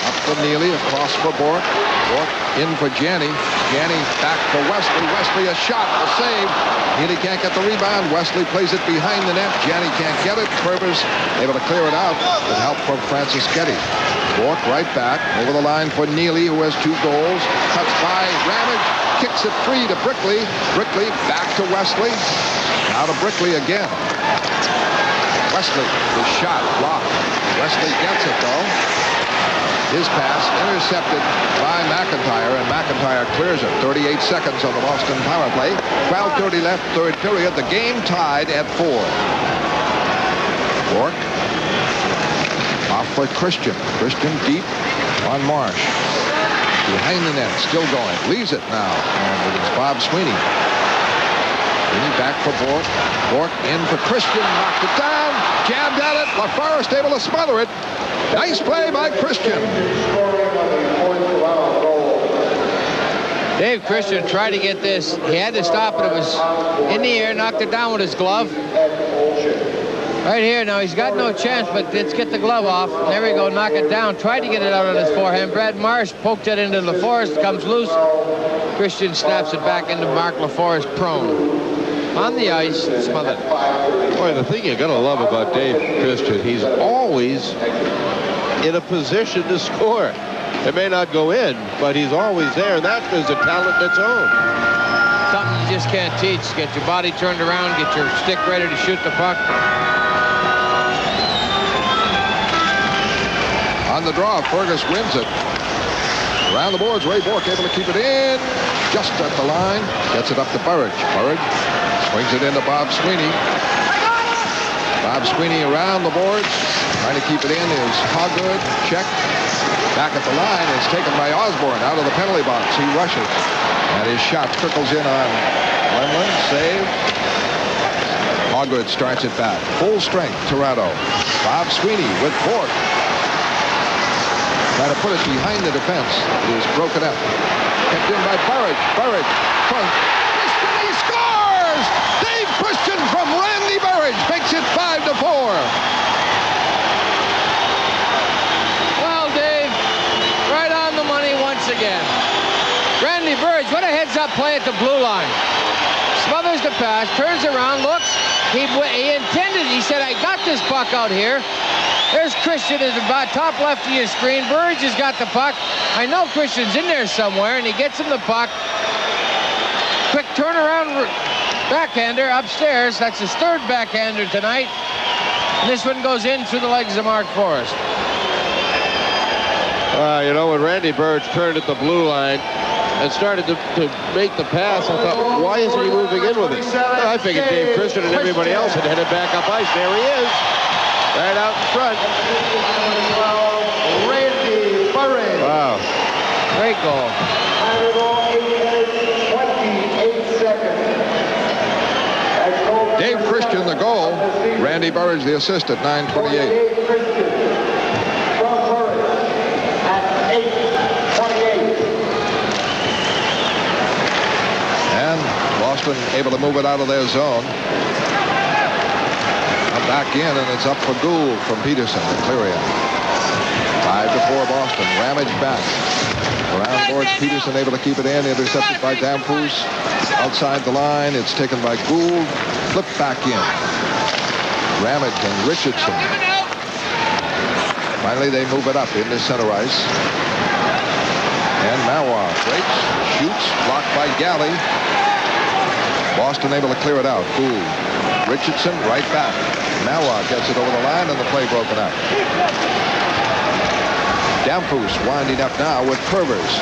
up for Neely. Across for Bork. Bork in for Janney. Janney back for Wesley. Wesley a shot. A save. Neely can't get the rebound. Wesley plays it behind the net. Janney can't get it. Curvers able to clear it out with help from Francis Getty. Bork right back over the line for Neely, who has 2 goals. Cuts by Ramage. Kicks it free to Brickley. Brickley back to Wesley. Now to Brickley again. Wesley, his shot blocked. Wesley gets it though. His pass intercepted by McIntyre, and McIntyre clears it. 38 seconds on the Boston power play. 12:30 left, third period. The game tied at 4. Bork off for Christian. Christian deep on Marsh. Behind the net, still going. Leaves it now, and it is Bob Sweeney. Sweeney back for Bork. Bork in for Christian. Knocked it down. Jabbed at it. LaForest able to smother it. Nice play by Christian. Dave Christian tried to get this. He had to stop it. It was in the air. Knocked it down with his glove. Right here, now he's got no chance, but let's get the glove off. There we go, knock it down. Tried to get it out on his forehand. Brad Marsh poked it into LaForest, comes loose. Christian snaps it back into Mark LaForest prone. On the ice, smothered. Boy, the thing you gotta love about Dave Christian, he's always in a position to score. It may not go in, but he's always there, and that is a talent in its own. Something you just can't teach. Get your body turned around, get your stick ready to shoot the puck. On the draw, Fergus wins it. Around the boards, Ray Bork able to keep it in. Just at the line. Gets it up to Burridge. Burridge swings it into Bob Sweeney. Bob Sweeney around the boards. Trying to keep it in is Hogwood. Check. Back at the line. It's taken by Osborne out of the penalty box. He rushes. And his shot trickles in on Lemlin. Save. Hogwood starts it back. Full strength, Toronto. Bob Sweeney with Bork. Trying to put it behind the defense. It is broken up. Kept in by Burridge. Burridge, front. Christian, he scores! Dave Christian from Randy Burridge makes it 5-4. Well, Dave, right on the money once again. Randy Burridge, what a heads-up play at the blue line. Smothers the pass, turns around, looks. He intended, he said, I got this puck out here. There's Christian at the top left of your screen. Burridge has got the puck. I know Christian's in there somewhere, and he gets him the puck. Quick turnaround backhander upstairs. That's his third backhander tonight. And this one goes in through the legs of Mark Forrest. You know, when Randy Burridge turned at the blue line and started to make the pass, I thought, why isn't he moving in with it? Well, I figured Dave Christian and everybody else had headed back up ice. There he is, right out in front. Randy Burridge. Wow. Great goal. 28 seconds. Dave Christian, the goal. Randy Burridge, the assist at 9:28. Boston able to move it out of their zone. Back in, and it's up for Gould from Peterson to clear in. 5-4 Boston. Ramage back. Around towards Peterson, able to keep it in. Intercepted by Damphus. Outside the line, it's taken by Gould. Flipped back in. Ramage and Richardson. Finally, they move it up into center ice. And Marois breaks, shoots, blocked by Galley. Boston able to clear it out. Gould. Richardson right back. Marois gets it over the line, and the play broken up. Damphus winding up now with Curvers.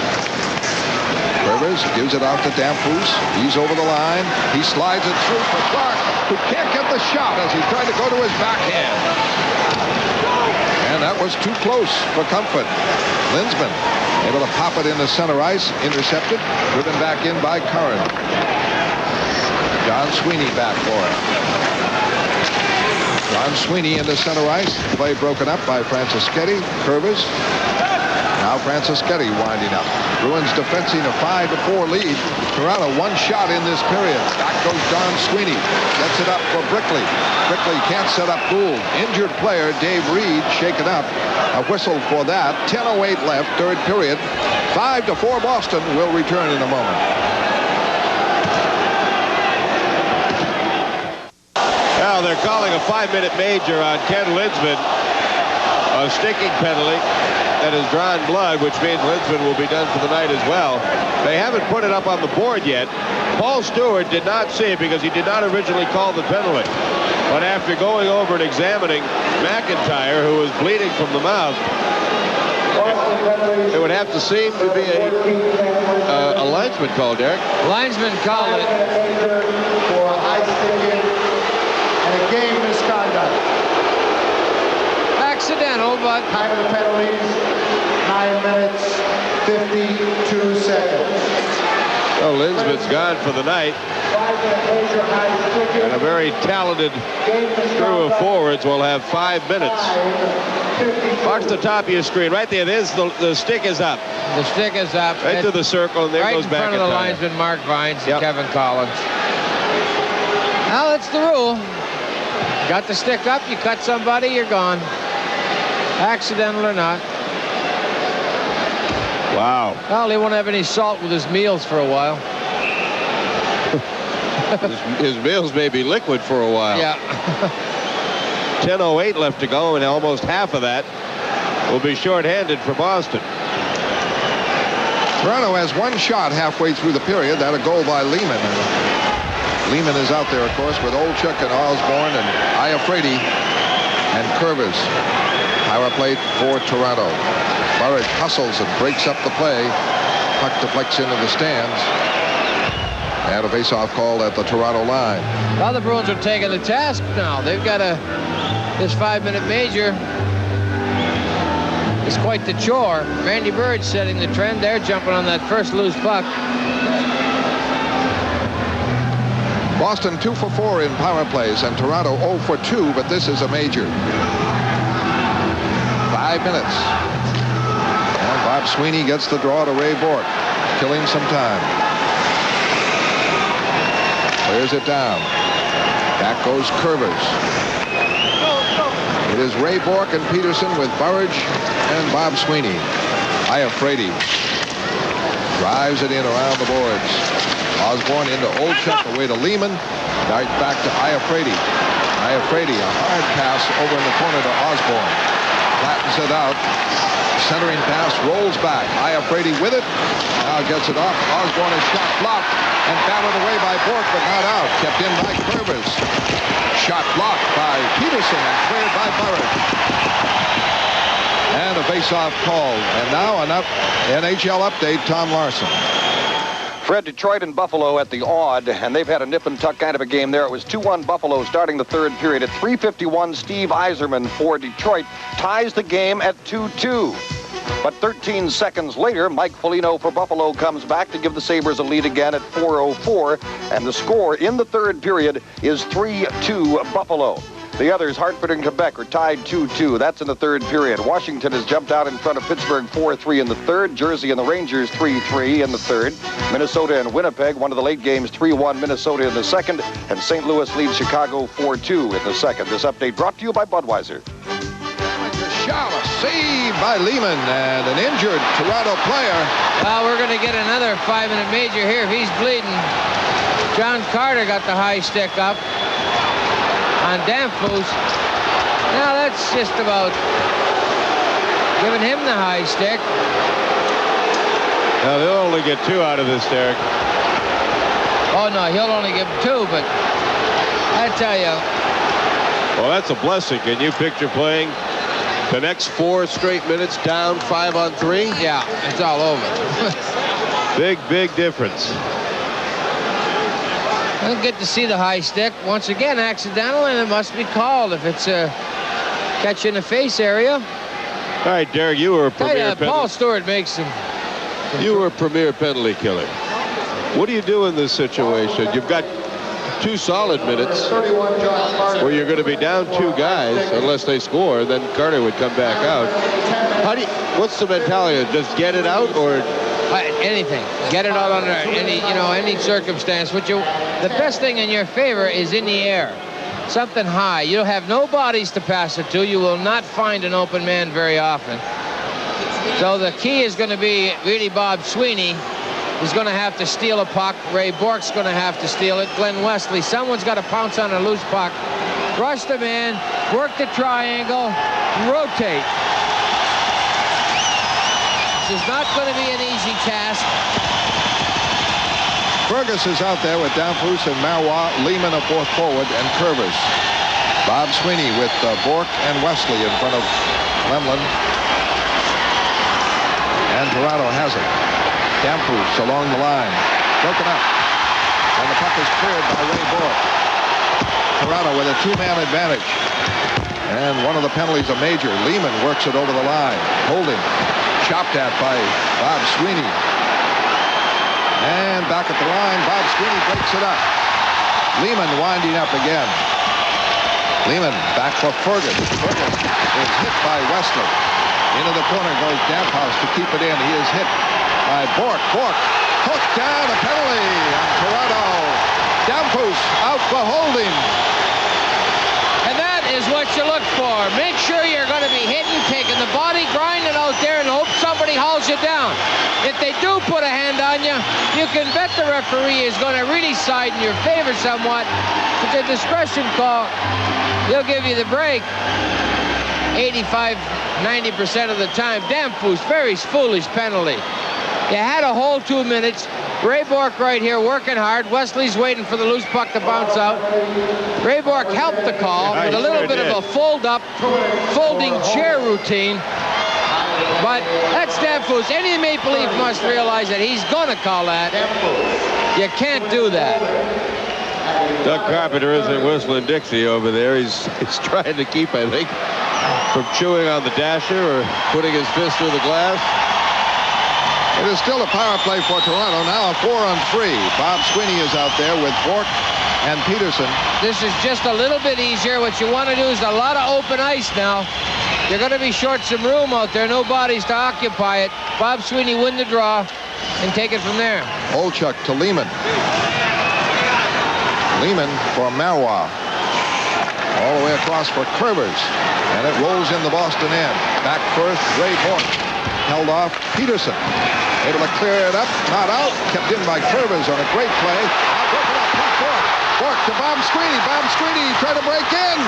Curvers gives it out to Damphus. He's over the line. He slides it through for Clark, who can't get the shot as he tried to go to his backhand. And that was too close for comfort. Linsman able to pop it into center ice. Intercepted. Driven back in by Curran. John Sweeney back for it. John Sweeney into center ice. Play broken up by Franceschetti. Curvers. Now Franceschetti winding up. Bruins defensing a 5-4 lead. Toronto one shot in this period. Back goes John Sweeney. Sets it up for Brickley. Brickley can't set up Gould. Injured player Dave Reed shaken up. A whistle for that. 10:08 left, third period. 5-4 Boston. Will return in a moment. Now they're calling a 5-minute major on Ken Linsman. A sticking penalty that has drawn blood, which means Linsman will be done for the night as well. They haven't put it up on the board yet. Paul Stewart did not see it because he did not originally call the penalty. But after going over and examining McIntyre, who was bleeding from the mouth, it would have to seem to be a linesman call, Derek. Linesman called it. For a high sticking and a game misconduct. Accidental, but Time of the penalties, 9 minutes, 52 seconds. Well, Linsman's gone for the night. And a very talented crew of forwards will have 5 minutes. Watch the top of your screen. Right there, the stick is up. The stick is up. Right to the circle, and there right goes back. Right in front of the linesman, Mark Vines and Kevin Collins. Now, that's the rule. Got the stick up, you cut somebody, you're gone. Accidental or not. Wow. Well, he won't have any salt with his meals for a while. his meals may be liquid for a while. Yeah. 10:08 left to go, and almost half of that will be shorthanded for Boston. Toronto has one shot halfway through the period. That a goal by Lehman. Lehman is out there, of course, with Olchuk and Osborne and Iafrate and Curvers. Power play for Toronto. Burridge hustles and breaks up the play. Puck deflects into the stands. And a face-off called at the Toronto line. Well, the Bruins are taking the task now. They've got this 5-minute major. It's quite the chore. Randy Burridge setting the trend there, jumping on that first loose puck. Boston 2 for 4 in power plays, and Toronto 0 for 2, but this is a major. 5 minutes. Bob Sweeney gets the draw to Ray Bourque, killing some time. Clears it down. Back goes Curvers. It is Ray Bourque and Peterson with Burridge and Bob Sweeney. Iafrate drives it in around the boards. Osborne into Olchuk, away to Lehman. Right back to Iafrate. Iafrate, a hard pass over in the corner to Osborne. Flattens it out. Centering pass, rolls back. Iafrate with it. Now gets it off. Osborne is shot blocked and batted away by Bourque, but not out. Kept in by Curvers. Shot blocked by Peterson and cleared by Burridge. And a face-off called. And now an NHL update, Tom Larson. Fred, Detroit and Buffalo at the odd, and they've had a nip-and-tuck kind of a game there. It was 2-1 Buffalo starting the third period. At 3:51, Steve Yzerman for Detroit ties the game at 2-2. But 13 seconds later, Mike Foligno for Buffalo comes back to give the Sabres a lead again at 4:04, and the score in the third period is 3-2 Buffalo. The others, Hartford and Quebec, are tied 2-2. That's in the third period. Washington has jumped out in front of Pittsburgh 4-3 in the third. Jersey and the Rangers 3-3 in the third. Minnesota and Winnipeg, one of the late games, 3-1 Minnesota in the second. And St. Louis leads Chicago 4-2 in the second. This update brought to you by Budweiser. Shot, a save by Lehman, and an injured Toronto player. Well, we're going to get another 5-minute major here if he's bleeding. John Carter got the high stick up on Danfus. Now that's just about giving him the high stick. Now they'll only get 2 out of this, Derek. Oh no, he'll only give 2, but I tell you. Well, that's a blessing. Can you picture playing the next 4 straight minutes down 5-on-3? Yeah, it's all over. Big difference. We'll get to see the high stick. Once again, accidental, and it must be called if it's a catch in the face area. All right, Derek, you were a premier Paul Stewart makes him. You were a premier penalty killer. What do you do in this situation? You've got 2 solid minutes where you're going to be down 2 guys unless they score, then Carter would come back out. What's the mentality? Just get it out, or anything? Get it out under any circumstance. The best thing in your favor is in the air, something high. You'll have no bodies to pass it to. You will not find an open man very often. So the key is going to be really Bob Sweeney. He's going to have to steal a puck. Ray Bourque's going to have to steal it. Glenn Wesley, someone's got to pounce on a loose puck. Rush the man, work the triangle, rotate. This is not going to be an easy task. Fergus is out there with Danfus and Marois, Lehman a fourth forward, and Curvers. Bob Sweeney with Bourque and Wesley in front of Lemlin. And Toronto has it. Danfus along the line. Broken up. And the puck is cleared by Ray Bourque. Toronto with a 2-man advantage. And one of the penalties a major. Lehman works it over the line. Holding. Chopped at by Bob Sweeney. And back at the line, Bob Sweeney breaks it up. Lehman winding up again. Lehman back for Fergus. Fergus is hit by Wesley. Into the corner goes Damphouse to keep it in. He is hit by Bourque. Bourque hooked down, a penalty on Toronto. Damphouse out for holding. And that is what you look for. Make sure you're going to be hitting, taking the body, grinding out there, and hope somebody hauls you down. If they do put a hand on you, you can bet the referee is going to really side in your favor somewhat. It's a discretion call. He'll give you the break 85, 90% of the time. Danfus, very foolish penalty. You had a whole 2 minutes. Ray Bourque right here working hard. Wesley's waiting for the loose puck to bounce out. Ray Bourque helped the call with a little bit of a folding chair routine. But that's Danfus. Any Maple Leaf must realize that he's going to call that. You can't do that. Doug Carpenter isn't whistling Dixie over there. He's trying to keep, I think, from chewing on the dasher or putting his fist through the glass. It is still a power play for Toronto. Now a 4-on-3. Bob Sweeney is out there with Bourque and Peterson. This is just a little bit easier. What you want to do is a lot of open ice now. You're going to be short some room out there. No bodies to occupy it. Bob Sweeney win the draw and take it from there. Olchuk to Lehman. Lehman for Marois. All the way across for Curvers. And it rolls in the Boston end. Back first, Ray Bork. Held off Peterson. Able to clear it up. Not out. Kept in by Curvers on a great play. Now broken up. Here's Bork. Bork to Bob Sweeney. Bob Sweeney tried to break in.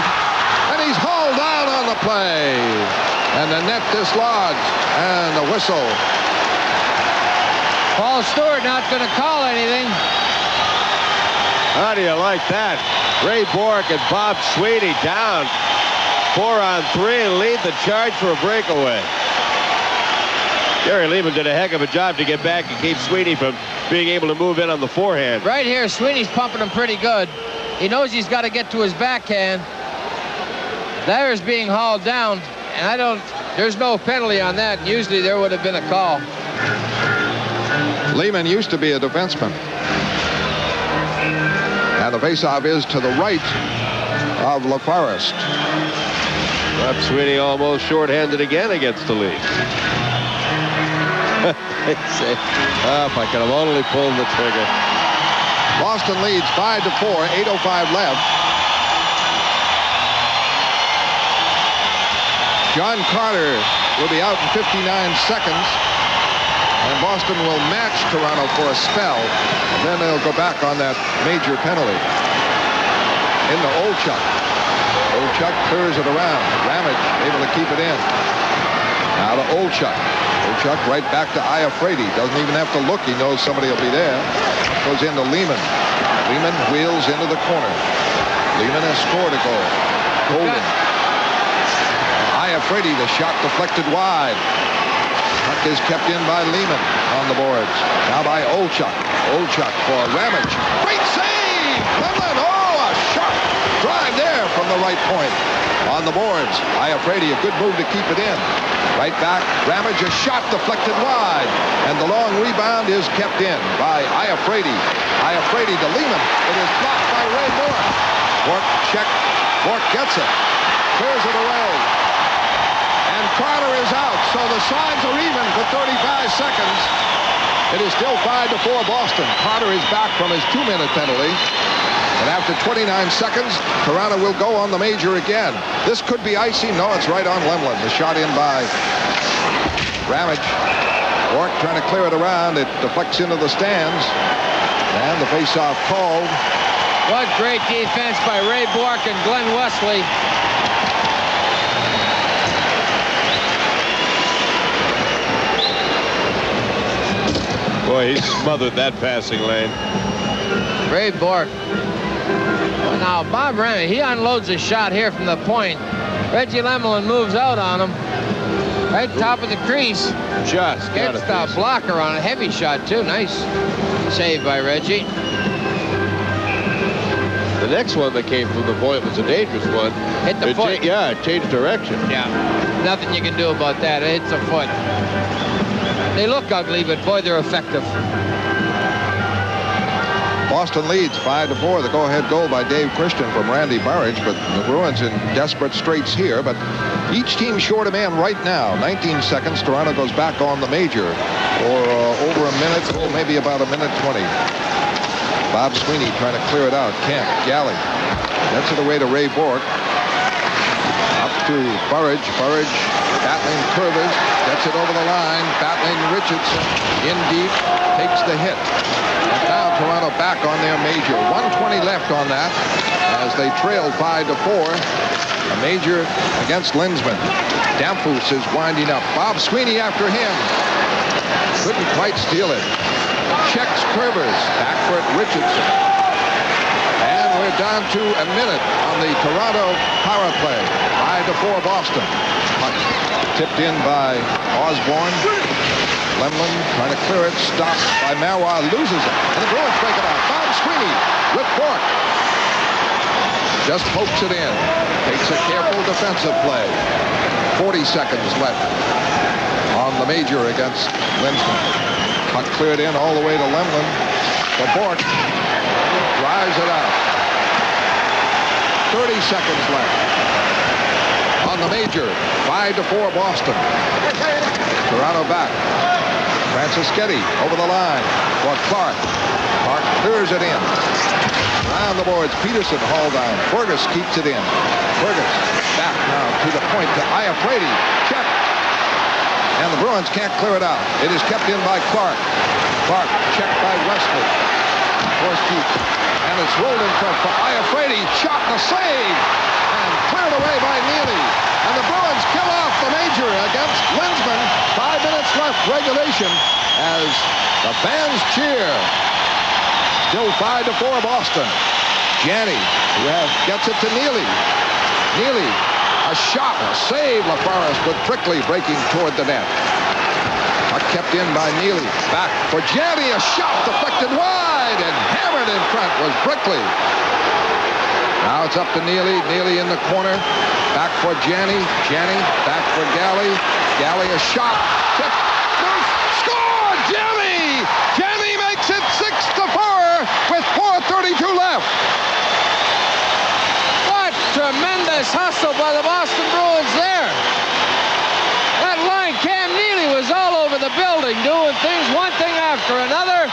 And he's hauled down on the play. And the net dislodged. And the whistle. Paul Stewart not going to call anything. How do you like that? Ray Bork and Bob Sweeney down 4-on-3 and lead the charge for a breakaway. Gary Lehman did a heck of a job to get back and keep Sweeney from being able to move in on the forehand. Right here, Sweeney's pumping him pretty good. He knows he's got to get to his backhand. There's being hauled down, and there's no penalty on that. Usually there would have been a call. Lehman used to be a defenseman. And the faceoff is to the right of LaForest. Bob Sweeney almost shorthanded again against the Leafs. If I could have only pulled the trigger. Boston leads 5-4, 8:05 left. John Carter will be out in 59 seconds. And Boston will match Toronto for a spell. And then they'll go back on that major penalty. Into Olchuk. Olchuk clears it around. Ramage able to keep it in. Now to Olchuk. Olchuk right back to Iafrate. Doesn't even have to look. He knows somebody will be there. Goes into Lehman. Lehman wheels into the corner. Lehman has scored a goal. Golden. Iafrate, the shot deflected wide. Puck is kept in by Lehman on the boards. Now by Olchuk. Olchuk for Ramage. Great save! Lemon, a sharp drive there from the right point. On the boards. Iafrate, a good move to keep it in. Right back. Ramage, a shot deflected wide. And the long rebound is kept in by Iafrate. Iafrate to Lehman. It is blocked by Ray Bork. Bork check. Bork gets it. Clears it away. And Carter is out, so the signs are even for 35 seconds. It is still 5-4 Boston. Carter is back from his 2-minute penalty. And after 29 seconds, Toronto will go on the major again. This could be icy. No, it's right on Lemlin. The shot in by Ramage. Bork trying to clear it around. It deflects into the stands. And the faceoff called. What great defense by Ray Bork and Glenn Wesley. Boy, he smothered that passing lane. Ray Bork. Well, now, Bob Ramage, he unloads a shot here from the point. Reggie Lemelin moves out on him. Right top of the crease. Just gets the blocker on a heavy shot, too. Nice save by Reggie. The next one that came from the point was a dangerous one. Hit the foot. It changed direction. Yeah. Nothing you can do about that. It hits a foot. They look ugly, but boy, they're effective. Boston leads 5-4. The go-ahead goal by Dave Christian from Randy Burridge, but the Bruins in desperate straits here. But each team short a man right now. 19 seconds. Toronto goes back on the major for over a minute, maybe about a minute 20. Bob Sweeney trying to clear it out. Kemp, Galley. Gets it away to Ray Bork. Up to Burridge. Burridge battling Curvers. Gets it over the line. Battling Richardson. In deep. Takes the hit. And now Toronto back on their major. 1:20 left on that as they trail 5-4. A major against Linsman. Damphus is winding up. Bob Sweeney after him. Couldn't quite steal it. Checks Curvers. Back for it, Richardson. And we're down to a minute on the Toronto power play. 5-4 Boston. Puck tipped in by Osborne. Lemlin trying to clear it. Stopped by Marois. Loses it. And the Bruins break it out. Bob Sweeney with Bork. Just pokes it in. Takes a careful defensive play. 40 seconds left on the major against Linsman. Puck cleared in all the way to Lemlin. The Bork drives it out. 30 seconds left on the major. 5-4 Boston. Toronto back. Franceschetti over the line for Clark. Clark clears it in. Around the boards, Peterson hauled down. Fergus keeps it in. Fergus back now to the point to Iafrate. Check. And the Bruins can't clear it out. It is kept in by Clark. Clark checked by Wesley. Force deep. And it's rolled in front for Iafrate. Shot and a save. And cleared away by Neely. And the Bruins kill off the major against Linsman. 5 minutes left regulation as the fans cheer. Still 5-4 Boston. Janney gets it to Neely. Neely, a shot, a save. LaForest with Brickley breaking toward the net. Kept in by Neely. Back for Janney, a shot deflected wide and hammered in front was Brickley. Now it's up to Neely. Neely in the corner. Back for Janney. Janney back for Galley. Galley a shot. Tipped. Score! Janney! Janney makes it 6-4 with 4:32 left. What tremendous hustle by the Boston Bruins there. That line, Cam Neely was all over the building doing things, one thing after another.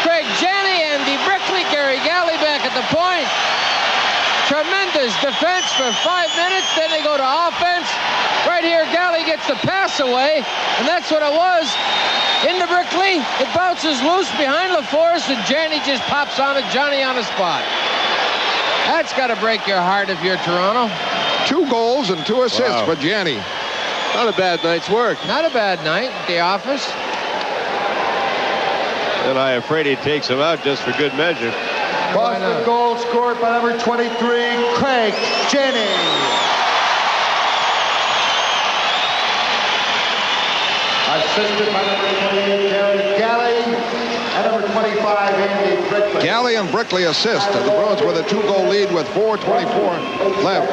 Craig Janney, Andy Brickley, Gary Galley back at the point. Tremendous defense for 5 minutes. Then they go to offense. Right here, Galley gets the pass away, and that's what it was. Into Brickley. It bounces loose behind LaForest, and Janney just pops on it. Johnny on the spot. That's got to break your heart if you're Toronto. 2 goals and 2 assists for Janney. Not a bad night's work. Not a bad night at the office. And I'm afraid he takes him out just for good measure. Boston goal scored by number 23, Craig Janney. Assisted by number 28, Gary Galley, and number 25, Andy Brickley. Galley and Brickley assist, and the Bruins with a 2-goal lead with 4:24 left.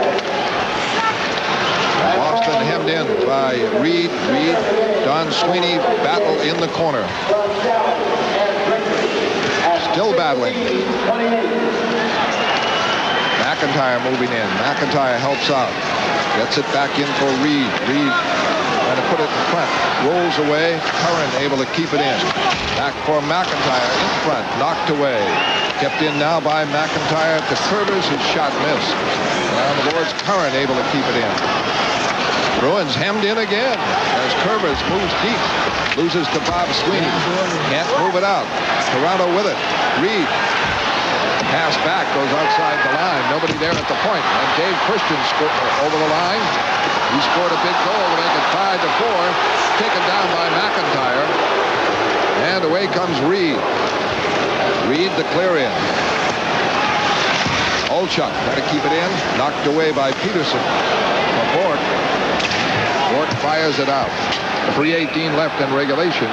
Boston hemmed in by Reed. Don Sweeney battle in the corner. Still battling. McIntyre moving in. McIntyre helps out. Gets it back in for Reed. Reed trying to put it in front. Rolls away. Curran able to keep it in. Back for McIntyre in front. Knocked away. Kept in now by McIntyre to Curtis. His shot missed. Around the boards, Curran able to keep it in. Bruins hemmed in again as Curtis moves deep. Loses to Bob Sweeney. Can't move it out. Toronto with it. Reed. Pass back, goes outside the line. Nobody there at the point. And Dave Christian scored over the line. He scored a big goal to make it 5-4. Taken down by McIntyre. And away comes Reed. Reed the clear in. Olchuk got to keep it in. Knocked away by Peterson. Bork. Bork fires it out. 3:18 left in regulation.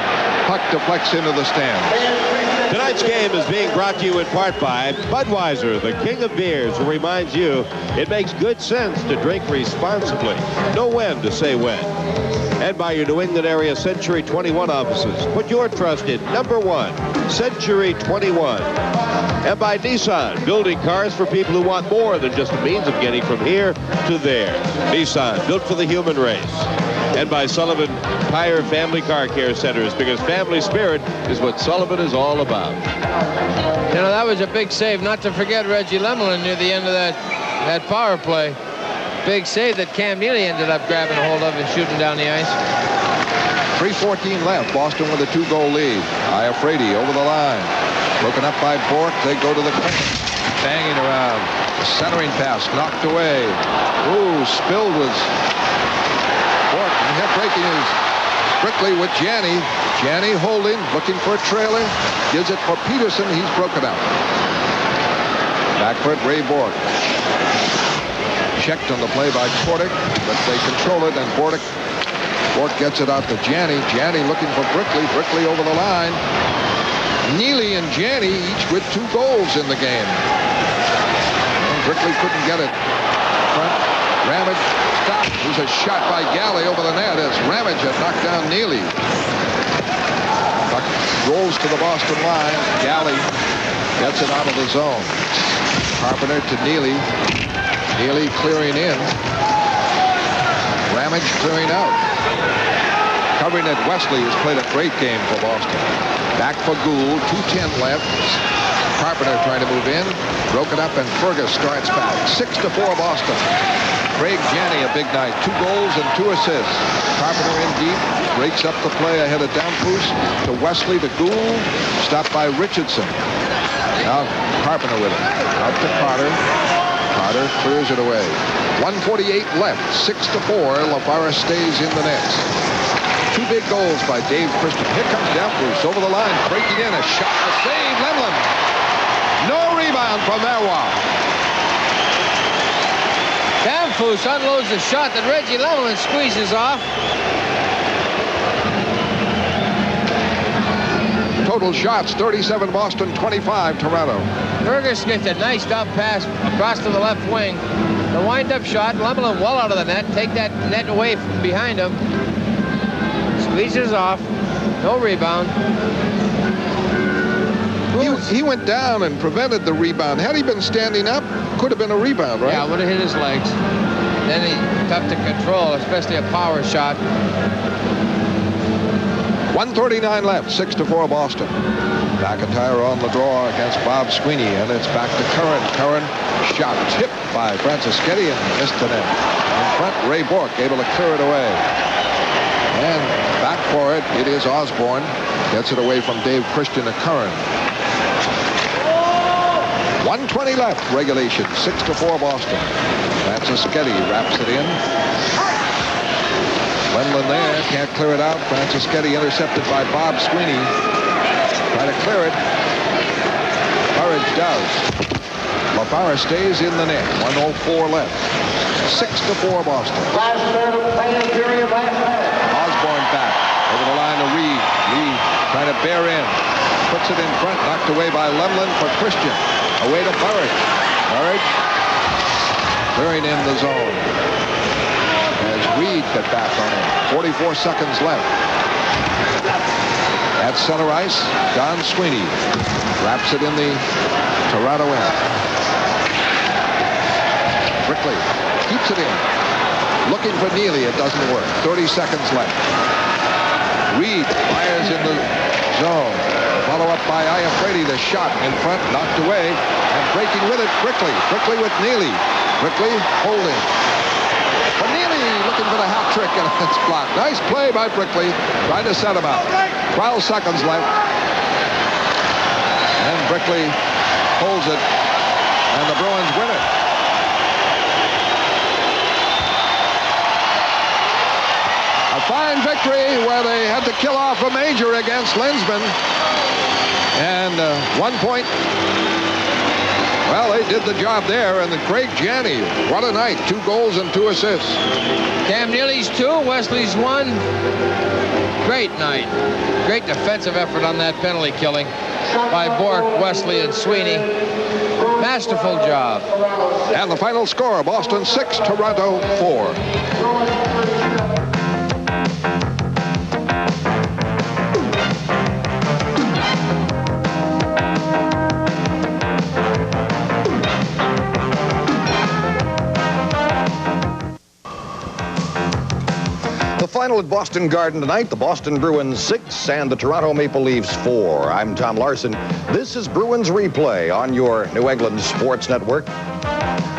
Puck deflects into the stands. Tonight's game is being brought to you in part by Budweiser, the king of beers, who reminds you it makes good sense to drink responsibly. Know when to say when. And by your New England area Century 21 offices. Put your trust in #1, Century 21. And by Nissan, building cars for people who want more than just a means of getting from here to there. Nissan, built for the human race. And by Sullivan Tire Family Car Care Centers, because family spirit is what Sullivan is all about. You know, that was a big save. Not to forget Reggie Lemelin near the end of that power play. Big save that Cam Neely ended up grabbing a hold of and shooting down the ice. 3:14 left. Boston with a 2-goal lead. Iafrate over the line. Broken up by Bork. They go to the corner. Banging around. The centering pass knocked away. Ooh, spilled was Bork. And hit breaking is Brickley with Janney. Janney holding, looking for a trailer. Gives it for Peterson. He's broken out. Back for it, Ray Bork. Checked on the play by Kordic, but they control it, and Bork gets it out to Janney. Janney looking for Brickley. Brickley over the line. Neely and Janney each with 2 goals in the game. And Brickley couldn't get it. Front. Ramage stopped. There's a shot by Galley over the net as Ramage had knocked down Neely. Puck rolls to the Boston line. Galley gets it out of the zone. Carpenter to Neely. Neely clearing in. Ramage clearing out. covering it. Wesley has played a great game for Boston. Back for Gould, 2:10 left. Carpenter trying to move in. Broke it up, and Fergus starts back. 6-4 Boston. Craig Janney, a big night. 2 goals and 2 assists. Carpenter in deep. Breaks up the play ahead of Damphus to Wesley to Gould. Stopped by Richardson. Now Carpenter with it. Out to Carter. Carter clears it away. 1:48 left. 6-4. LaFara stays in the nets. 2 big goals by Dave Christian. Here comes Damphus over the line. Breaking in. A shot. A save. Lemlin. No rebound from Merwa. Damphus unloads the shot that Reggie Lemlin squeezes off. Total shots, 37 Boston, 25 Toronto. Fergus gets a nice dump pass across to the left wing. The wind-up shot, Lemlin well out of the net. Take that net away from behind him. Squeezes off. No rebound. He went down and prevented the rebound. Had he been standing up, could have been a rebound, right? Yeah, would have hit his legs. Then he tough to control, especially a power shot. 1:39 left, 6-4 Boston. McIntyre on the draw against Bob Sweeney, and it's back to Curran. Curran shot tipped by Francischetti and missed the net. In front, Ray Bourque able to clear it away. And back for it, it is Osborne. Gets it away from Dave Christian to Curran. 1:20 left, regulation, 6-4 Boston. Francischetti wraps it in. Lemlin there, can't clear it out. Francischetti intercepted by Bob Sweeney. Try to clear it. Courage does. LaFara stays in the net. 1:04 left. 6-4 Boston. Osborne back. Over the line to Reed. Reed trying to bear in. Puts it in front. Knocked away by Lemlin for Christian. Away to Burridge. Burridge clearing in the zone. As Reed got back on him. 44 seconds left. At center ice, Don Sweeney wraps it in the Toronto end. Brickley keeps it in. Looking for Neely, it doesn't work. 30 seconds left. Reed fires in the zone. Follow up by Iafredi. The shot in front, knocked away, and breaking with it, Brickley. Brickley with Neely. Brickley holding. But Neely looking for the hat trick, and it's blocked. Nice play by Brickley. Trying to set him out. 12 seconds left. And Brickley holds it, and the Bruins win it. A fine victory where they had to kill off a major against Linsman. And 1 point. Well, they did the job there. And then Craig Janney, what a night. 2 goals and 2 assists. Cam Neely's 2, Wesley's 1. Great night. Great defensive effort on that penalty killing by Bourque, Wesley, and Sweeney. Masterful job. And the final score, Boston 6, Toronto 4. Final at Boston Garden tonight, the Boston Bruins 6 and the Toronto Maple Leafs 4. I'm Tom Larson. This is Bruins Replay on your New England Sports Network.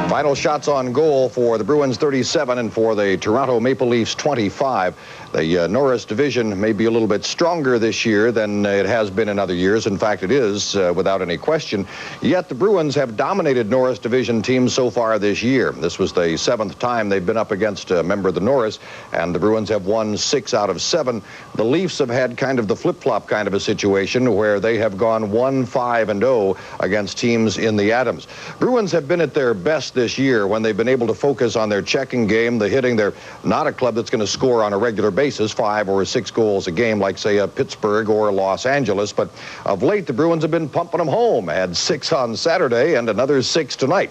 Final shots on goal for the Bruins 37 and for the Toronto Maple Leafs 25. The Norris division may be a little bit stronger this year than it has been in other years. In fact, it is, without any question. Yet the Bruins have dominated Norris division teams so far this year. This was the 7th time they've been up against a member of the Norris, and the Bruins have won 6 out of 7. The Leafs have had kind of the flip-flop kind of a situation where they have gone 1-5-0 against teams in the Adams. Bruins have been at their best this year when they've been able to focus on their checking game, the hitting. They're not a club that's going to score on a regular basis 5 or 6 goals a game like, say, Pittsburgh or Los Angeles. But of late, the Bruins have been pumping them home. Had 6 on Saturday and another 6 tonight.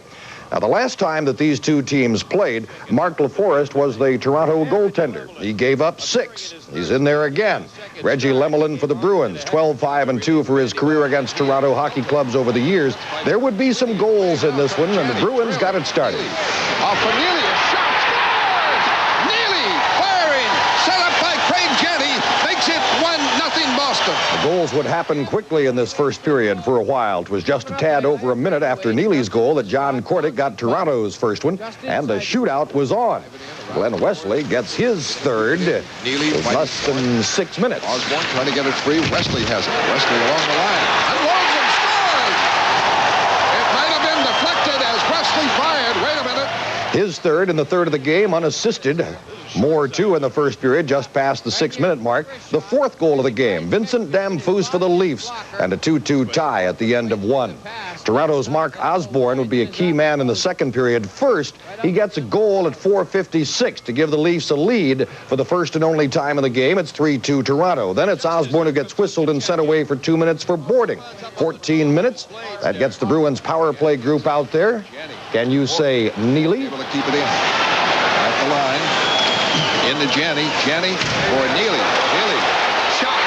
Now, the last time that these two teams played, Mark LaForest was the Toronto goaltender. He gave up 6. He's in there again. Reggie Lemelin for the Bruins, 12-5-2 for his career against Toronto hockey clubs over the years. There would be some goals in this one, and the Bruins got it started. Neely, shot, scores! Neely firing, set up by Craig Janney, As would happen quickly in this first period for a while. It was just a tad over a minute after Neely's goal that John Kordick got Toronto's first one, and the shootout was on. Glenn Wesley gets his third Neely in less than 6 minutes. Osborne trying to get it free. Wesley has it. Wesley along the line. Unloads and scores! It might have been deflected as Wesley fired. Wait a minute. His third in the third of the game, unassisted. Moore, too, in the first period, just past the 6-minute mark. The fourth goal of the game, Vincent Damphousse for the Leafs, and a 2-2 tie at the end of one. Toronto's Mark Osborne would be a key man in the second period. First, he gets a goal at 4:56 to give the Leafs a lead for the first and only time in the game. It's 3-2 Toronto. Then it's Osborne who gets whistled and sent away for 2 minutes for boarding. 14 minutes. That gets the Bruins power play group out there. Can you say Neely? Able to keep it in. At the line. Into Janney. Janney for Neely. Neely. Shot.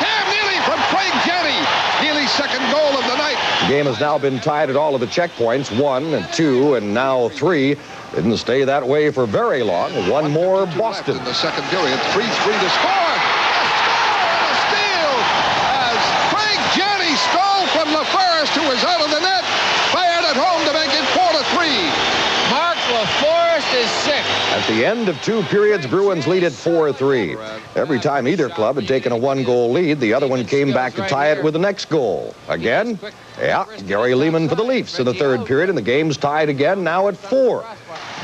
Cam Neely from Craig Janney. Neely's second goal of the night. The game has now been tied at all of the checkpoints, 1 and 2 and now 3. Didn't stay that way for very long. One more, Boston. In the second period, 3-3 to score. A steal as Craig Janney stole from LaForest, who was out of the net. Fired at home to make it 4-3. Mark LaForest is sick. At the end of 2 periods, Bruins lead at 4-3. Every time either club had taken a 1-goal lead, the other one came back to tie it with the next goal. Again, Gary Lehman for the Leafs in the third period, and the game's tied again, now at 4.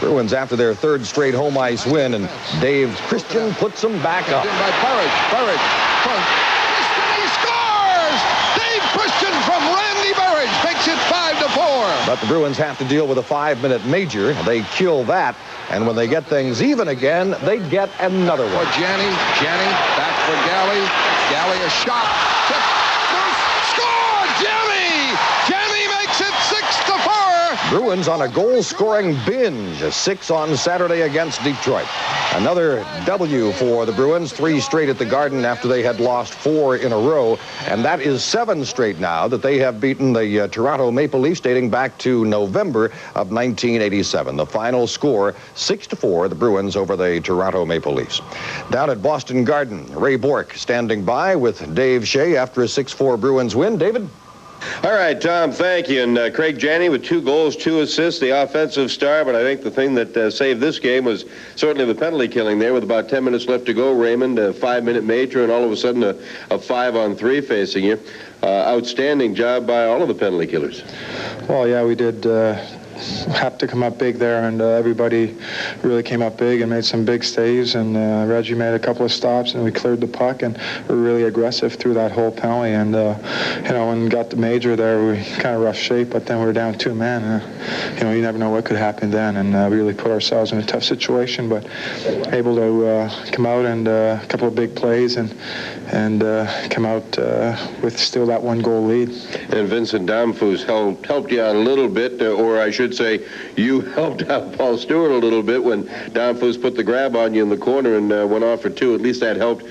Bruins after their third straight home ice win, and Dave Christian puts them back up. By Burridge. Christian, he scores! Dave Christian from Randy Burridge makes it 5-4. But the Bruins have to deal with a 5-minute major. They kill that. And when they get things even again, they get another one. For Janney, back for Galley. Galley a shot. Score! Janney makes it 6-4. Bruins on a goal-scoring binge. A 6 on Saturday against Detroit. Another W for the Bruins, 3 straight at the Garden after they had lost 4 in a row. And that is 7 straight now that they have beaten the Toronto Maple Leafs dating back to November of 1987. The final score, 6-4, the Bruins over the Toronto Maple Leafs. Down at Boston Garden, Ray Bourque standing by with Dave Shea after a 6-4 Bruins win. David? All right, Tom, thank you. And Craig Janney with 2 goals, 2 assists, the offensive star. But I think the thing that saved this game was certainly the penalty killing there with about 10 minutes left to go. Raymond, a 5-minute major, and all of a sudden a 5-on-3 facing you. Outstanding job by all of the penalty killers. Well, yeah, we did have to come up big there, and everybody really came up big and made some big saves, and Reggie made a couple of stops, and we cleared the puck, and we were really aggressive through that whole penalty, and when we got the major there, we kind of rough shape, but then we were down 2 men. You never know what could happen then, and we really put ourselves in a tough situation, but able to come out and a couple of big plays and come out with still that 1-goal lead. And Vincent Damphousse helped you out a little bit, or I should say you helped out Paul Stewart a little bit when Damphousse put the grab on you in the corner and went off for 2. At least that helped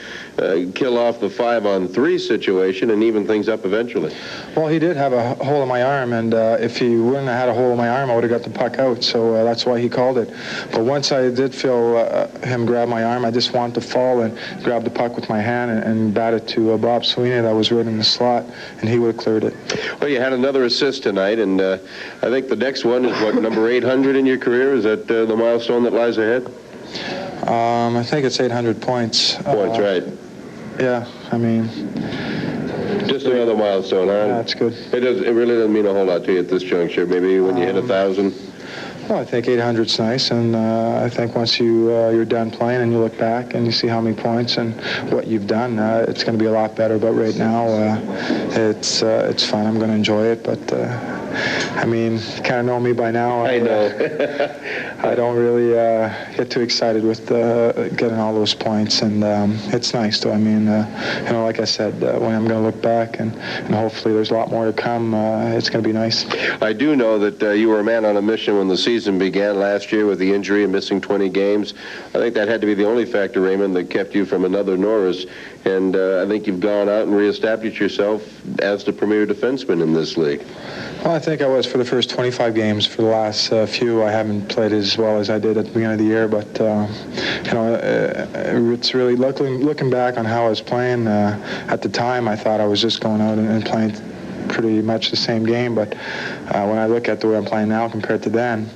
kill off the 5-on-3 situation and even things up eventually. Well, he did have a hole in my arm, and if he wouldn't have had a hole in my arm, I would have got the puck out, so that's why he called it. But once I did feel him grab my arm, I just wanted to fall and grab the puck with my hand and bat it to Bob Sweeney that was right in the slot, and he would have cleared it. Well, you had another assist tonight, and I think the next one is, number 800 in your career? Is that the milestone that lies ahead? I think it's 800 points. Points, right. Yeah, I mean... Just another milestone, huh? Yeah, that's good. It really doesn't mean a whole lot to you at this juncture. Maybe when you hit 1,000? Well, I think 800's nice, and I think once you're done playing and you look back and you see how many points and what you've done, it's going to be a lot better. But right now, it's fun. I'm going to enjoy it. But you kind of know me by now. I know. I don't really get too excited with getting all those points, and it's nice though. Like I said, when I'm going to look back and hopefully there's a lot more to come, it's going to be nice. I do know that you were a man on a mission when the season began last year with the injury and missing 20 games. I think that had to be the only factor, Raymond, that kept you from another Norris and I think you've gone out and reestablished yourself as the premier defenseman in this league. Well, I think I was for the first 25 games. For the last few, I haven't played as well as I did at the beginning of the year. But it's really looking back on how I was playing. At the time, I thought I was just going out and playing pretty much the same game. But when I look at the way I'm playing now compared to then,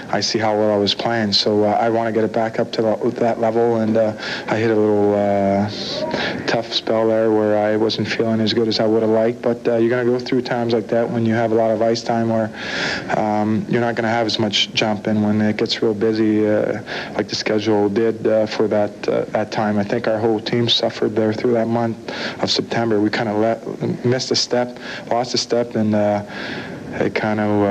I see how well I was playing. So I want to get it back up to that level. And I hit a little tough spell there where I wasn't feeling as good as I would have liked. But you're going to go through times like that when you have a lot of ice time where you're not going to have as much jump. And when it gets real busy, like the schedule did for that time, I think our whole team suffered there through that month of September. We kind of missed a step, lost a step, and it kind of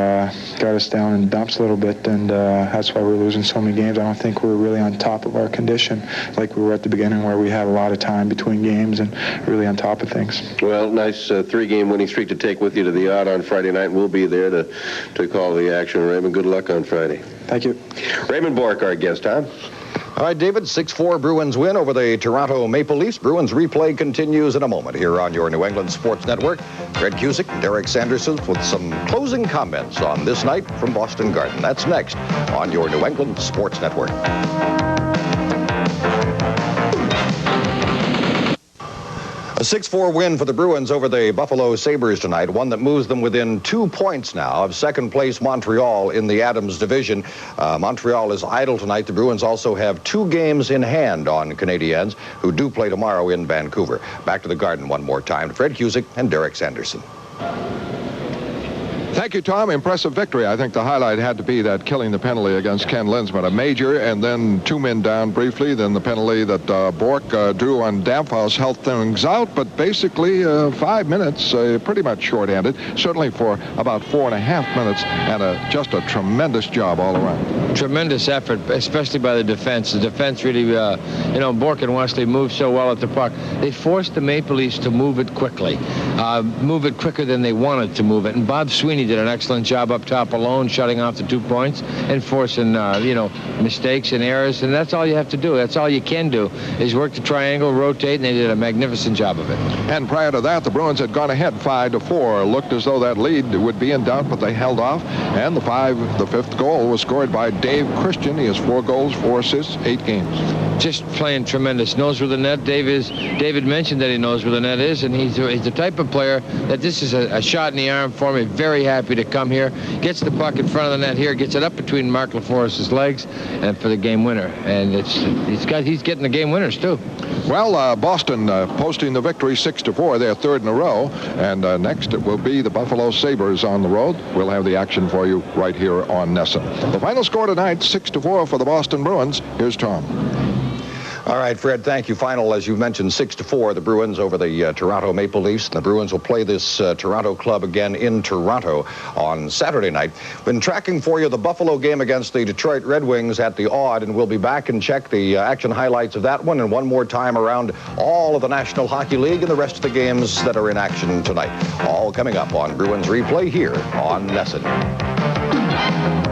got us down in dumps a little bit, and that's why we're losing so many games. I don't think we're really on top of our condition like we were at the beginning, where we had a lot of time between games and really on top of things. Well, nice 3-game winning streak to take with you to the Odd on Friday night. We'll be there to call the action. Raymond, good luck on Friday. Thank you. Raymond Bourque, our guest, Tom. All right, David, 6-4 Bruins win over the Toronto Maple Leafs. Bruins replay continues in a moment here on your New England Sports Network. Fred Cusick and Derek Sanderson with some closing comments on this night from Boston Garden. That's next on your New England Sports Network. A 6-4 win for the Bruins over the Buffalo Sabres tonight, one that moves them within 2 points now of second-place Montreal in the Adams division. Montreal is idle tonight. The Bruins also have 2 games in hand on Canadiens, who do play tomorrow in Vancouver. Back to the Garden one more time to Fred Cusick and Derek Sanderson. Thank you, Tom. Impressive victory. I think the highlight had to be that killing the penalty against Ken Linsman, a major, and then 2 men down briefly. Then the penalty that Bourque drew on Damphouse helped things out, but basically 5 minutes, pretty much short-handed, certainly for about 4.5 minutes, and just a tremendous job all around. Tremendous effort, especially by the defense. The defense really, Bourque and Wesley moved so well at the puck. They forced the Maple Leafs to move it quickly, move it quicker than they wanted to move it, and Bob Sweeney did an excellent job up top alone, shutting off the 2 points and forcing, mistakes and errors. And that's all you have to do. That's all you can do is work the triangle, rotate, and they did a magnificent job of it. And prior to that, the Bruins had gone ahead 5-4. Looked as though that lead would be in doubt, but they held off. And the 5th goal was scored by Dave Christian. He has 4 goals, 4 assists, 8 games. Just playing tremendous. Knows where the net. David mentioned that he knows where the net is, and he's the type of player that this is a shot in the arm for me. Very happy to come here, gets the puck in front of the net here, gets it up between Mark LaForest's legs, and for the game winner. And he's getting the game winners too. Well, Boston posting the victory 6-4, their 3rd in a row, and next it will be the Buffalo Sabres on the road. We'll have the action for you right here on NESN. The final score tonight, 6-4 for the Boston Bruins. Here's Tom. All right, Fred, thank you. Final, as you mentioned, 6-4, the Bruins over the Toronto Maple Leafs. And the Bruins will play this Toronto club again in Toronto on Saturday night. Been tracking for you the Buffalo game against the Detroit Red Wings at the Odd, and we'll be back and check the action highlights of that one and one more time around all of the National Hockey League and the rest of the games that are in action tonight. All coming up on Bruins Replay here on NESN.